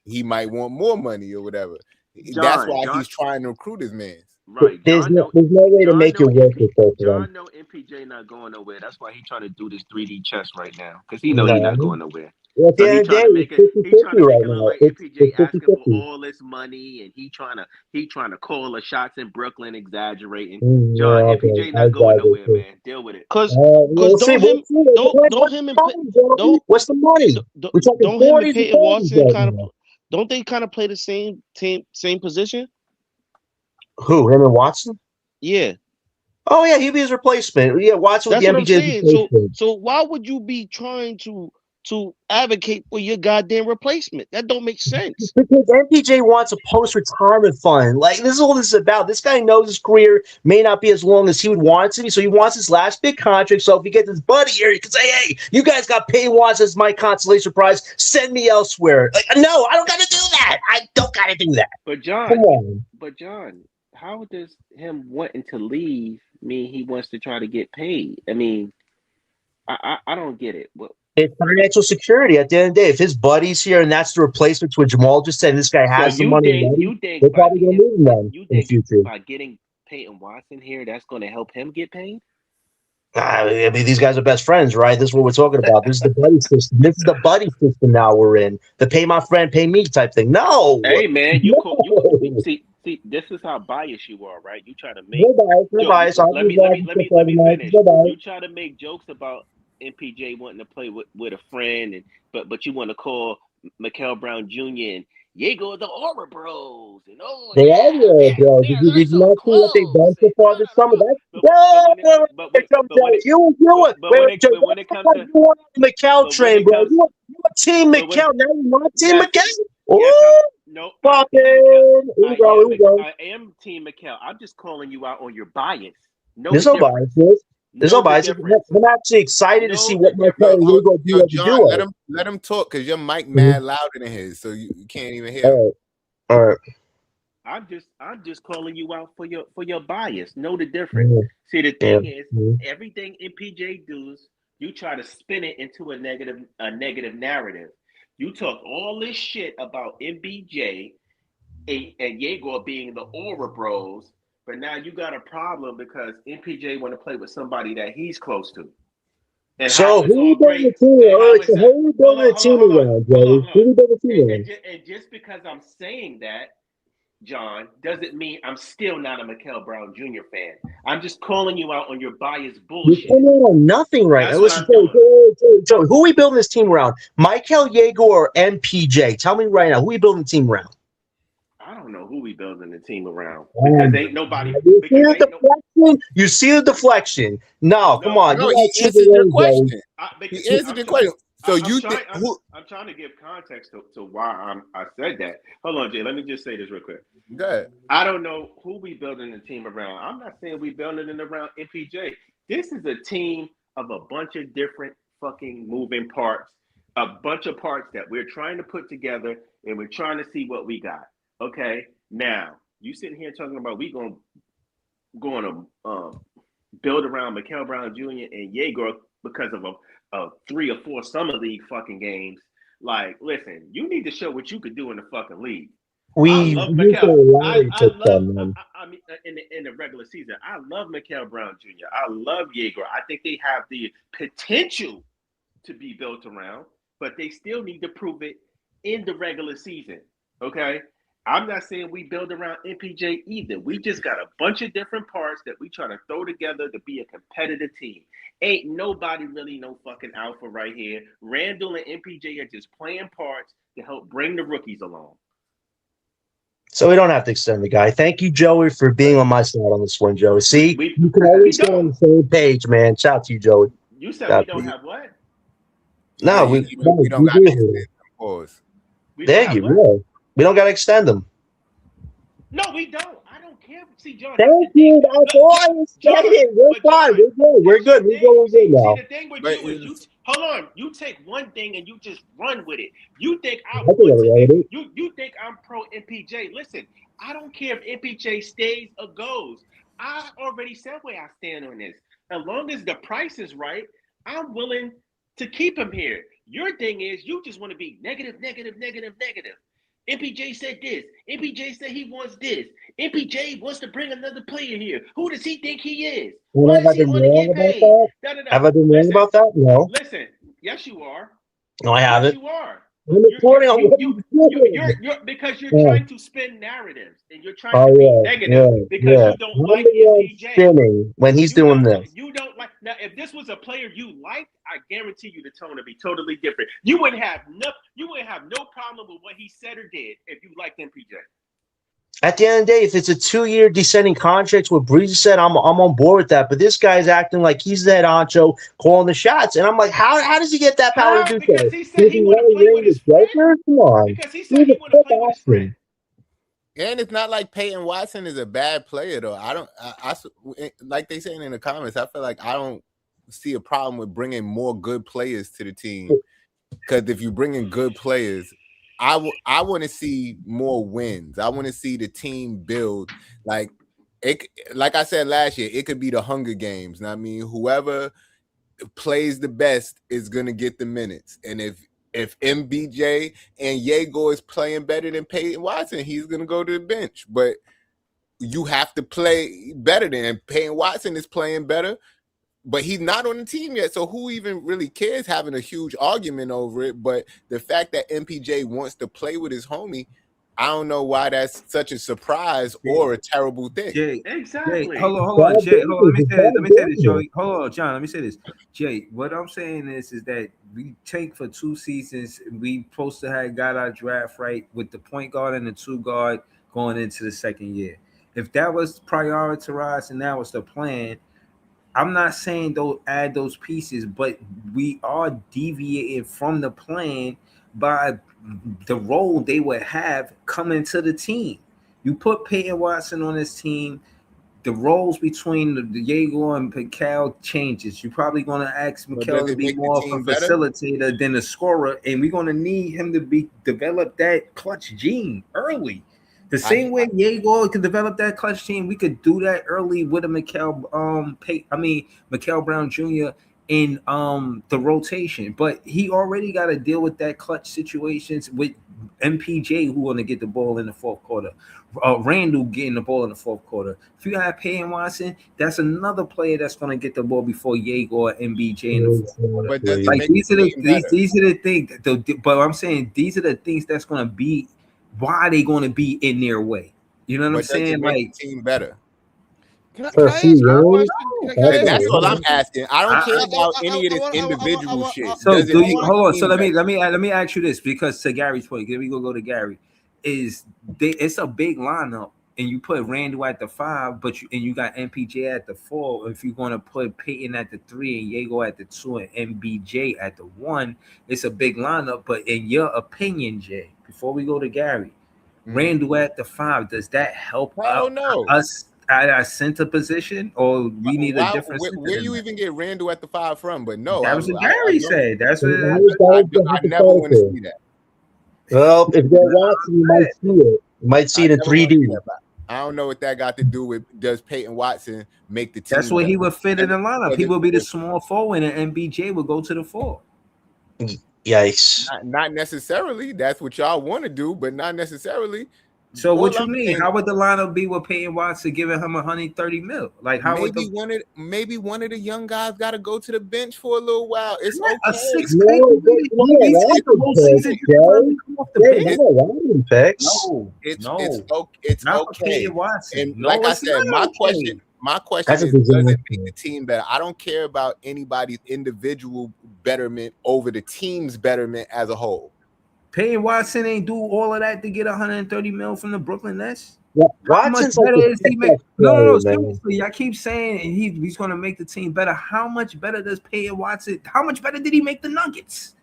he might want more money or whatever. That's why he's trying to recruit his man. Right. There's no way to make it work with both of them. John know MPJ not going nowhere. That's why he's trying to do this 3D chess right now because he knows he's not going nowhere. Well, at the end of the day, he's trying to make it look like MPJ asking for all this money and he trying to call the shots in Brooklyn, exaggerating. John, MPJ not going nowhere, man. Deal with it. What's the money? We're talking 40 and Peyton Watson don't they kind of play the same position? Who, him and Watson? Yeah. Oh yeah, he'd be his replacement. Yeah, Watson would be MPJ's replacement. So why would you be trying to advocate for your goddamn replacement? That don't make sense. Because MPJ wants a post-retirement fund. Like, this is all this is about. This guy knows his career may not be as long as he would want it to be, so he wants his last big contract. So if he gets his buddy here, he can say, hey, you guys got Peyton Watson as my consolation prize. Send me elsewhere. Like, no, I don't got to do that. I don't got to do that. But John, come on. But John, how does him wanting to leave mean he wants to try to get paid? I mean, I don't get it. It's financial security at the end of the day. If his buddy's here and that's the replacement to what Jamal just said, this guy has some money, they're probably going to move him then in the future. By getting Peyton Watson here, that's going to help him get paid? I mean, these guys are best friends, right? This is what we're talking about. This is the buddy system. This is the buddy system now we're in. The pay my friend, pay me type thing. No. Hey, man, See, this is how biased you are, right? You try to make No bias, no bias. I'll let be me let glad me to let put me that let in me my finish. no bias. You try to make jokes about MPJ wanting to play with a friend, and but you want to call Mikel Brown Jr. and Diego the Aura Bros. And oh They are yeah, real, bro. they're Did you so not see what they've done close. so And far this summer? That's but when it but when come but down. when it You were but wait, when wait, it Joe. but when That's it comes because to you were on the McCall but when train, it bro. comes You were Team but when McCall. Now you want Team yes McCall? yes I'm Ooh, no I am Mikel poppin'. Here we go. Here we go. I am Team Mikel. I'm just calling you out on your bias. Know There's the no bias, difference. bro. There's no Know the biase. difference. I'm actually excited to see Know what the Michael difference. and Hugo do Yo, at the John, duo. let him talk because your mic Mhm. mad louder than his, so you can't even hear him. All right. All right. I'm just calling you out for your bias. Know the difference. Mhm. See, the Yeah. thing is, Mhm. everything MPJ does, you try to spin it into a negative narrative. You talk all this shit about MPJ and Jaeger being the Aura Bros, but now you got a problem because MPJ want to play with somebody that he's close to, and So how it's who we all building great, the team? and how So it's who we building the team around, Joey? Who we building the team around? and just because I'm saying that, John, doesn't mean I'm still not a Mikel Brown Jr. fan. I'm just calling you out on your biased You're bullshit. coming out on nothing right now. That's what Listen, I'm doing. Joey, who we building this team around? Michael Yeager or MPJ? Tell me right now, who we building the team around? I don't know who we building the team around because ain't nobody. You see Because the ain't no. deflection? You see the deflection? No, come on. No, You he gotta see answered the your way, Joey. question. He answered your question. So I'm you trying. think who? I'm trying to give context to why I said that. Hold on, Jay. Let me just say this real quick. Go ahead. I don't know who we building the team around. I'm not saying we building it around MPJ. This is a team of a bunch of different fucking moving parts, a bunch of parts that we're trying to put together, and we're trying to see what we got. Okay, now you sitting here talking about we going to build around Mikel Brown Jr. and Jaeger because of a 3 or 4 summer league fucking games. Like, listen, you need to show what you could do in the fucking league. I We love used to Mikel. rally I to love. them. I mean, in the regular season, I love Mikel Brown Jr. I love Jaeger. I think they have the potential to be built around, but they still need to prove it in the regular season. Okay. I'm not saying we build around MPJ either. We just got a bunch of different parts that we try to throw together to be a competitive team. Ain't nobody really no fucking alpha right here. Randall and MPJ are just playing parts to help bring the rookies along. So we don't have to extend the guy. Thank you, Joey, for being on my side on this one, Joey. See, you can always get on the same page, man. Shout out to you, Joey. You said Shout we out to don't you. have what? No, we don't got to extend them. Pause. We don't Thank have you. what? Yeah. We don't got to extend them. No, we don't. I don't care. See, John, that's Thank the thing. you. That's all I was saying. We're fine. We're good. We're good. We're good. We're good See, now. the thing with you is you hold on. You take one thing and you just run with it. You think I I think want I'm to? right with it. You think I'm pro MPJ? Listen, I don't care if MPJ stays or goes. I already said where I stand on this. As long as the price is right, I'm willing to keep him here. Your thing is you just want to be negative, negative, negative, negative. MPJ said this. MPJ said he wants this. MPJ wants to bring another player here. Who does he think he is? And Why have does I he been want to wrong get about paid? that? Da, da, da. Have I been wrong about that? No. Listen. Yes, you are. No, I Yes, haven't. you are. I'm reporting on what he's doing. Because you're Yeah. trying to spin narratives and you're trying Oh, to be yeah. negative because Yeah. you don't I'm like the one MPJ. spinning when he's doing this. You don't like now. If this was a player you liked, I guarantee you the tone would be totally different. You wouldn't have no problem with what he said or did if you liked MPJ. At the end of the day, if it's a 2-year descending contract, what Breeze said, I'm on board with that. But this guy's acting like he's that honcho calling the shots, and I'm like, how does he get that power to do so? Because he said he want to play with his friend. Come on, because he said he want to play with his friend. And it's not like Peyton Watson is a bad player, though. I like they saying in the comments, I feel like I don't see a problem with bringing more good players to the team. Because if you bring in good players, I want to see more wins. I want to see the team build. Like I said last year, it could be the Hunger Games. I mean, whoever plays the best is going to get the minutes. And if MPJ and Jaeger is playing better than Peyton Watson, he's going to go to the bench. But you have to play better than Peyton Watson is playing better, but he's not on the team yet. So who even really cares having a huge argument over it? But the fact that MPJ wants to play with his homie, I don't know why that's such a surprise or a terrible thing. Jay, Exactly. hold on, Jay. Hold on, let me say this, Joey. Hold on, John. Let me say this, Jay. What I'm saying is that we take for 2 seasons. We supposed to have got our draft right with the point guard and the 2 guard going into the second year. If that was prioritized and that was the plan, I'm not saying don't add those pieces, but we are deviating from the plan by the role they would have coming to the team. You put Peyton Watson on this team, the roles between the Diego and Mikal changes. You're probably going to ask Mikal to be more of a facilitator than a scorer, and we're going to need him to develop that clutch gene early. The same way Diego could develop that clutch gene, we could do that early with a Mikal Brown Jr. in the rotation. But he already got to deal with that clutch situations with MPJ, who want to get the ball in the fourth quarter. Randall getting the ball in the fourth quarter. If you have Peyton Watson, that's another player that's going to get the ball before Diego or MPJ in the fourth quarter. But like these are the things. But I'm saying these are the things that's going to be. Why are they going to be in their way? You know what I'm saying? Like the team better. Can I ask you a question? That's what I'm asking. I don't care about any of this individual shit. So hold on. So let me ask you this, because to Gary's point, we go to Gary. It's a big lineup, and you put Randall at the 5, but you got MPJ at the 4. If you're going to put Peyton at the 3 and Diego at the 2 and MBJ at the 1, it's a big lineup. But in your opinion, Jay, before we go to Gary, Randall at the 5, does that help us at our center position, or we need a different? Where you even get Randall at the 5 from? But no, that was what Gary said. That's what I never want to see that. Well, if they're watching, you might see it. You might see it in 3D. I don't know what that got to do with. Does Peyton Watson make the team? That's where he would fit in the lineup. He would be the small forward, and MBJ would go to the 4. Yikes! Not necessarily. That's what y'all want to do, but not necessarily. So what you mean? How would the lineup be with Peyton Watson giving him $130 million? Like how maybe one of the young guys got to go to the bench for a little while. It's okay. A 6 pick. It's okay. And like I said, my question is, does it make the team better? I don't care about anybody's individual betterment over the team's betterment as a whole. Peyton Watson ain't do all of that to get $130 million from the Brooklyn Nets. Yeah, how much better is he make? No, seriously, I keep saying he's going to make the team better. How much better does Peyton Watson? How much better did he make the Nuggets?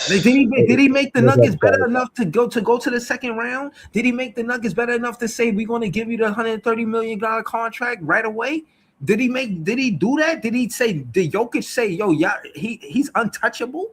Like, did he make the Nuggets better enough to go to the second round? Did he make the Nuggets better enough to say we're going to give you the $130 million contract right away? Did he do that? Did Jokic say, yo, yeah, he's untouchable?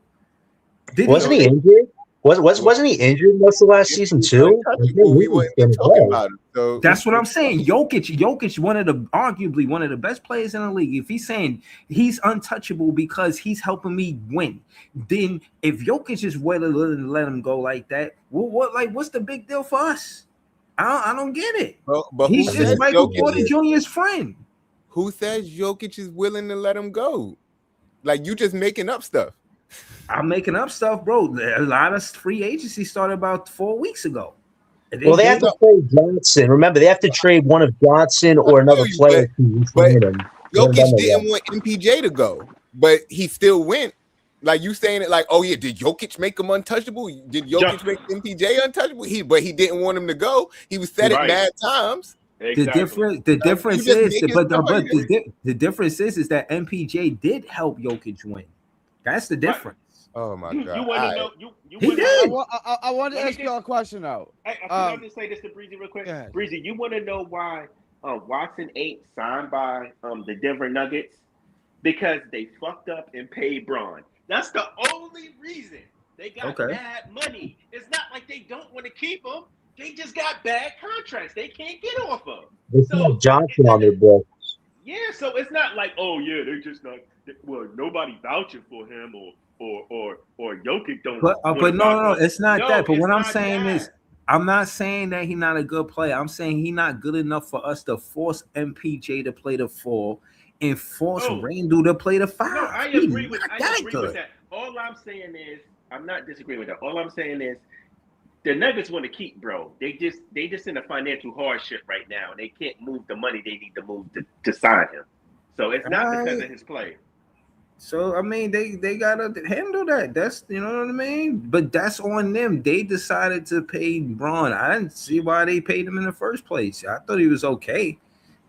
Wasn't he injured? Wasn't he injured most of last season too? We weren't talking about it. So that's what I'm saying. Jokic, arguably one of the best players in the league. If he's saying he's untouchable because he's helping me win, then if Jokic is willing to let him go like that, what's the big deal for us? I don't get it. But he's just Michael Porter Jr.'s friend. Who says Jokic is willing to let him go? Like, you just making up stuff. I'm making up stuff, bro. A lot of free agency started about 4 weeks ago. They have to trade Johnson. Remember, they have to trade one of Johnson or another player. But Jokic didn't want MPJ to go, but he still went. Like, you saying it like, oh yeah, did Jokic make him untouchable? Did Jokic make MPJ untouchable? But he didn't want him to go. He was said it mad times. Exactly. The difference is that MPJ did help Jokic win. That's the difference. Oh my God! You want to know? He did. I want to ask you a question though. I'll just say this to Breezy real quick. Breezy, you want to know why Watson ain't signed by the Denver Nuggets? Because they fucked up and paid Braun. That's the only reason. They got bad money. It's not like they don't want to keep him. They just got bad contracts. They can't get off of. So Johnson on their books. Yeah, so it's not like, oh yeah, they just not. Well, nobody vouching for him or Jokic don't. But no, it's not that. But what I'm saying is, I'm not saying that he's not a good player. I'm saying he's not good enough for us to force MPJ to play the 4 and force Randall to play the 5. No, I agree with that. All I'm saying is, I'm not disagreeing with that. All I'm saying is, the Nuggets want to keep bro. They just in a financial hardship right now. They can't move the money they need to move to sign him. So it's not because of his play. So I mean, they gotta handle that. That's, you know what I mean. But that's on them. They decided to pay Braun. I didn't see why they paid him in the first place. I thought he was okay,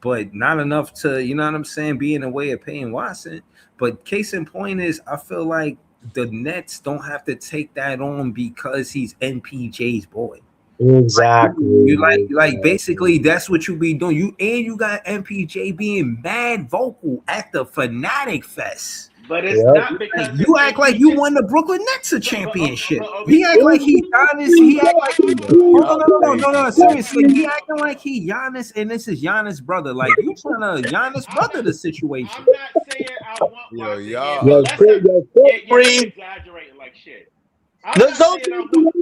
but not enough to, you know what I'm saying, be in the way of paying Watson. But case in point is, I feel like the Nets don't have to take that on because he's MPJ's boy. Exactly. You like basically that's what you be doing. You got MPJ being mad vocal at the Fanatic Fest. But it's not because you act like you won the Brooklyn Nets a championship. He act like he Giannis. He act like no. Seriously, he acting like he Giannis, and this is Giannis' brother. Like you trying to Giannis' brother the situation. I'm not saying I want Watson here, but you're exaggerating like shit. I'm not saying I want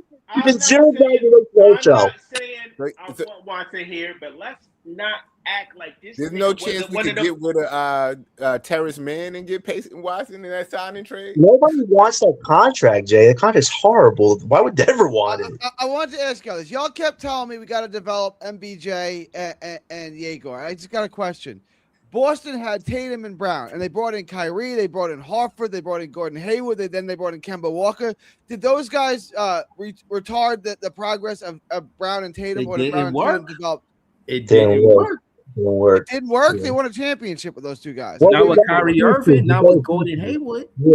Watson here, but let's not act like this. There's no chance we could get rid of Terrence Mann and get Peyton Watson in that signing trade. Nobody wants that contract, Jay. The contract's horrible. Why would Denver want it? I wanted to ask y'all this. Y'all kept telling me we got to develop MPJ and Yegor. I just got a question. Boston had Tatum and Brown, and they brought in Kyrie, they brought in Hartford, they brought in Gordon Hayward, then they brought in Kemba Walker. Did those guys retard the progress of Brown and Tatum? It didn't work. It didn't work. It didn't work. Yeah. They won a championship with those two guys. Not with Kyrie Irving, not with Gordon Hayward. Yeah.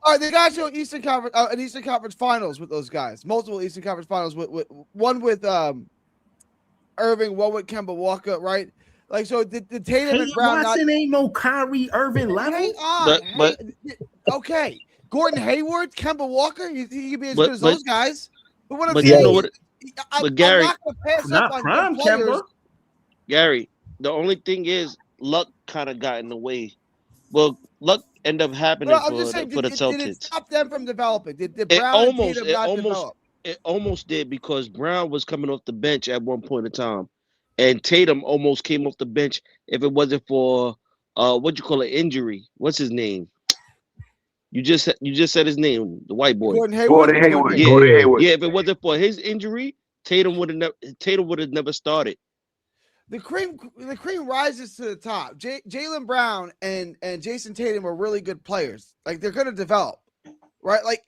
All right, they got to an Eastern Conference Finals with those guys. Multiple Eastern Conference Finals with one with Irving, one with Kemba Walker, right? Like, so did Tatum and Brown Watson ain't no Kyrie Irving level. Hang on. Okay. Gordon Hayward, Kemba Walker, he could be as good as those guys. But what I'm saying but Gary, I'm not prime Kemba. Gary, the only thing is luck kind of got in the way. Well, luck ended up happening for the Celtics. Did it stop them from developing? Did Brown and Tatum not develop? It almost did because Brown was coming off the bench at one point in time. And Tatum almost came off the bench if it wasn't for injury. What's his name? You just said his name, the white boy. Gordon Hayward. Yeah, if it wasn't for his injury, Tatum would have never started. The cream rises to the top. Jaylen Brown and Jason Tatum are really good players. Like, they're going to develop, right? Like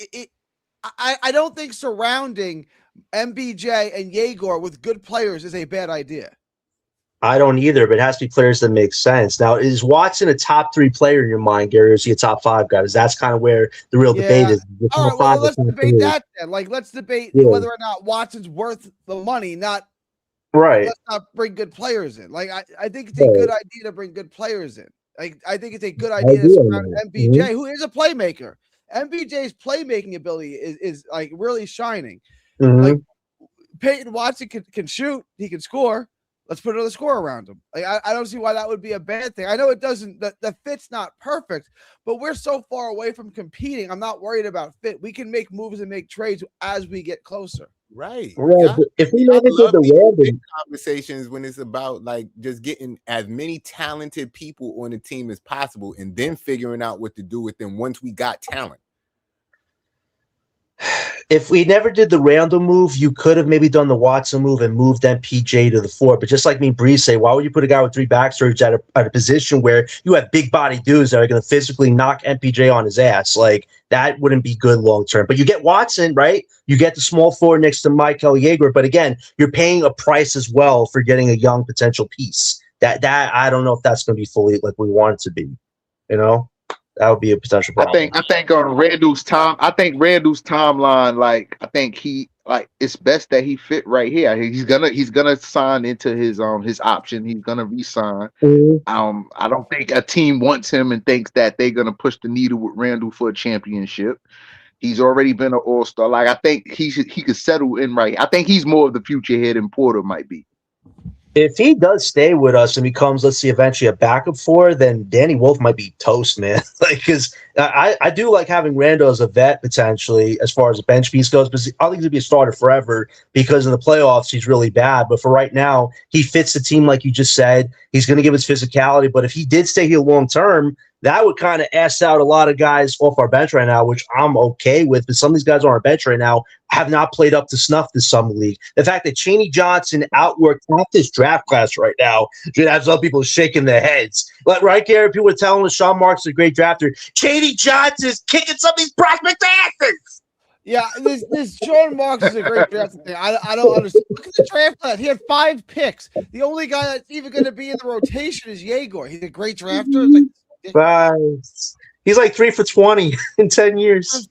I don't think surrounding MPJ and Yegor with good players is a bad idea. I don't either, but it has to be players that make sense. Now, is Watson a top 3 player in your mind, Gary, or is he a top 5 guy? Because that's kind of where the real debate is. All right, well, let's debate that then. Like, let's debate whether or not Watson's worth the money, not right. Let's not bring good players in. Like, I think it's a good idea to bring good players in. Like, I think it's a good idea to surround MPJ, who is a playmaker. MPJ's playmaking ability is like really shining. Like, Peyton Watson can shoot, he can score. Let's put another score around him. Like, I don't see why that would be a bad thing. I know it doesn't. The fit's not perfect, but we're so far away from competing. I'm not worried about fit. We can make moves and make trades as we get closer. Right. If we never did the random conversations when it's about like just getting as many talented people on the team as possible, and then figuring out what to do with them once we got talent. If we never did the Randall move, you could have maybe done the Watson move and moved MPJ to the 4. But just like me and Bree say, why would you put a guy with 3 back surgeries at a position where you have big body dudes that are going to physically knock MPJ on his ass? Like, that wouldn't be good long term. But you get Watson, right? You get the small 4 next to Michael Yegor. But again, you're paying a price as well for getting a young potential piece. That I don't know if that's going to be fully like we want it to be. You know? That would be a potential problem. I think on Randall's timeline, like I think he it's best that he fit right here. He's gonna sign into his option. He's gonna re-sign. I don't think a team wants him and thinks that they're gonna push the needle with Randall for a championship. He's already been an all-star. Like, I think he could settle in right. I think he's more of the future here than Porter might be. If he does stay with us and becomes, let's see, eventually a backup 4, then Danny Wolf might be toast, man. Like, because I do like having Randall as a vet potentially as far as a bench piece goes, but I think he'll be a starter forever because in the playoffs he's really bad. But for right now, he fits the team like you just said. He's going to give his physicality. But if he did stay here long term, That would kind of ass out a lot of guys off our bench right now, which I'm okay with. But some of these guys on our bench right now have not played up to snuff this summer league. The fact that Chaney Johnson outworked half this draft class right now should have some people shaking their heads. But right, Gary, people are telling us Sean Marks is a great drafter. Chaney Johnson's kicking some of these prospects' asses. Yeah, this Sean Marks is a great draft thing. I don't understand. Look at the draft class. He had 5 picks. The only guy that's even going to be in the rotation is Yegor. He's a great drafter. It's like, he's like 3 for 20 in 10 years.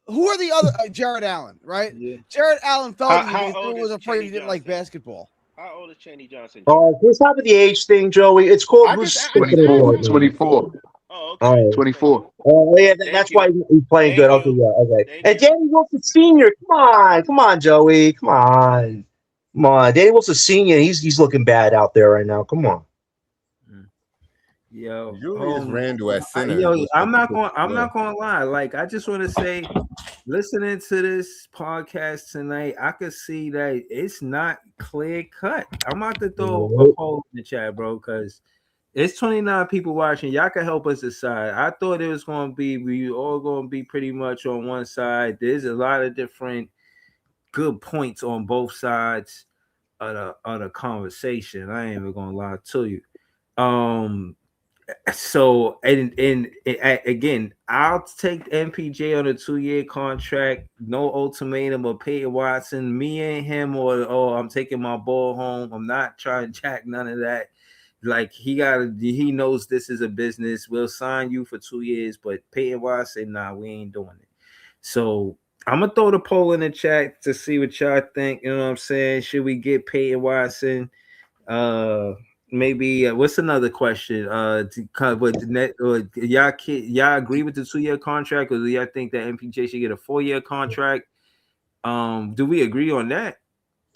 Who are the other? Jared Allen, right? Yeah. Jared Allen felt he was afraid he didn't like basketball. How old is Chaney Johnson? Oh, what's happened with the age thing, Joey? It's called 24. Oh, okay. All right. 24. Oh, yeah, that's why he's playing good. Okay, yeah, okay. And Danny Wilson Sr., come on, Joey, come on. Danny Wilson Sr., he's looking bad out there right now. Come on. Yo, Julius Randle at center. I'm not gonna lie. Like, I just want to say, listening to this podcast tonight, I could see that it's not clear cut. I'm about to throw a poll in the chat, bro, because it's 29 people watching. Y'all can help us decide. I thought it was gonna be we all gonna be pretty much on one side. There's a lot of different good points on both sides of the conversation. I ain't even gonna lie to you. So and again, I'll take MPJ on a 2-year contract, no ultimatum of Peyton Watson, me and him, or I'm taking my ball home. I'm not trying to jack none of that. Like, he knows this is a business. We'll sign you for 2 years, but Peyton Watson, nah, we ain't doing it. So I'm gonna throw the poll in the chat to see what y'all think. You know what I'm saying? Should we get Peyton Watson? Maybe what's another question? Y'all agree with the 2-year contract, or do y'all think that MPJ should get a 4-year contract? Do we agree on that?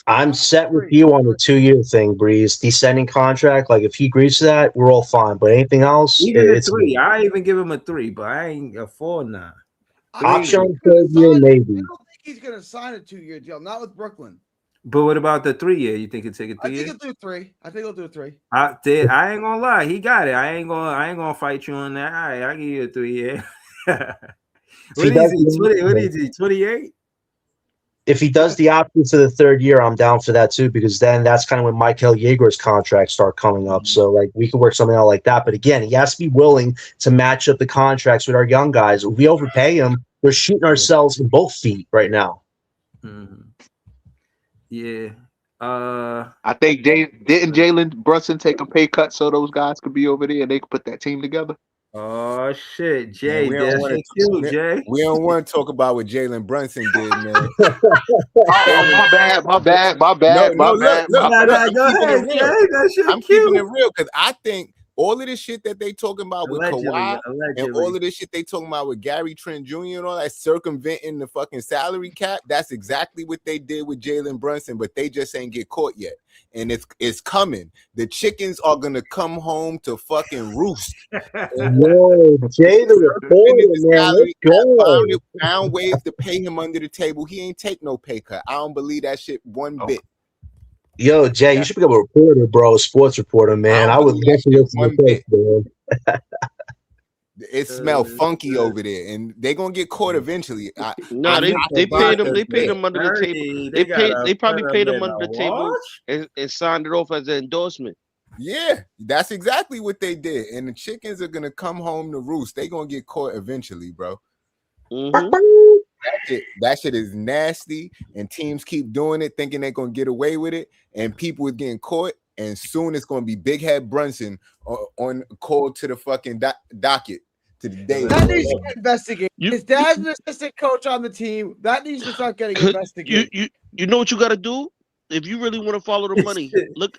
I'm set with you on the 2-year thing, Breeze. Descending contract, like if he agrees to that, we're all fine. But anything else, a 3. I even give him a 3, but I ain't a 4 now. Option 3rd year, maybe. I don't think he's gonna sign a 2-year deal, not with Brooklyn. But what about the 3-year? You think he'll take a 3 year? I think he'll do 3. I think he'll do 3. I ain't gonna lie, he got it. I ain't gonna fight you on that. All right, I'll give you a 3 year. What is he? 28? If he does the option for the 3rd year, I'm down for that too, because then that's kind of when Michael Yeager's contracts start coming up. So like we can work something out like that. But again, he has to be willing to match up the contracts with our young guys. If we overpay him, we're shooting ourselves in both feet right now. Mm-hmm. Yeah. I think didn't Jalen Brunson take a pay cut so those guys could be over there and they could put that team together? Oh shit, Jay. We don't want to talk about what Jalen Brunson did, man. My bad. Look, I'm keeping it real because I think all of this shit that they talking about with Kawhi and all of this shit they talking about with Gary Trent Jr. and all that, circumventing the fucking salary cap, that's exactly what they did with Jalen Brunson, but they just ain't get caught yet. And it's coming. The chickens are gonna come home to fucking roost. Whoa, Jay the reporter, man. Let's go. Found ways to pay him under the table. He ain't take no pay cut. I don't believe that shit one bit. Yo, Jay, you should become a reporter, bro. A sports reporter, man. I would definitely listen to this, man. It smelled funky over there, and they're gonna get caught eventually. They paid him under the table. They probably paid him under the table and signed it off as an endorsement. Yeah, that's exactly what they did. And the chickens are gonna come home to roost. They're gonna get caught eventually, bro. Mm-hmm. That shit is nasty, and teams keep doing it, thinking they're gonna get away with it, and people are getting caught. And soon it's gonna be Big Head Brunson on call to the fucking docket. To the day that needs to get investigated. His dad's an assistant coach on the team. That needs to start getting investigated. You know what you got to do if you really want to follow the money. look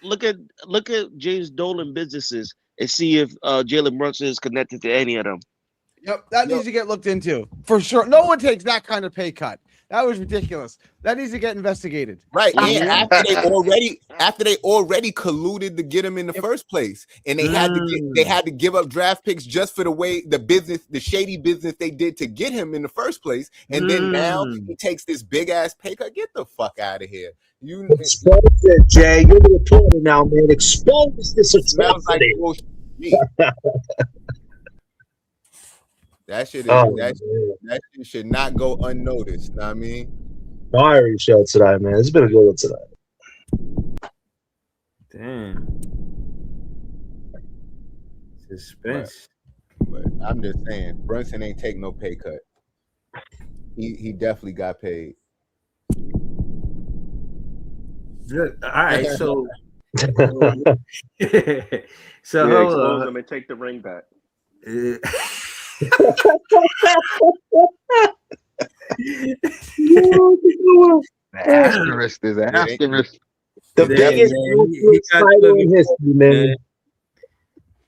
at James Dolan businesses and see if Jalen Brunson is connected to any of them. Yep, that needs to get looked into for sure. No one takes that kind of pay cut. That was ridiculous. That needs to get investigated. Right. And after they already colluded to get him in the first place. And they had to give up draft picks just for the shady business they did to get him in the first place. And then now he takes this big ass pay cut. Get the fuck out of here. Expose it, Jay. You're the reporter now, man. Expose this atrocity. Like That shit is Oh, that shit should not go unnoticed. Know what I mean? fiery show tonight, man. It's been a good one tonight. Damn. Suspense. But I'm just saying, Brunson ain't take no pay cut. He definitely got paid. Good. All right, so so Expose hold him and take the ring back. Asterisk is an asterisk. The biggest title in history, man.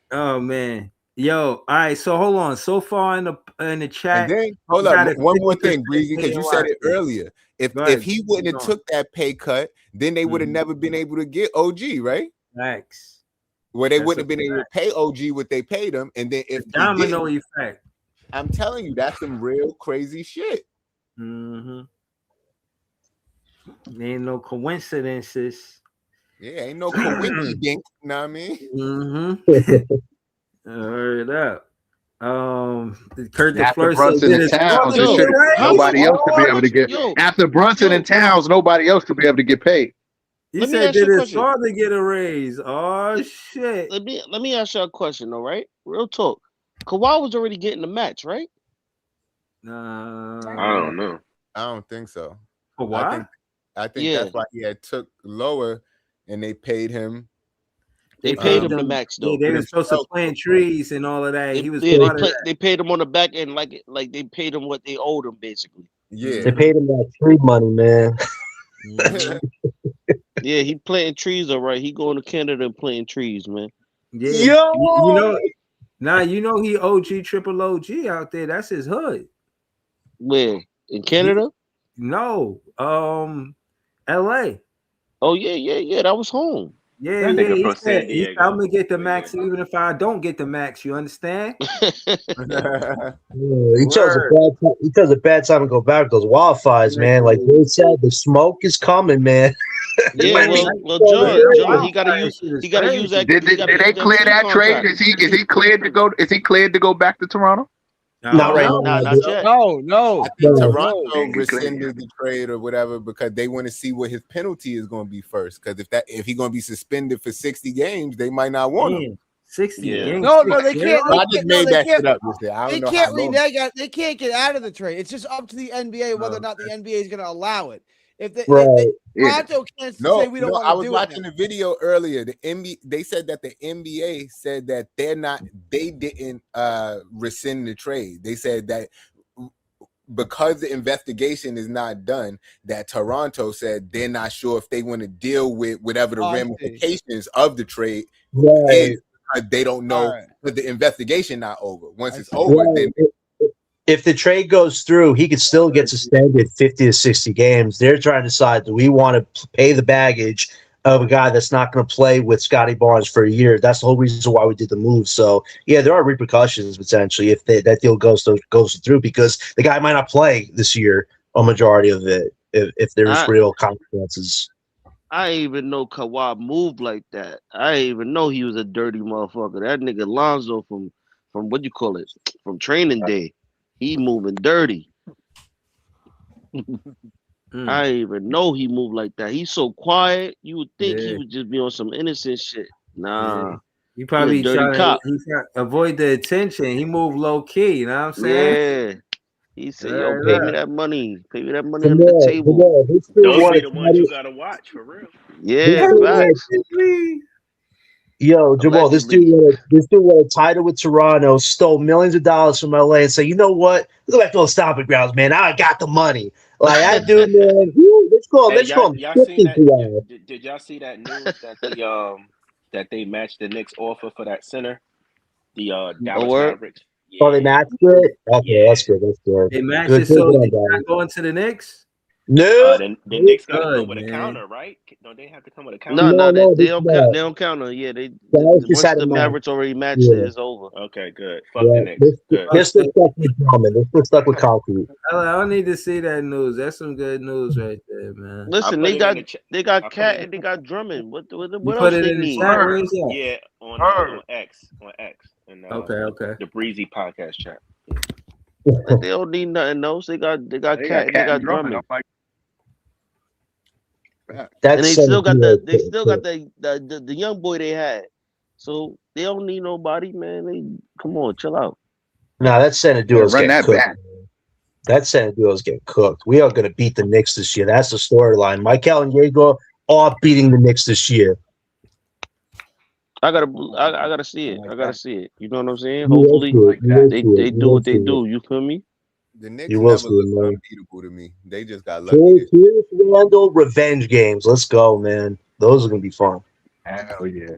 Oh man. Yo, all right. So hold on. So far in the chat, And then hold up, one more thing, Breezy, because you said it earlier. If he wouldn't have took that pay cut, then they would have never been able to get OG, right? Max. Where they wouldn't have been able to pay OG what they paid him, and then if domino effect. I'm telling you, that's some real crazy shit. Mm-hmm. Ain't no coincidences. Yeah, ain't no coinky dink. Know what I mean? Mm-hmm. Heard up. Kurt the After Fleur Brunson and Towns, nobody else could be able to get. After Brunson and Towns, nobody else could be able to get paid. He said, "Did his father get a raise?" Oh shit! Let me ask you a question, though, right? Real talk. Kawhi was already getting the max, right? I don't know. I don't think so. Kawhi? I think that's why he had took lower, and they paid him. They paid him the max though. Yeah, they were supposed to plant trees and all of that. He was they paid him on the back end like they paid him what they owed him basically. Yeah, they paid him that tree money, man. Yeah, he planting trees, all right. He going to Canada and planting trees, man. Yeah, you know he OG triple OG out there. That's his hood. Where in Canada? No, LA. Oh yeah. That was home. Yeah. He said, I'm gonna get the max even if I don't get the max. You understand? He chose a bad time to go back with those wildfires, man. Like they said, the smoke is coming, man. Yeah, well, John, he gotta use that. Did they clear that trade? Is he cleared to go? Is he cleared to go back to Toronto? Not right now. Not yet. No. I think Toronto rescinded the trade or whatever because they want to see what his penalty is going to be first. Because if he's going to be suspended for 60 games, they might not want him. 60 games. No, they can't. I just made that shit up. They can't renege. They can't get out of the trade. It's just up to the NBA whether or not the NBA is going to allow it. If Toronto can't say we don't want to do it. I was watching a video earlier. The NBA, they said that the NBA said that they didn't rescind the trade. They said that because the investigation is not done, that Toronto said they're not sure if they want to deal with whatever the ramifications of the trade is. They don't know because the investigation not over. Once it's over, then. If the trade goes through, he could still get suspended 50 to 60 games. They're trying to decide, do we want to pay the baggage of a guy that's not going to play with Scotty Barnes for a year? That's the whole reason why we did the move. So, yeah, there are repercussions potentially if that deal goes through because the guy might not play this year, a majority of it, if there's real consequences. I didn't even know Kawhi moved like that. I didn't even know he was a dirty motherfucker. That nigga Lonzo from what you call it? From training day. He moving dirty. I didn't even know he moved like that. He's so quiet. You would think he would just be on some innocent shit. Nah. He probably trying to avoid the attention. He moved low key, you know what I'm saying? Yeah. He said, yo, pay me that money. Pay me that money on the table. Those be the ones you gotta watch for real. Yeah, facts. Yo, Jamal, this dude won a title with Toronto, stole millions of dollars from LA, and say, you know what? Let's go back to those stomping grounds, man. Now I got the money. Like that dude, man. Let's go. Let's go. Did y'all see that news that they matched the Knicks offer for that center? The Dallas Mavericks. Yeah. Oh, they matched it? Okay, that's good. That's good. They matched it, so they're not going to the Knicks? No. The Knicks got to come with a counter, right? Don't they have to come with a counter? No, they don't counter. Yeah, once the Mavericks already matched it, it's over. Okay, good. Fuck the Knicks. They're still stuck with Drummond. They're still stuck with concrete. I don't need to see that news. That's some good news right there, man. Listen, they got Cat and they got Drummond. What else they need? Yeah, on X. And, okay. The Breezy podcast chat. Like, they don't need nothing else. They got Cat and they got Drummond. And they still got the young boy they had. So they don't need nobody, man. They come on, chill out. Nah, that center duo's getting cooked. That center duo's getting cooked. We are going to beat the Knicks this year. That's the storyline. Michael and Diego are beating the Knicks this year. I gotta see it. I gotta see it. You know what I'm saying? Hopefully they do what they do. You feel me? The Knicks never look unbeatable to me. They just got lucky. Randall revenge games. Let's go, man. Those are gonna be fun. Hell yeah.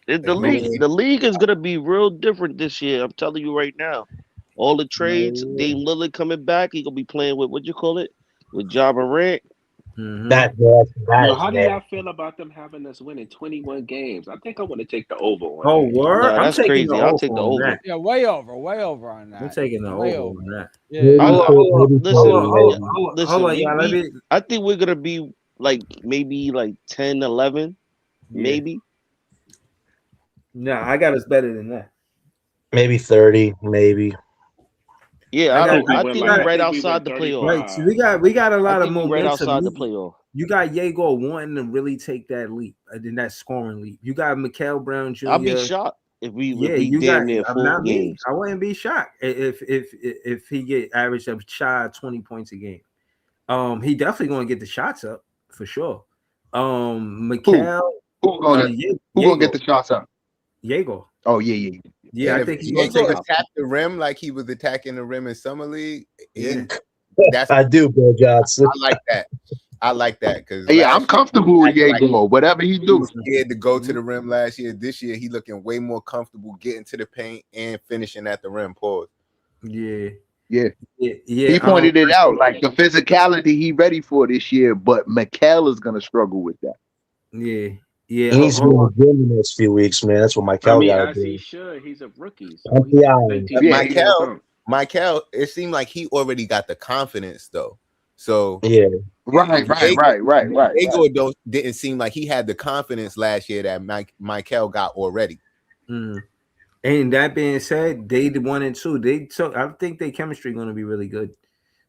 The league is gonna be real different this year. I'm telling you right now. All the trades, Dame Lillard coming back. He gonna be playing with what you call it, with Ja Morant. How do y'all feel about them having us winning 21 games? I think I want to take the over on Oh, that. word? Nah, that's crazy. I'll take the over. Yeah, way over on that. I'm taking the over on that. Yeah. Listen, I think we're gonna be like maybe like 10, 11, maybe. No, I got us better than that. Maybe 30, maybe. Yeah, I think we're right outside the playoff. Right, so we got a lot of momentum. Right outside the playoff. You got Diego wanting to really take that leap, in that scoring leap. You got Mikael Brown Jr. I'll be shocked if we damn near 4 games. I wouldn't be shocked if he get average of shy 20 points a game. He definitely gonna get the shots up for sure. Mikael, who gonna get the shots up? Diego. Oh yeah. Yeah, and I think he's going to attack the rim like he was attacking the rim in summer league. I do, Bill Johnson. I like that because I'm comfortable with Diego. Whatever he do, he was scared to go to the rim last year. This year, he looking way more comfortable getting to the paint and finishing at the rim. Pause. Yeah. He pointed it out, like the physicality he ready for this year, but Mikael is gonna struggle with that. Yeah. He needs to be in the gym in the next few weeks, man. That's what Michael got to do. He should. He's a rookie. So Michael, it seemed like he already got the confidence though. So right. Diego didn't seem like he had the confidence last year that Michael got already. And that being said, they the 1 and 2. I think their chemistry going to be really good.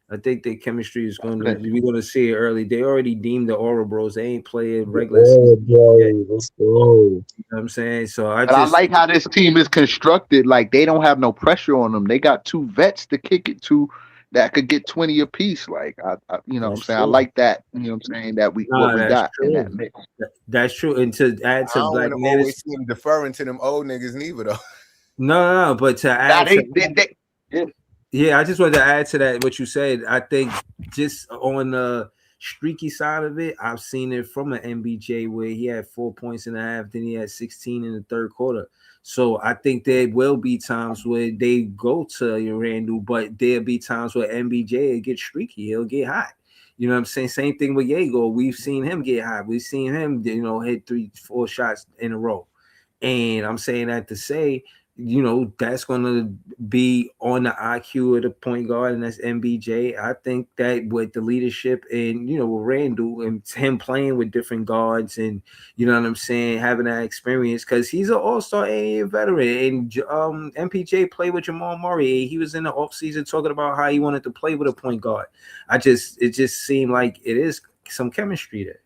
I think their chemistry is going to. We're going to see it early. They already deemed the Aura Bros. They ain't playing regular season yet. Let's go. You know what I'm saying? So I like how this team is constructed. Like they don't have no pressure on them. They got 2 vets to kick it to that could get 20 apiece. Like I you know what I'm saying? I like that. You know what I'm saying? That what we got in that mix. That's true. And to add to Black Man, always see him deferring to them old niggas neither though. No. But to add, I just wanted to add to that what you said. I think just on the streaky side of it, I've seen it from an MPJ where he had 4 points and a half, then he had 16 in the third quarter. So I think there will be times where they go to Randall, but there'll be times where MPJ will get streaky, he'll get hot. You know what I'm saying? Same thing with Diego. We've seen him get hot. We've seen him, hit 3-4 shots in a row. And I'm saying that to say, that's going to be on the IQ of the point guard, and that's MPJ. I think that with the leadership and, with Randall and him playing with different guards and, you know what I'm saying, having that experience, because he's an all-star and veteran. And MPJ played with Jamal Murray. He was in the offseason talking about how he wanted to play with a point guard. It just seemed like it is some chemistry there,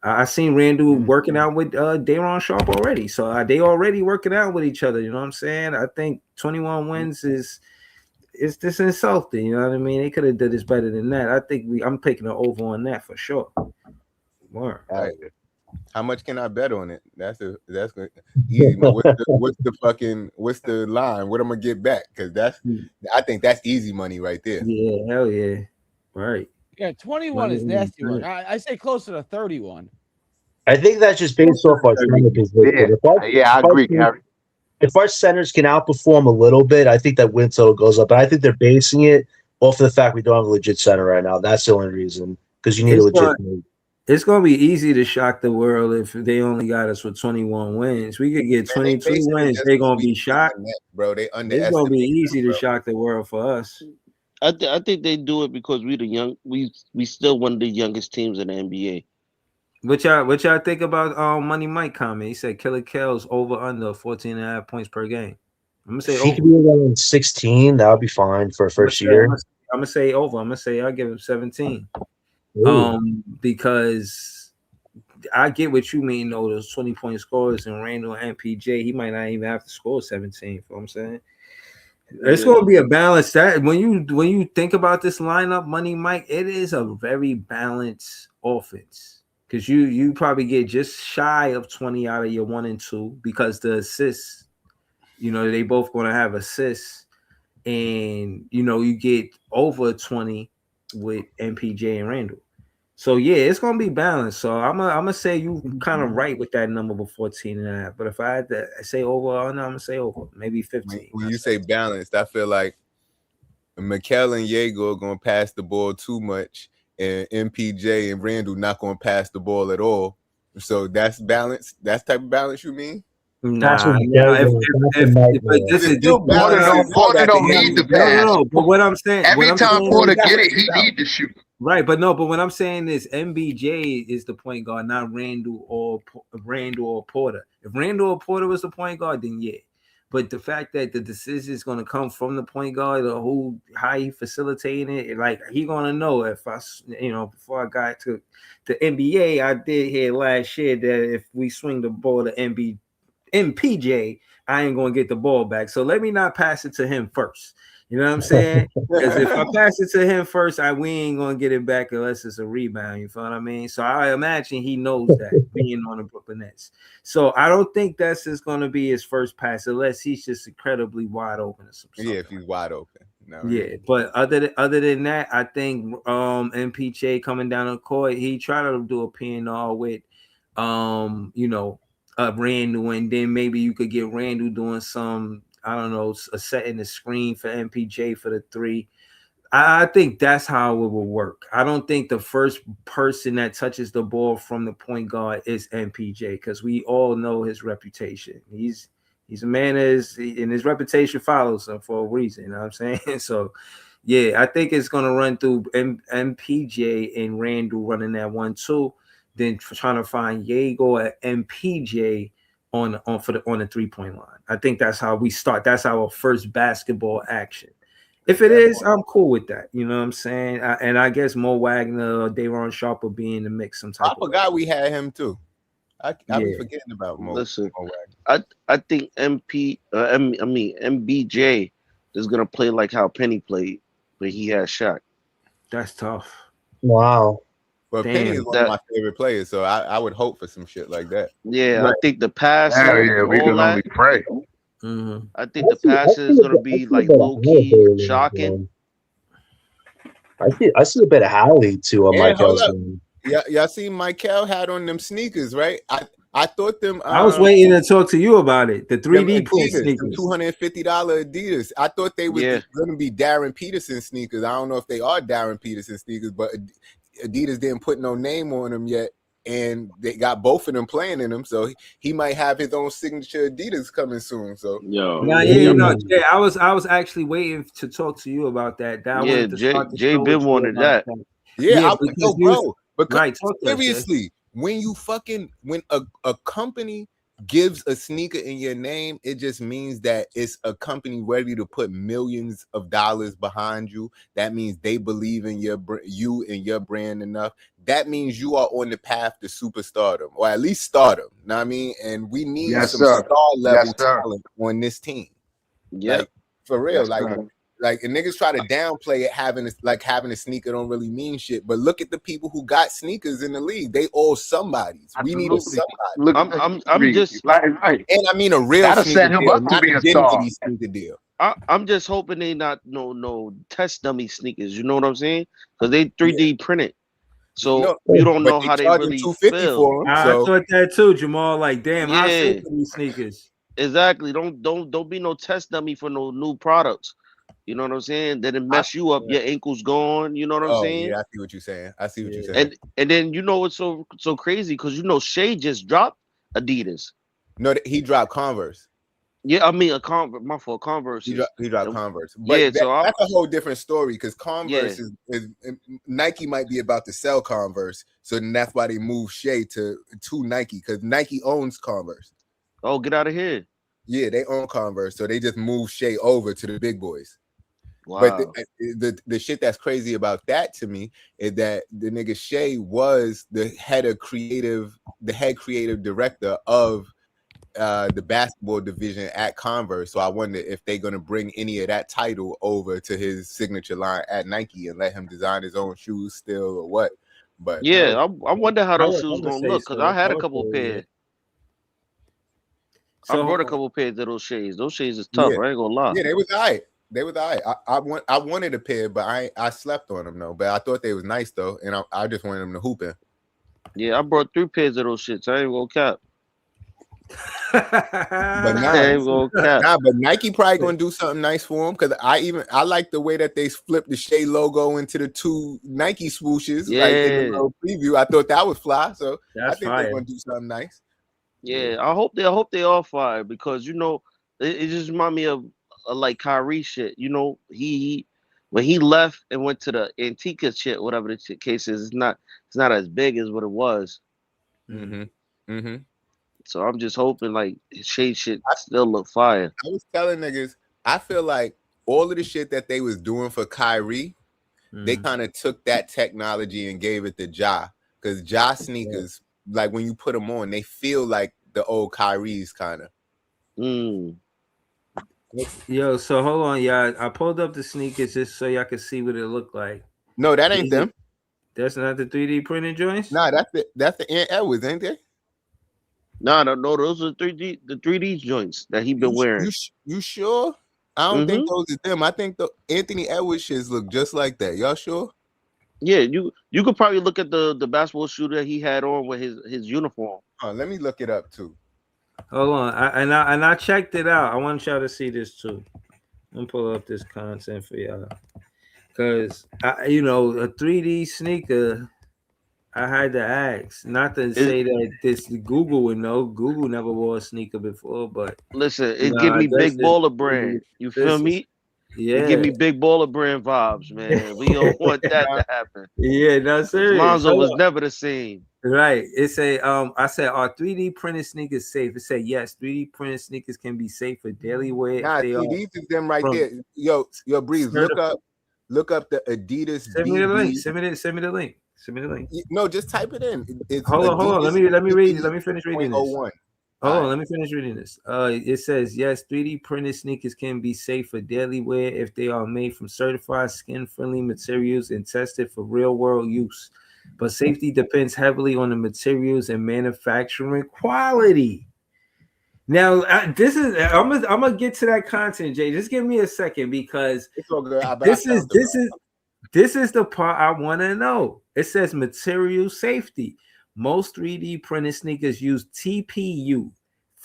I seen Randall working out with Daron Sharp already. So they already working out with each other. You know what I'm saying? I think 21 wins is this insulting. You know what I mean? They could have done this better than that. I think I'm taking an over on that for sure. More. Right. How much can I bet on it? That's good. Easy. What's the line? What I'm gonna get back? Because I think that's easy money right there. Yeah, hell yeah. Right. Yeah, 21 is nasty one. I say closer to 31. I think that's just based off our center position. I agree, Gary. If our centers can outperform a little bit, I think that win total goes up. But I think they're basing it off of the fact we don't have a legit center right now. That's the only reason, because you need a legit. It's going to be easy to shock the world if they only got us with 21 wins. We could get 22 wins. They're going to be shocked. Bro, they it's going to be easy to shock the world for us. I think they do it because we still one of the youngest teams in the NBA. What y'all think about Money Mike comment? He said Killer Kells over under 14.5 points per game. I'm gonna say If he over. could be around 16, that would be fine for a first year. I'm gonna say over. I'm gonna say I'll give him 17. Ooh. Because I get what you mean though. Those 20-point scores and Randall and MPJ, he might not even have to score 17. You know what I'm saying? It's going to be a balance. That when you think about this lineup, Money Mike, it is a very balanced offense because you probably get just shy of 20 out of your 1 and 2 because the assists, they both going to have assists, and you get over 20 with MPJ and Randall. So yeah, it's gonna be balanced. So I'm gonna say you kind of right with that number of 14 and a half. But if I had to say over, I'm gonna say over, maybe 15. When you say balanced, I feel like Mikal and Diego are gonna pass the ball too much, and MPJ and Randall not gonna pass the ball at all. So that's balance. That's type of balance you mean? Nah, this is Porter don't need the pass. No, but what I'm saying, every time Porter get it, he need to shoot. Right, but what I'm saying is MPJ is the point guard, not Randall or Porter. If Randall or Porter was the point guard, then yeah. But the fact that the decision is going to come from the point guard or how he facilitating it, like he going to know if before I got to the NBA, I did hear last year that if we swing the ball to MPJ, I ain't going to get the ball back. So let me not pass it to him first. You know what I'm saying? Because if I pass it to him first, we ain't going to get it back unless it's a rebound. You feel what I mean? So I imagine he knows that being on the Brooklyn Nets. So I don't think that's just going to be his first pass unless he's just incredibly wide open or something. Yeah, if he's wide open. No, yeah, but other than that, I think MPJ coming down the court, he tried to do a P&R with Randall, and then maybe you could get Randall doing some, I don't know, setting the screen for MPJ for the 3. I think that's how it will work. I don't think the first person that touches the ball from the point guard is MPJ because we all know his reputation. He's a man and his reputation follows him for a reason. You know what I'm saying? So, yeah, I think it's going to run through MPJ and Randall running that 1-2, then trying to find Diego at MPJ on the 3-point line. I think that's how we start. That's our first basketball action. If it is, I'm cool with that. You know what I'm saying? And I guess Mo Wagner or Day'Ron Sharpe will be in the mix sometime. I forgot we had him too. I be forgetting about Mo. Listen, Mo Wagner. I think MBJ is gonna play like how Penny played, but he had shot. That's tough. Wow. But Penny is one of my favorite players, so I would hope for some shit like that. Yeah, right. I think the pass. We can only pray. Mm-hmm. I think the pass is gonna be like low key shocking. I see a bit of Howley to Michael's. Y'all seen Mikal had on them sneakers, right? I thought them. I was waiting to talk to you about it. The 3D print sneakers, $250 Adidas. I thought they were going to be Darren Peterson sneakers. I don't know if they are Darren Peterson sneakers, but Adidas didn't put no name on them yet, and they got both of them playing in them. So he might have his own signature Adidas coming soon. So Jay, I was actually waiting to talk to you about that. Jay been wanted that. Bro. Because seriously, when a company gives a sneaker in your name, it just means that it's a company ready to put millions of dollars behind you. That means they believe in you and your brand enough. That means you are on the path to superstardom, or at least stardom. You know what I mean? And we need some star level talent on this team. Yeah, like, for real. And niggas try to downplay it having a sneaker don't really mean shit. But look at the people who got sneakers in the league. They all somebodies. We need a somebody. Look, I'm just and I mean a real that'll sneaker set him deal, up to be a star. Sneaker deal. I'm just hoping they not no test dummy sneakers. You know what I'm saying? Because they 3D printed. So you don't know how they really feel. For them, I thought that too, Jamal. Like, damn, how sick are these sneakers? Exactly. Don't be no test dummy for no new products. You know what I'm saying? Then it mess you up. Your ankle's gone. You know what I'm saying? Yeah, I see what you're saying. And then it's so crazy because Shea just dropped Adidas. No, he dropped Converse. Yeah, I mean a Converse. My fault, Converse. He dropped Converse. But that's a whole different story because Converse is Nike might be about to sell Converse, so then that's why they moved Shea to Nike because Nike owns Converse. Oh, get out of here! Yeah, they own Converse, so they just moved Shea over to the big boys. Wow. But the shit that's crazy about that to me is that the nigga Shea was the head creative director of the basketball division at Converse. So I wonder if they're gonna bring any of that title over to his signature line at Nike and let him design his own shoes still or what. But Yeah, I wonder how those I shoes would gonna say look because so. I had I a would couple say, yeah. pairs. I So brought a couple pairs of those shades. Those shades is yeah, tough. I ain't gonna lie. yeah, they was all right. They was all right. I wanted a pair, but I slept on them though. But I thought they was nice though, and I just wanted them to hoop in. Yeah, I brought 3 pairs of those shits. I ain't gonna cap. But I ain't gonna cap. but Nike probably gonna do something nice for him because I like the way that they flipped the Shea logo into the 2 Nike swooshes like in the Yeah, little preview. I thought that was fly, so I that's think they're fire. gonna do something nice. yeah. I hope they all fire because it just remind me of like Kyrie shit. He when he left and went to the Antica shit, whatever the case is, it's not as big as what it was. Mm-hmm. So I'm just hoping like his shade shit still look fire. I was telling niggas, I feel like all of the shit that they was doing for Kyrie, they kind of took that technology and gave it to Ja. Because Ja sneakers, like when you put them on, they feel like the old Kyrie's kind of. Yo, so hold on, y'all. I pulled up the sneakers just so y'all can see what it looked like. No, that ain't them. That's not the 3D printed joints? Nah, that's the Aunt Edwards, ain't they? No, those are the 3D joints that he been wearing. You sure? I don't think those are them. I think the Anthony Edwards shits look just like that. Y'all sure? Yeah, you could probably look at the basketball shoe that he had on with his uniform. Let me look it up too. Hold on, I checked it out. I want y'all to see this too. I'm gonna pull up this content for y'all, cause a 3D sneaker. I had to ask, not to say that this Google would know. Google never wore a sneaker before, but listen, it give me big baller brand. You feel me? Yeah, it give me big baller brand vibes, man. We don't want that to happen. Yeah, no serious. Lonzo was never the same. Right. It say, I said, are 3D printed sneakers safe? It said yes, 3D printed sneakers can be safe for daily wear. Nah, see, these is them right there. Yo, Breeze, look up the Adidas. Send me the link. Send me the link. No, just type it in. Hold on. Let me read. Let me finish reading this. 0.01. Hold on, let me finish reading this. It says, yes, 3D printed sneakers can be safe for daily wear if they are made from certified skin-friendly materials and tested for real-world use. But safety depends heavily on the materials and manufacturing quality. Now, I'm gonna get to that content, Jay. Just give me a second because it's all good. This is the part I want to know. It says material safety. Most 3D printed sneakers use TPU,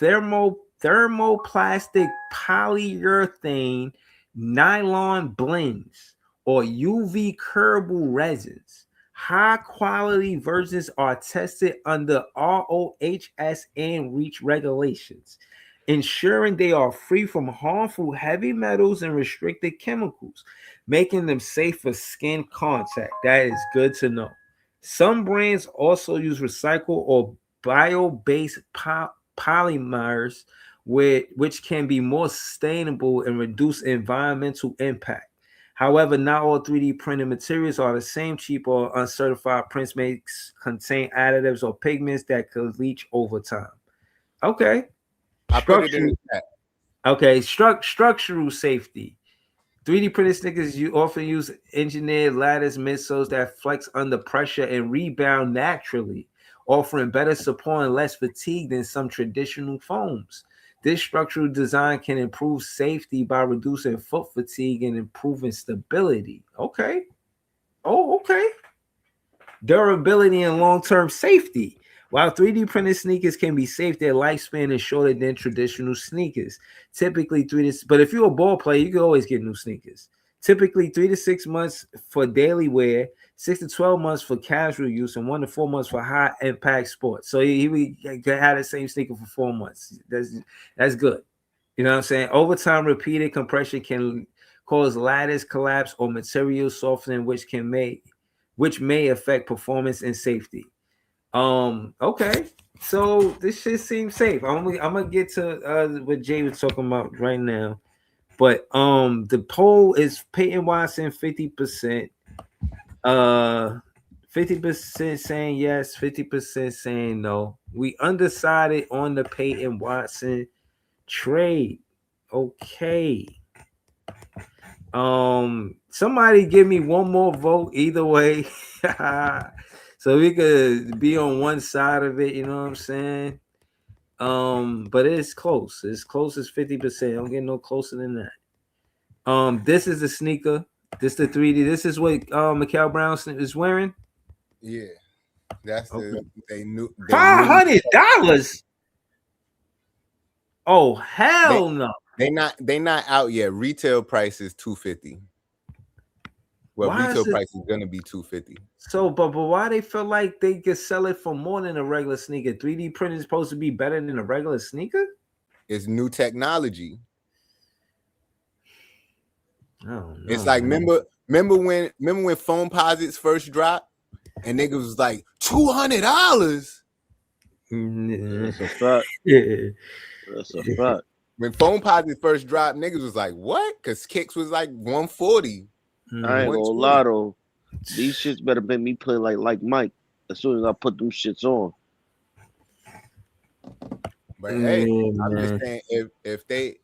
thermoplastic polyurethane nylon blends, or UV curable resins. High quality versions are tested under ROHS and REACH regulations, ensuring they are free from harmful heavy metals and restricted chemicals, making them safe for skin contact. That is good to know. Some brands also use recycled or bio-based polymers, which can be more sustainable and reduce environmental impact. However, not all 3D printed materials are the same. Cheap or uncertified prints may contain additives or pigments that could leach over time. Okay. I put it in the chat. Okay, structural safety. 3D printed sneakers often use engineered lattice midsoles that flex under pressure and rebound naturally, offering better support and less fatigue than some traditional foams. This structural design can improve safety by reducing foot fatigue and improving stability. Okay. Durability and long-term safety. While 3D printed sneakers can be safe, their lifespan is shorter than traditional sneakers. Typically, but if you're a ball player, you can always get new sneakers. Typically, 3 to 6 months for daily wear, 6 to 12 months for casual use, and 1 to 4 months for high impact sports. So he had the same sneaker for 4 months. That's good. You know what I'm saying? Over time, repeated compression can cause lattice collapse or material softening, which may affect performance and safety. Okay. So this shit seems safe. I'm gonna get to what Jay was talking about right now. But the poll is Peyton Watson 50%. 50% saying yes, 50% saying no. We undecided on the Peyton Watson trade. Okay. Somebody give me one more vote either way. So we could be on one side of it, you know what I'm saying? But it's close. It's close as 50%. Don't get no closer than that. This is the sneaker. This the 3D. This is what Mikael Brown is wearing. Yeah, that's the they knew $500. Oh hell no! They not out yet. Retail price is $250. Well, retail price is gonna be $250. So, but why they feel like they could sell it for more than a regular sneaker? 3D print is supposed to be better than a regular sneaker. It's new technology. Oh, no, it's like remember when phone posits first dropped and niggas was like $200. That's a fact. Yeah. That's a fact. When phone posits first dropped, niggas was like, what? Because kicks was like 140. I ain't gonna lie though. These shits better make me play like Mike as soon as I put them shits on. But hey, I'm just saying if they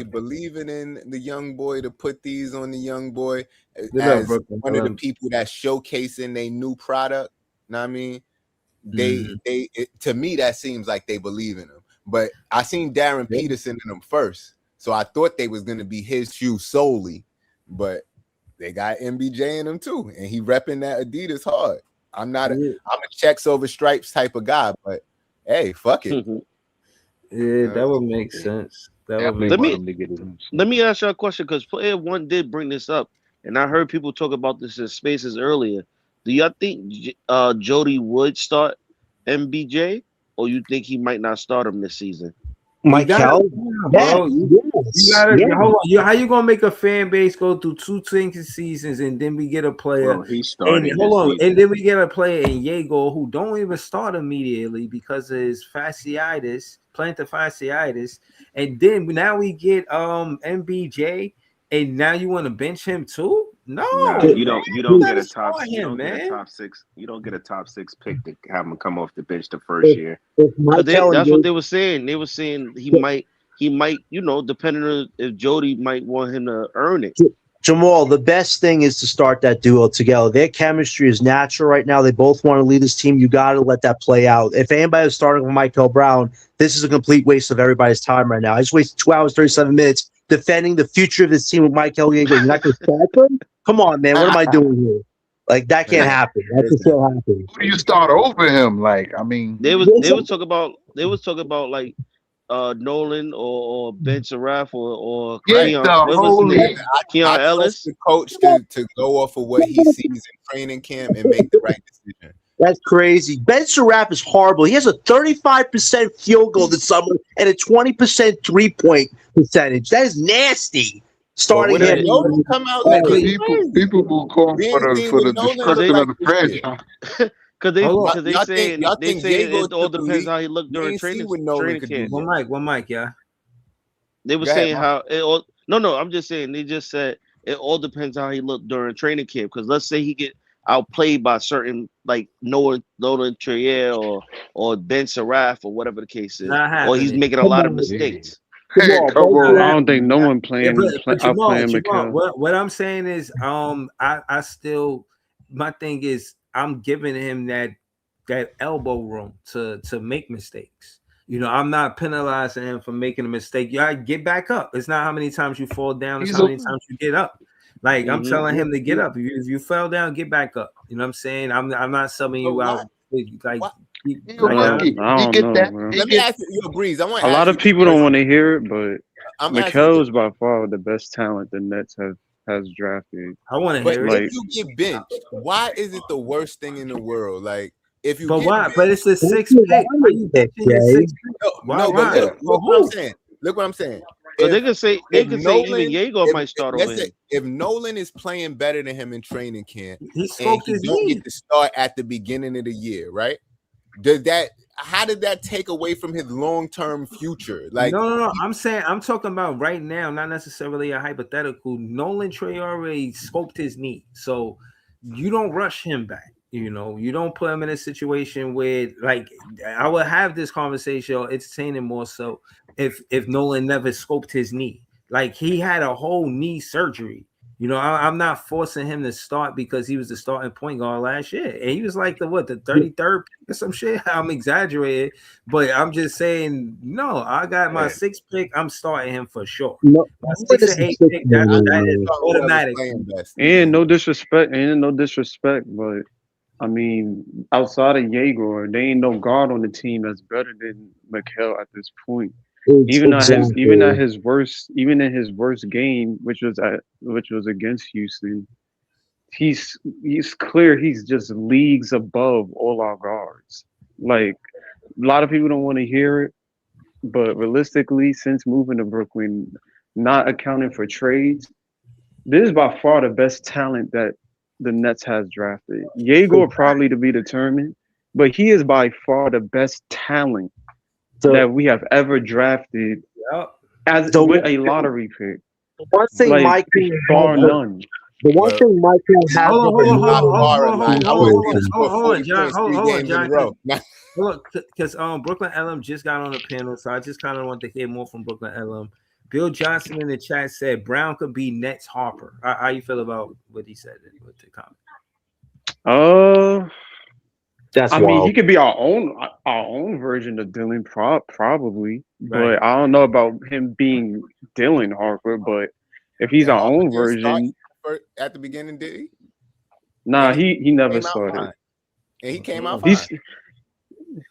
believing in the young boy to put these on the young boy as one of the people that's showcasing their new product, know what I mean? To me that seems like they believe in him. But I seen Darren Peterson in them first, so I thought they was gonna be his shoe solely, but they got MPJ in them too, and he repping that Adidas hard. I'm a checks over stripes type of guy, but hey, fuck it. Yeah, that would make sense. That would let me ask you a question, because Player One did bring this up, and I heard people talk about this in spaces earlier. Do y'all think Jody would start MPJ, or you think he might not start him this season? Michael, hold on. How you gonna make a fan base go through 2 tanking seasons and then we get a player? Well, he started. And then we get a player in Yago who don't even start immediately because of his fasciitis, plantar fasciitis, and then now we get MPJ, and now you want to bench him too? No, you don't get a top. You don't get a top 6. You don't get a top 6 pick to have him come off the bench the first year. That's what they were saying. They were saying he might, depending on if Jody might want him to earn it. Jamal, the best thing is to start that duo together. Their chemistry is natural right now. They both want to lead this team. You got to let that play out. If anybody is starting with Michael Brown, this is a complete waste of everybody's time right now. I just wasted 2 hours, 37 minutes defending the future of this team with Michael Yago. You're not going to start him? Come on, man. What am I doing here? Like, that can't happen. That just can't happen. Who do you start over him? Like, I mean, they was talking about like Nolan or Ben Saraf or Keon Ellis. The coach to go off of what he sees in training camp and make the right decision. That's crazy. Ben Saraf is horrible. He has a 35% field goal this summer and a 20% 3-point percentage. That is nasty. Starting him. Come out people will call for the destruction of the franchise. Because they saying it all depends how he looked during training camp. One mic, yeah. They were saying how it all. No, I'm just saying they just said it all depends how he looked during training camp. Because let's say he get outplayed by certain like Nolan Trier or Ben Saraf or whatever the case is, or he's making a lot of mistakes. I don't think no one playing Mikal. What I'm saying is, I still, my thing is, I'm giving him that elbow room to make mistakes. I'm not penalizing him for making a mistake. You gotta get back up. It's not how many times you fall down, it's how many times you get up. Like I'm telling him to get up. If you fell down, get back up. You know what I'm saying? I'm not subbing you out. Like, I don't know, man. Let me ask you, Breeze. A lot of people don't want to hear it, but Mikal is by far the best talent the Nets has drafted. I want to hear it. If you get benched, why is it the worst thing in the world? Like, if you why? But it's the 6th pick. Look what I'm saying. Look what I'm saying. But they can say even Yago might start over him. If Nolan is playing better than him in training camp, he don't get to start at the beginning of the year, right? How did that take away from his long-term future? Like, no. I'm talking about right now, not necessarily a hypothetical. Nolan Traore scoped his knee, so you don't rush him back. You know, you don't put him in a situation where, like, I would have this conversation or entertaining more so if Nolan never scoped his knee. Like, he had a whole knee surgery. You know, I'm not forcing him to start because he was the starting point guard last year. And he was like the 33rd pick or some shit. I'm exaggerating, but I'm just saying, no, I got my 6th pick. I'm starting him for sure. No, my 6 and 8 pick, that is automatic. And no disrespect, but I mean, outside of Yegor, there ain't no guard on the team that's better than Mikal at this point. Even in his worst game, which was against Houston, he's clear he's just leagues above all our guards. Like, a lot of people don't want to hear it, but realistically, since moving to Brooklyn, not accounting for trades, this is by far the best talent that the Nets has drafted. Yegor probably to be determined, but he is by far the best talent that we have ever drafted with a lottery pick. One thing Mike bar none. The one thing Mike has Hold on, John. Because Brooklyn LM just got on the panel, so I just kind of want to hear more from Brooklyn LM. Bill Johnson in the chat said Brown could be Nets Harper. How you feel about what he said with the comment? I mean, he could be our own version of Dylan, probably. Right. But I don't know about him being Dylan Harper. But if he's our own version, at the beginning, did he? Nah, he never started. And he came out fine.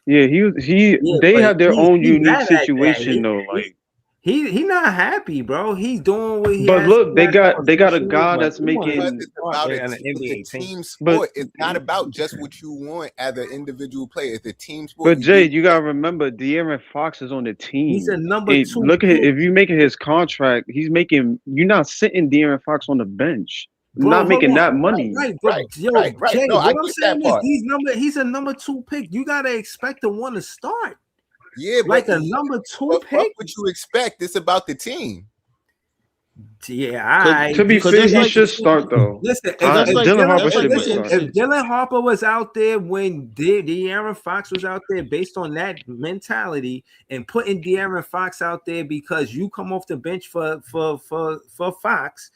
They have their own unique situation though. Like, he not happy, bro. He's doing what he. But has look, to they got a guy that's making. It's about a team sport. It's not about just what you want as an individual player. It's a team sport. But Jay, you gotta remember, De'Aaron Fox is on the team. He's a number 2. Look at if you making his contract, you're not sitting De'Aaron Fox on the bench. Bro, not making that money. Right. Jay, No, what I'm saying is he's a number 2 pick. You gotta expect the one to start. Yeah, like a number 2 pick. What you expect? It's about the team. Yeah, to be fair, he should start though. Listen, if Dylan Harper was out there when De'Aaron Fox was out there, based on that mentality, and putting De'Aaron Fox out there because you come off the bench for Fox,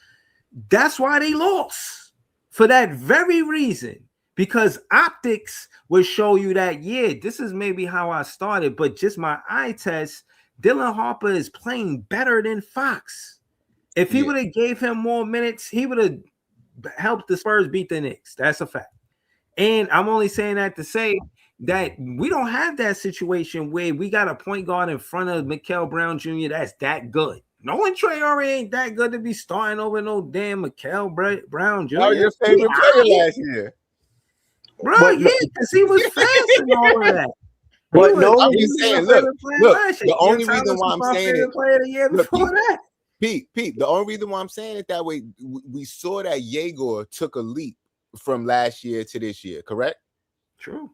that's why they lost. For that very reason. Because optics will show you that, this is maybe how I started, but just my eye test, Dylan Harper is playing better than Fox. If he would have gave him more minutes, he would have helped the Spurs beat the Knicks. That's a fact. And I'm only saying that to say that we don't have that situation where we got a point guard in front of Mikal Brown Jr. that's that good. Nolan Traore ain't that good to be starting over no damn Mikal Brown Jr. Oh, your favorite player last year. Bro, because he was fast and all of that. But no, I'm just saying, look, the only reason why I'm saying it, Pete, the only reason why I'm saying it that way, we saw that Yegor took a leap from last year to this year, correct? True.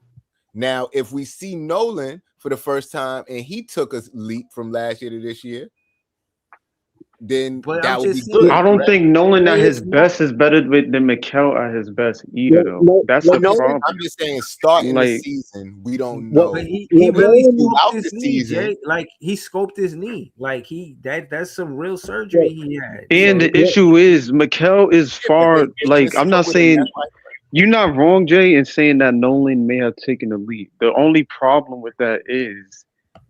Now, if we see Nolan for the first time and he took a leap from last year to this year, then that would be good. I don't think Nolan at his best is better than Mikal at his best either, though. That's the problem. I'm just saying, starting the season, we don't know. But he really scoped his knee, Jay. Like, he scoped his knee. Like, that's some real surgery he had. And the issue is, Mikal is far, like, I'm not saying, you're not wrong, Jay, in saying that Nolan may have taken a leap. The only problem with that is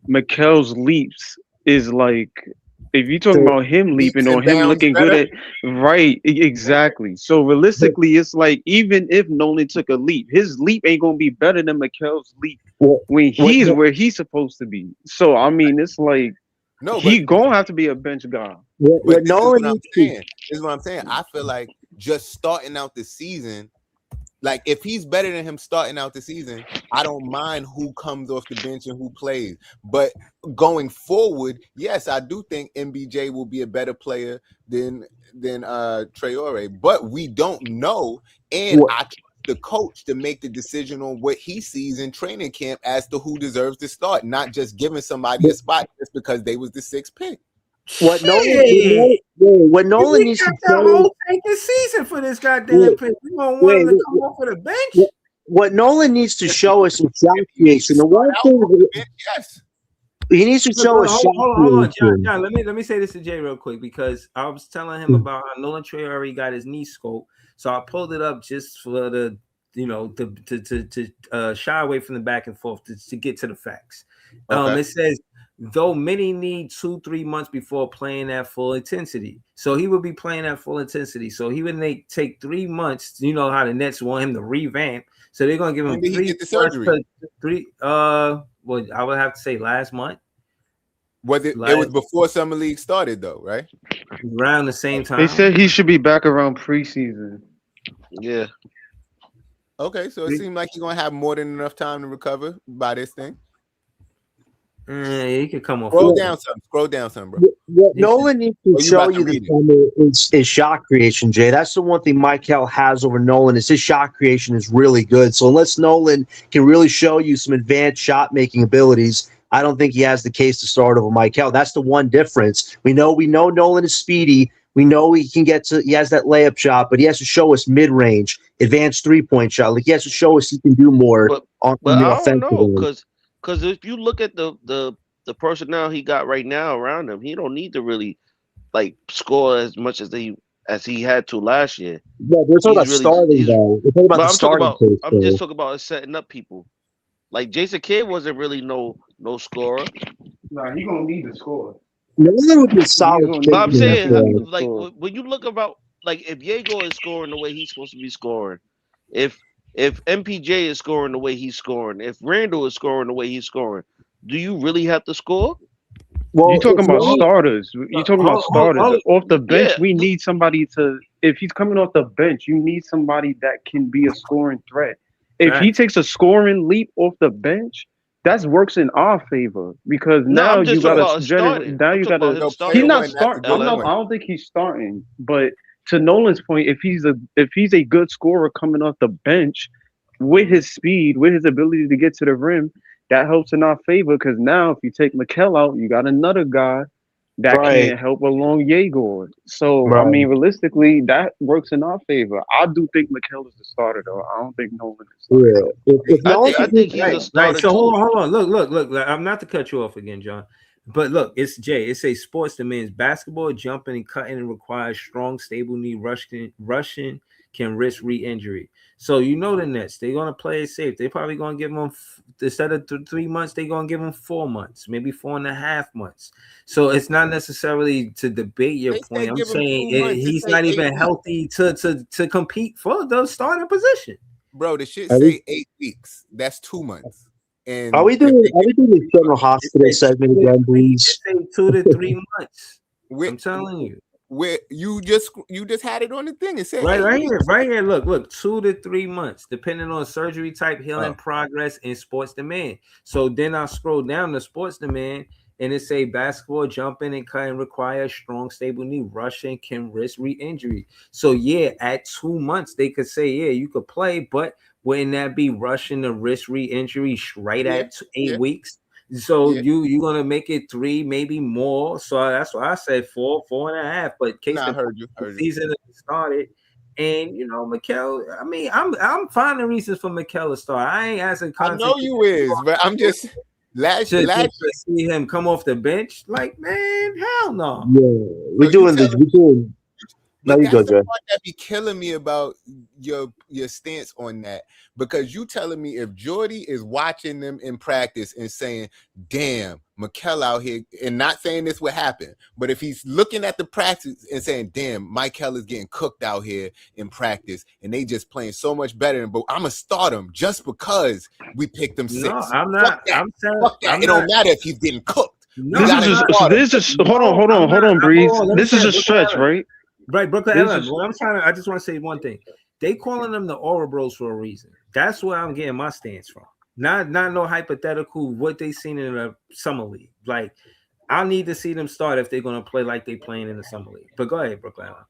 Mikal's leaps is like, if you're talking about him leaping or him looking good at right, exactly. So realistically, it's like even if Nolan took a leap, his leap ain't gonna be better than Mikal's leap when he's where he's supposed to be. So I mean, it's like he gonna have to be a bench guy. But this is what I'm saying. I feel like just starting out the season. Like, if he's better than him starting out the season, I don't mind who comes off the bench and who plays. But going forward, yes, I do think MPJ will be a better player than Traore. But we don't know. And I trust the coach to make the decision on what he sees in training camp as to who deserves to start, not just giving somebody a spot just because they was the 6th pick. What Nolan Shit. We needs to got the show whole tanking season for this goddamn pick. We don't want him to come off of the bench. What Nolan needs to show us is shot creation. The one thing yes. he needs to show us shot Hold on, creation. John. Let me say this to Jay real quick because I was telling him about how Nolan Trey already got his knee scope. So I pulled it up just for the to shy away from the back and forth to get to the facts. Okay. It says though many need 2-3 months before playing at full intensity. So he would be playing at full intensity. So he would take 3 months. You know how the Nets want him to revamp. So they're gonna give him When did he 3 get the surgery? Well, I would have to say last month. Was it? It was before summer league started, though, right? Around the same time. They said he should be back around preseason. Yeah. Okay, so it seemed like he's gonna have more than enough time to recover by this thing. He could come off. Scroll down some, bro. What Nolan needs to show you this summer is shot creation, Jay. That's the one thing Michael has over Nolan is his shot creation is really good. So unless Nolan can really show you some advanced shot making abilities, I don't think he has the case to start over Michael. That's the one difference. We know Nolan is speedy. We know he has that layup shot, but he has to show us mid range, advanced 3-point shot. Like he has to show us he can do more on the I don't offensive know end. because if you look at the personnel he got right now around him, he don't need to really like score as much as he had to last year. Yeah, we're talking about starting though. We're talking about the starting. I'm just talking about setting up people. Like Jason Kidd wasn't really no scorer. Nah, he gonna need to score. Nolan would be a solid. But I'm saying, like, when you look about, like, if Diego is scoring the way he's supposed to be scoring, if MPJ is scoring the way he's scoring, if Randall is scoring the way he's scoring, do you really have to score? Well, you're talking about starters. You're talking about starters. Off the bench, we need somebody to. If he's coming off the bench, you need somebody that can be a scoring threat. If he takes a scoring leap off the bench, that works in our favor because now you got to. Now you got to. He's not starting. I don't think he's starting. But to Nolan's point, if he's a good scorer coming off the bench, with his speed, with his ability to get to the rim, that helps in our favor. Because now, if you take Mikel out, you got another guy that can't help along Yegor. So I mean, realistically, that works in our favor. I do think Mikel is the starter, though. I don't think Nolan is. I think he's a starter. Right. So hold on. Look. I'm not to cut you off again, John. But look, it's Jay. It says sports demands basketball, jumping and cutting and requires strong, stable knee. Rushing can risk re-injury. So you know the Nets, they're gonna play it safe. They're probably gonna give them instead of 3 months, they're gonna give them 4 months, maybe 4.5 months. So it's not necessarily to debate your point. I'm saying he's not even healthy to compete for the starting position. Bro, the shit say 8 weeks. That's 2 months. And are we doing the general hospital segment again, please? 2 to 3 months. I'm telling you. Where you just had it on the thing. It said right here. Look, 2 to 3 months, depending on surgery type, healing progress, and sports demand. So then I scroll down to sports demand, and it say basketball, jumping and cutting requires strong, stable knee. Rushing can risk re-injury. So yeah, at 2 months they could say you could play, but wouldn't that be rushing the risk re-injury right at 8 weeks? So you're gonna make it 3, maybe more. So that's why I said 4.5. But case the season started, and Mikel. I mean, I'm finding reasons for Mikel to start. I ain't asking. I know you is, but I'm just last to see him come off the bench. Like, man, hell no. Yeah, we're doing. But that's the part that be killing me about your stance on that, because you telling me if Jordy is watching them in practice and saying, damn, Mikel out here, and not saying this would happen, but if he's looking at the practice and saying, damn, Mikel is getting cooked out here in practice and they just playing so much better, but I'm gonna start him just because we picked them 6. No, I'm not. Fuck that. It don't matter if he's getting cooked. No, this is hold on, Breeze. This is a stretch, right? Right, Brooklyn Ellen. I just want to say one thing. They calling them the Aura Bros for a reason. That's where I'm getting my stance from. Not no hypothetical what they seen in the summer league. Like, I need to see them start if they're gonna play like they playing in the summer league. But go ahead, Brooklyn Ellen.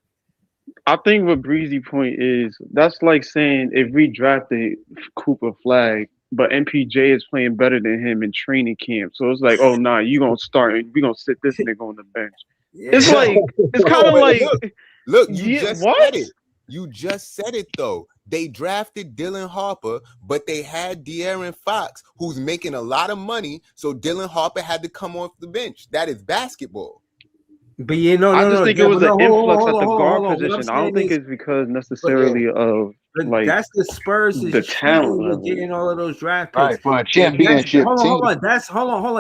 I think what Breezy point is, that's like saying if we drafted Cooper Flag, but MPJ is playing better than him in training camp. So it's like, oh nah, you gonna start and we gonna sit this nigga on the bench. It's like it's kind of but like look, you yeah, just what? said it. You just said it though. They drafted Dylan Harper, but they had De'Aaron Fox, who's making a lot of money. So Dylan Harper had to come off the bench. That is basketball. But no, I just think it was an influx at the guard hold on. position. I don't think it's because necessarily of like that's the Spurs' the talent level. getting all of those draft picks. Right, for a championship team. Hold on.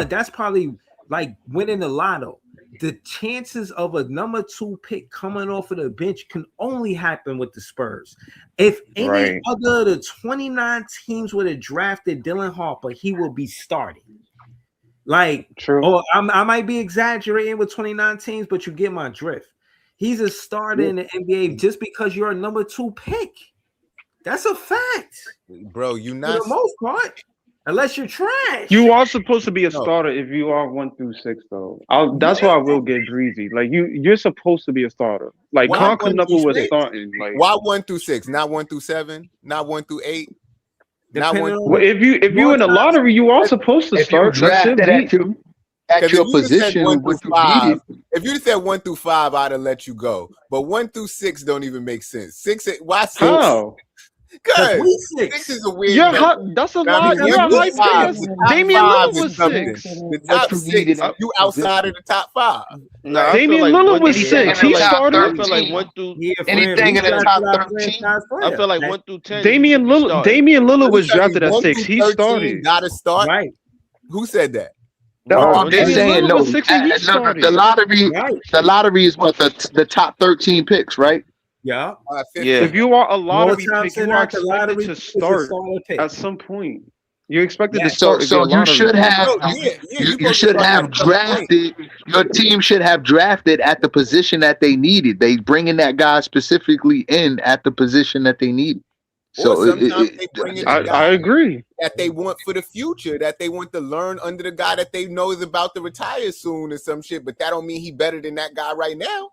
That's probably like winning the lotto. The chances of a number 2 pick coming off of the bench can only happen with the Spurs. If any other of the 29 teams would have drafted Dylan Harper, he will be starting. Like, true. Oh, I might be exaggerating with 29 teams, but you get my drift. He's a starter in the NBA just because you're a number 2 pick. That's a fact, bro. You not for the most part, unless you're trash. You are supposed to be a starter if you are 1 through 6, though. That's why I will get Breezy. Like you're supposed to be a starter. Like Con Knuckle was starting. Like why 1 through 6, not 1 through 7, not 1 through 8. Well, if you in the lottery, you are supposed to start. At your position, what you needed. If you said 1 through 5, I'd have let you go. But 1 through 6 don't even make sense. 6, why 6? How? Because 6 is a weird. That's a lot. You're a high pick. Damian Lillard was 6. The top 6. You outside of the top 5. No, Damian Lillard was 6. He started. I feel like 1 through anything in the top 13. I feel like 1 through 10. Damian Lillard was drafted at 6. He started. Gotta start. Right. Who said that? I'm just saying, no. The lottery is what the top 13 picks, right? Yeah. If you are a lottery More pick, times you than are not, the lottery expected to is a start solid pick. at some point. You're expected to So start. if you're a you lottery should pick. have you should have drafted. Your team should have drafted at the position that they needed. They bringing that guy specifically in at the position that they needed. So sometimes they bring in a guy I agree that they want for the future, that they want to learn under the guy that they know is about to retire soon or some shit. But that don't mean he better than that guy right now.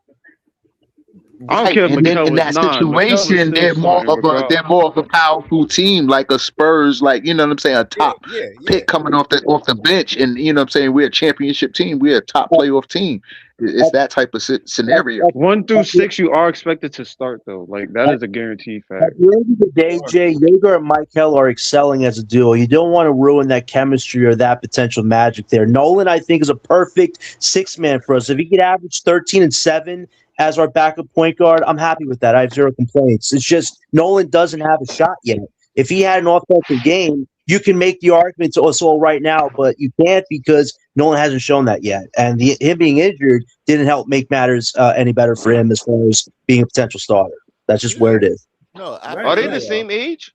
I don't care if and then McHale in that was 9. situation, they're more of a powerful team, like a Spurs, like you know what I'm saying, a top pick coming off the bench, and you know what I'm saying, we're a championship team, we're a top playoff team. It's that type of scenario. 1 through 6, you are expected to start though. Like that is a guaranteed fact. At the end of the day, Jay, Jaeger and Michael are excelling as a duo. You don't want to ruin that chemistry or that potential magic there. Nolan, I think, is a perfect 6-man for us. If he could average 13 and 7 as our backup point guard, I'm happy with that. I have 0 complaints. It's just Nolan doesn't have a shot yet. If he had an offensive game, you can make the argument to us all right now, but you can't because Nolan hasn't shown that yet. And him being injured didn't help make matters any better for him as far as being a potential starter. That's just where it is. No, are they the same age?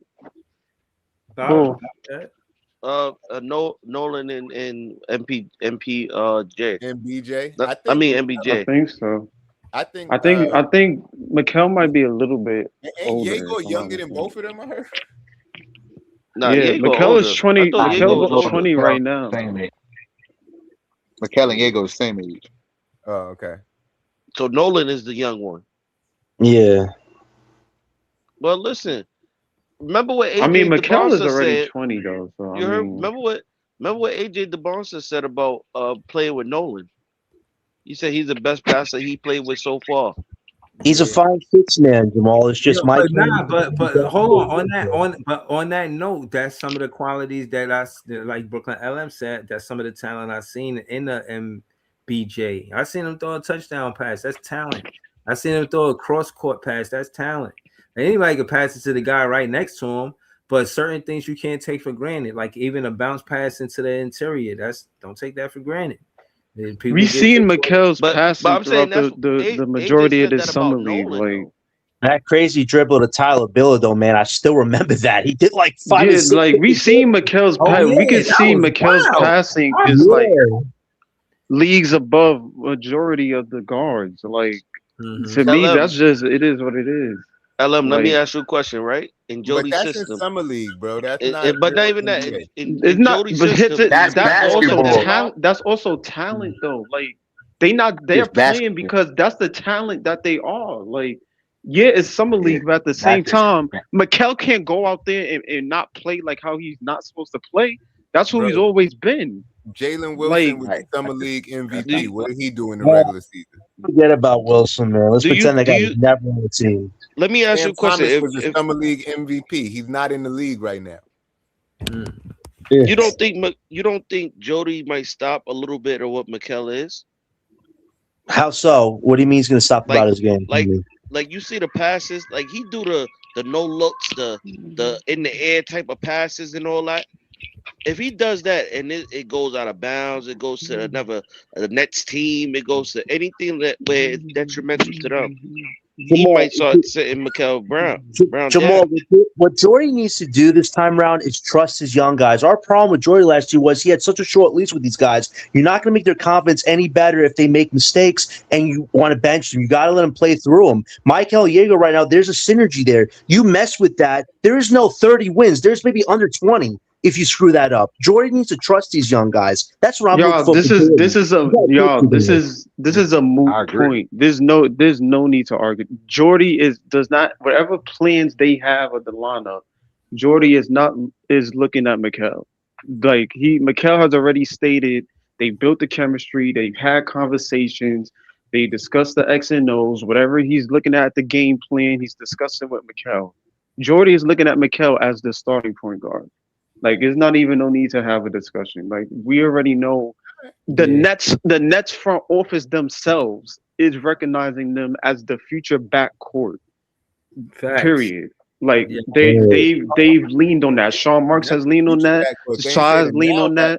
Nolan and MPJ. MPJ. I mean MPJ. I think so. I think McHale might be a little bit older. Ain't Diego younger than both of them? I heard. Nah, yeah, McHale is 20. McHale is 20 right now. McHale and Diego is the same age. Oh, okay. So Nolan is the young one. Yeah. Well, listen. Remember what AJ McHale is DeBonsa already said? 20 though. So You heard? Remember what AJ DeBonsa said about playing with Nolan? He said he's the best passer he played with so far. He's a fine 6-man, Jamal. It's just my. But hold on that note, that's some of the qualities that like Brooklyn LM said. That's some of the talent I've seen in the MPJ. I seen him throw a touchdown pass. That's talent. I seen him throw a cross court pass. That's talent. And anybody can pass it to the guy right next to him. But certain things you can't take for granted, like even a bounce pass into the interior. Don't take that for granted. We seen McHale's passing throughout the majority of the summer league. Like that crazy dribble to Tyler Bilodeau, man, I still remember that. He did like 5 or 6. Like we seen McHale's we could see McHale's passing is like leagues above majority of the guards. Like to me, that's just it is what it is. LM, let me ask you a question, right? In Jody's but that's system, in summer league, bro. That's not. But not even that. It's not. But system, that's also talent. That's also talent, though. Like they're playing because that's the talent that they are. Like Yeah, it's summer league, but at the same That's time, Mikel can't go out there and not play like how he's not supposed to play. That's who Bro, he's always been. Jalen Like, Wilson was the summer league MVP. do, What did he do in the Well, regular season? forget about Wilson, man. Let's do you pretend that do guy was you? never on the team. Let me ask you Sam a question. Thomas was the If summer league MVP. He's not in the league right now. you don't think Jody might stop a little bit of what Mikel is? How so? What do you mean he's going to stop Like about his game? like like you see the passes, like he do the no looks, the in the air type of passes and all that. If he does that and it goes out of bounds, it goes to the next team, it goes to anything that where it's detrimental to them, he Jamal, might start sitting Mikel Brown Jamal, down. what Jordy needs to do this time around is trust his young guys. Our problem with Jordy last year was he had such a short leash with these guys. You're not going to make their confidence any better if they make mistakes and you want to bench them. You got to let them play through them. Michael Yeager right now, there's a synergy there. You mess with that, there is no 30 wins. There's maybe under 20 if you screw that up. Jordy needs to trust these young guys. That's what I'm looking for. This is a moot point. There's no need to argue. Jordy does not whatever plans they have of the lineup. Jordy is looking at Mikel. Like Mikel has already stated they built the chemistry. They've had conversations. They discussed the X and O's. Whatever he's looking at the game plan, he's discussing with Mikel. Jordy is looking at Mikel as the starting point guard. Like, there's not even no need to have a discussion. Like, we already know the Nets front office themselves is recognizing them as the future backcourt. Facts. Period. Like they've leaned on that. Sean Marks has leaned on that. Shai has leaned on that.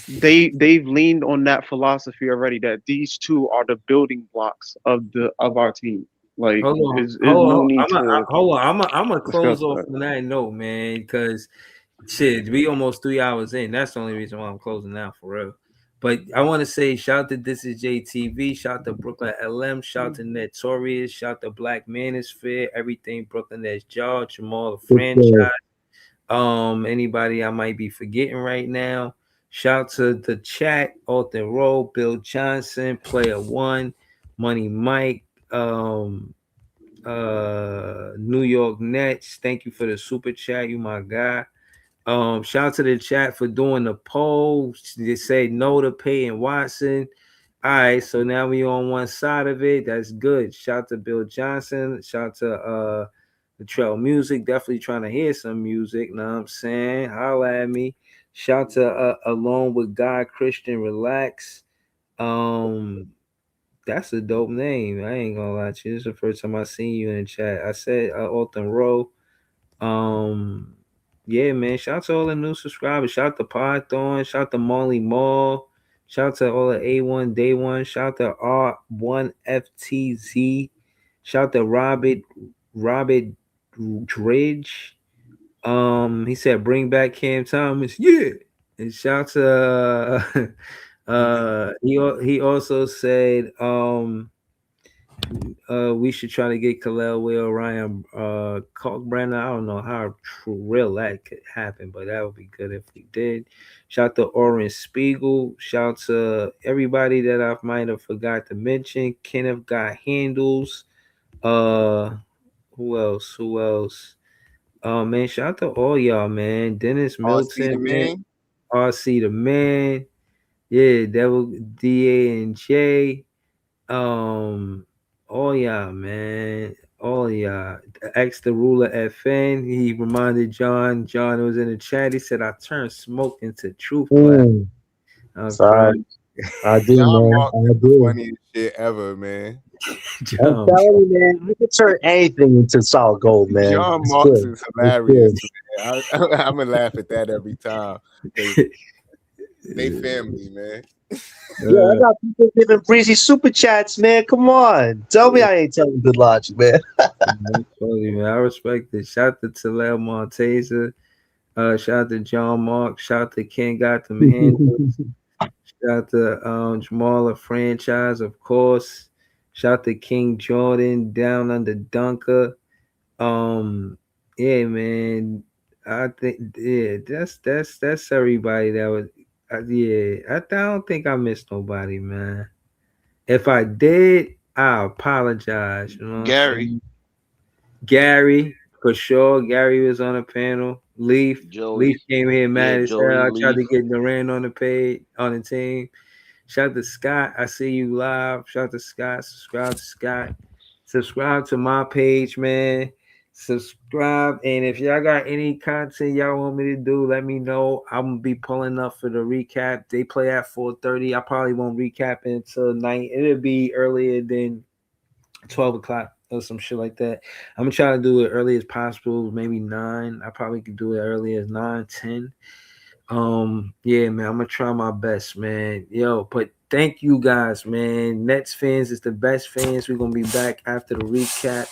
They've leaned on that philosophy already. That these two are the building blocks of our team. Like, there's no need to. I'm gonna close discuss off that. on that note, man, because shit, we almost 3 hours in. That's the only reason why I'm closing now for real. But I want to say shout out to This Is JTV, shout out to Brooklyn LM, shout out to Notorious, shout out to Black Manosphere, everything Brooklyn, that's Jamal, the franchise. Anybody I might be forgetting right now. Shout out to the chat, Alton Rowe, Bill Johnson, Player One, Money Mike, New York Nets. Thank you for the super chat, you my guy. Shout out to the chat for doing the poll. They say no to Peyton Watson. All right, so now we on one side of it. That's good. Shout out to Bill Johnson. Shout out to the Trail Music. Definitely trying to hear some music. Know what I'm saying? Holla at me. Shout out to Alone with God Christian Relax. That's a dope name. I ain't gonna lie to you. This is the first time I seen you in the chat. I said Alton Rowe. Yeah, man. Shout out to all the new subscribers. Shout out to Python. Shout out to Molly Mall. Shout out to all the A1 Day One. Shout out to R1FTZ. Shout out to Robert Dridge. He said bring back Cam Thomas. Yeah. And shout out to he also said we should try to get Khalil Will, Ryan Kalkbrenner. I don't know how real that could happen, but that would be good if we did. Shout out to Orange Spiegel. Shout out to everybody that I might have forgot to mention. Kenneth got handles. Who else? Man, shout out to all y'all, man. Dennis Milton, man. RC the man. Yeah, Devil DA and J. All y'all, man. All y'all. X the Ruler FN. He reminded John was in the chat. He said, I turned smoke into truth. Sorry. I do, John man. Mark I is the do. funniest shit ever, man. I'm telling you, man, we can turn anything into solid gold, man. John It's Marks good. is hilarious, man. I'm gonna laugh at that every time. They family, man. Yeah, I got people giving breezy super chats, man. Come on. Tell me I ain't telling good logic, man. That's funny, man. I respect it. Shout out to Talal Monteza. Shout out to John Mark. Shout out to Ken Got Them Handles. Shout out to Jamal, a franchise, of course. Shout out to King Jordan, Down Under Dunker. Yeah, man. I think that's everybody that was. I don't think I missed nobody, man. If I did, I apologize. You know, Gary. Gary, for sure. Gary was on the panel. Leaf Joey. came here mad as Joey, hell. I tried to Leaf. get Durant on the page, on the team. Shout out to Scott. I see you live. Shout out to Scott. Subscribe to Scott. Subscribe to my page, man. Subscribe. And if y'all got any content y'all want me to do, let me know. I'm gonna be pulling up for the recap. They play at 4:30. I probably won't recap until night. It'll be earlier than 12 o'clock or some shit like that. I'm gonna try to do it early as possible, maybe 9. I probably could do it early as 9, 10. Yeah, man, I'm gonna try my best, man. Yo, but thank you guys, man. Nets fans is the best fans. We're gonna be back after the recap.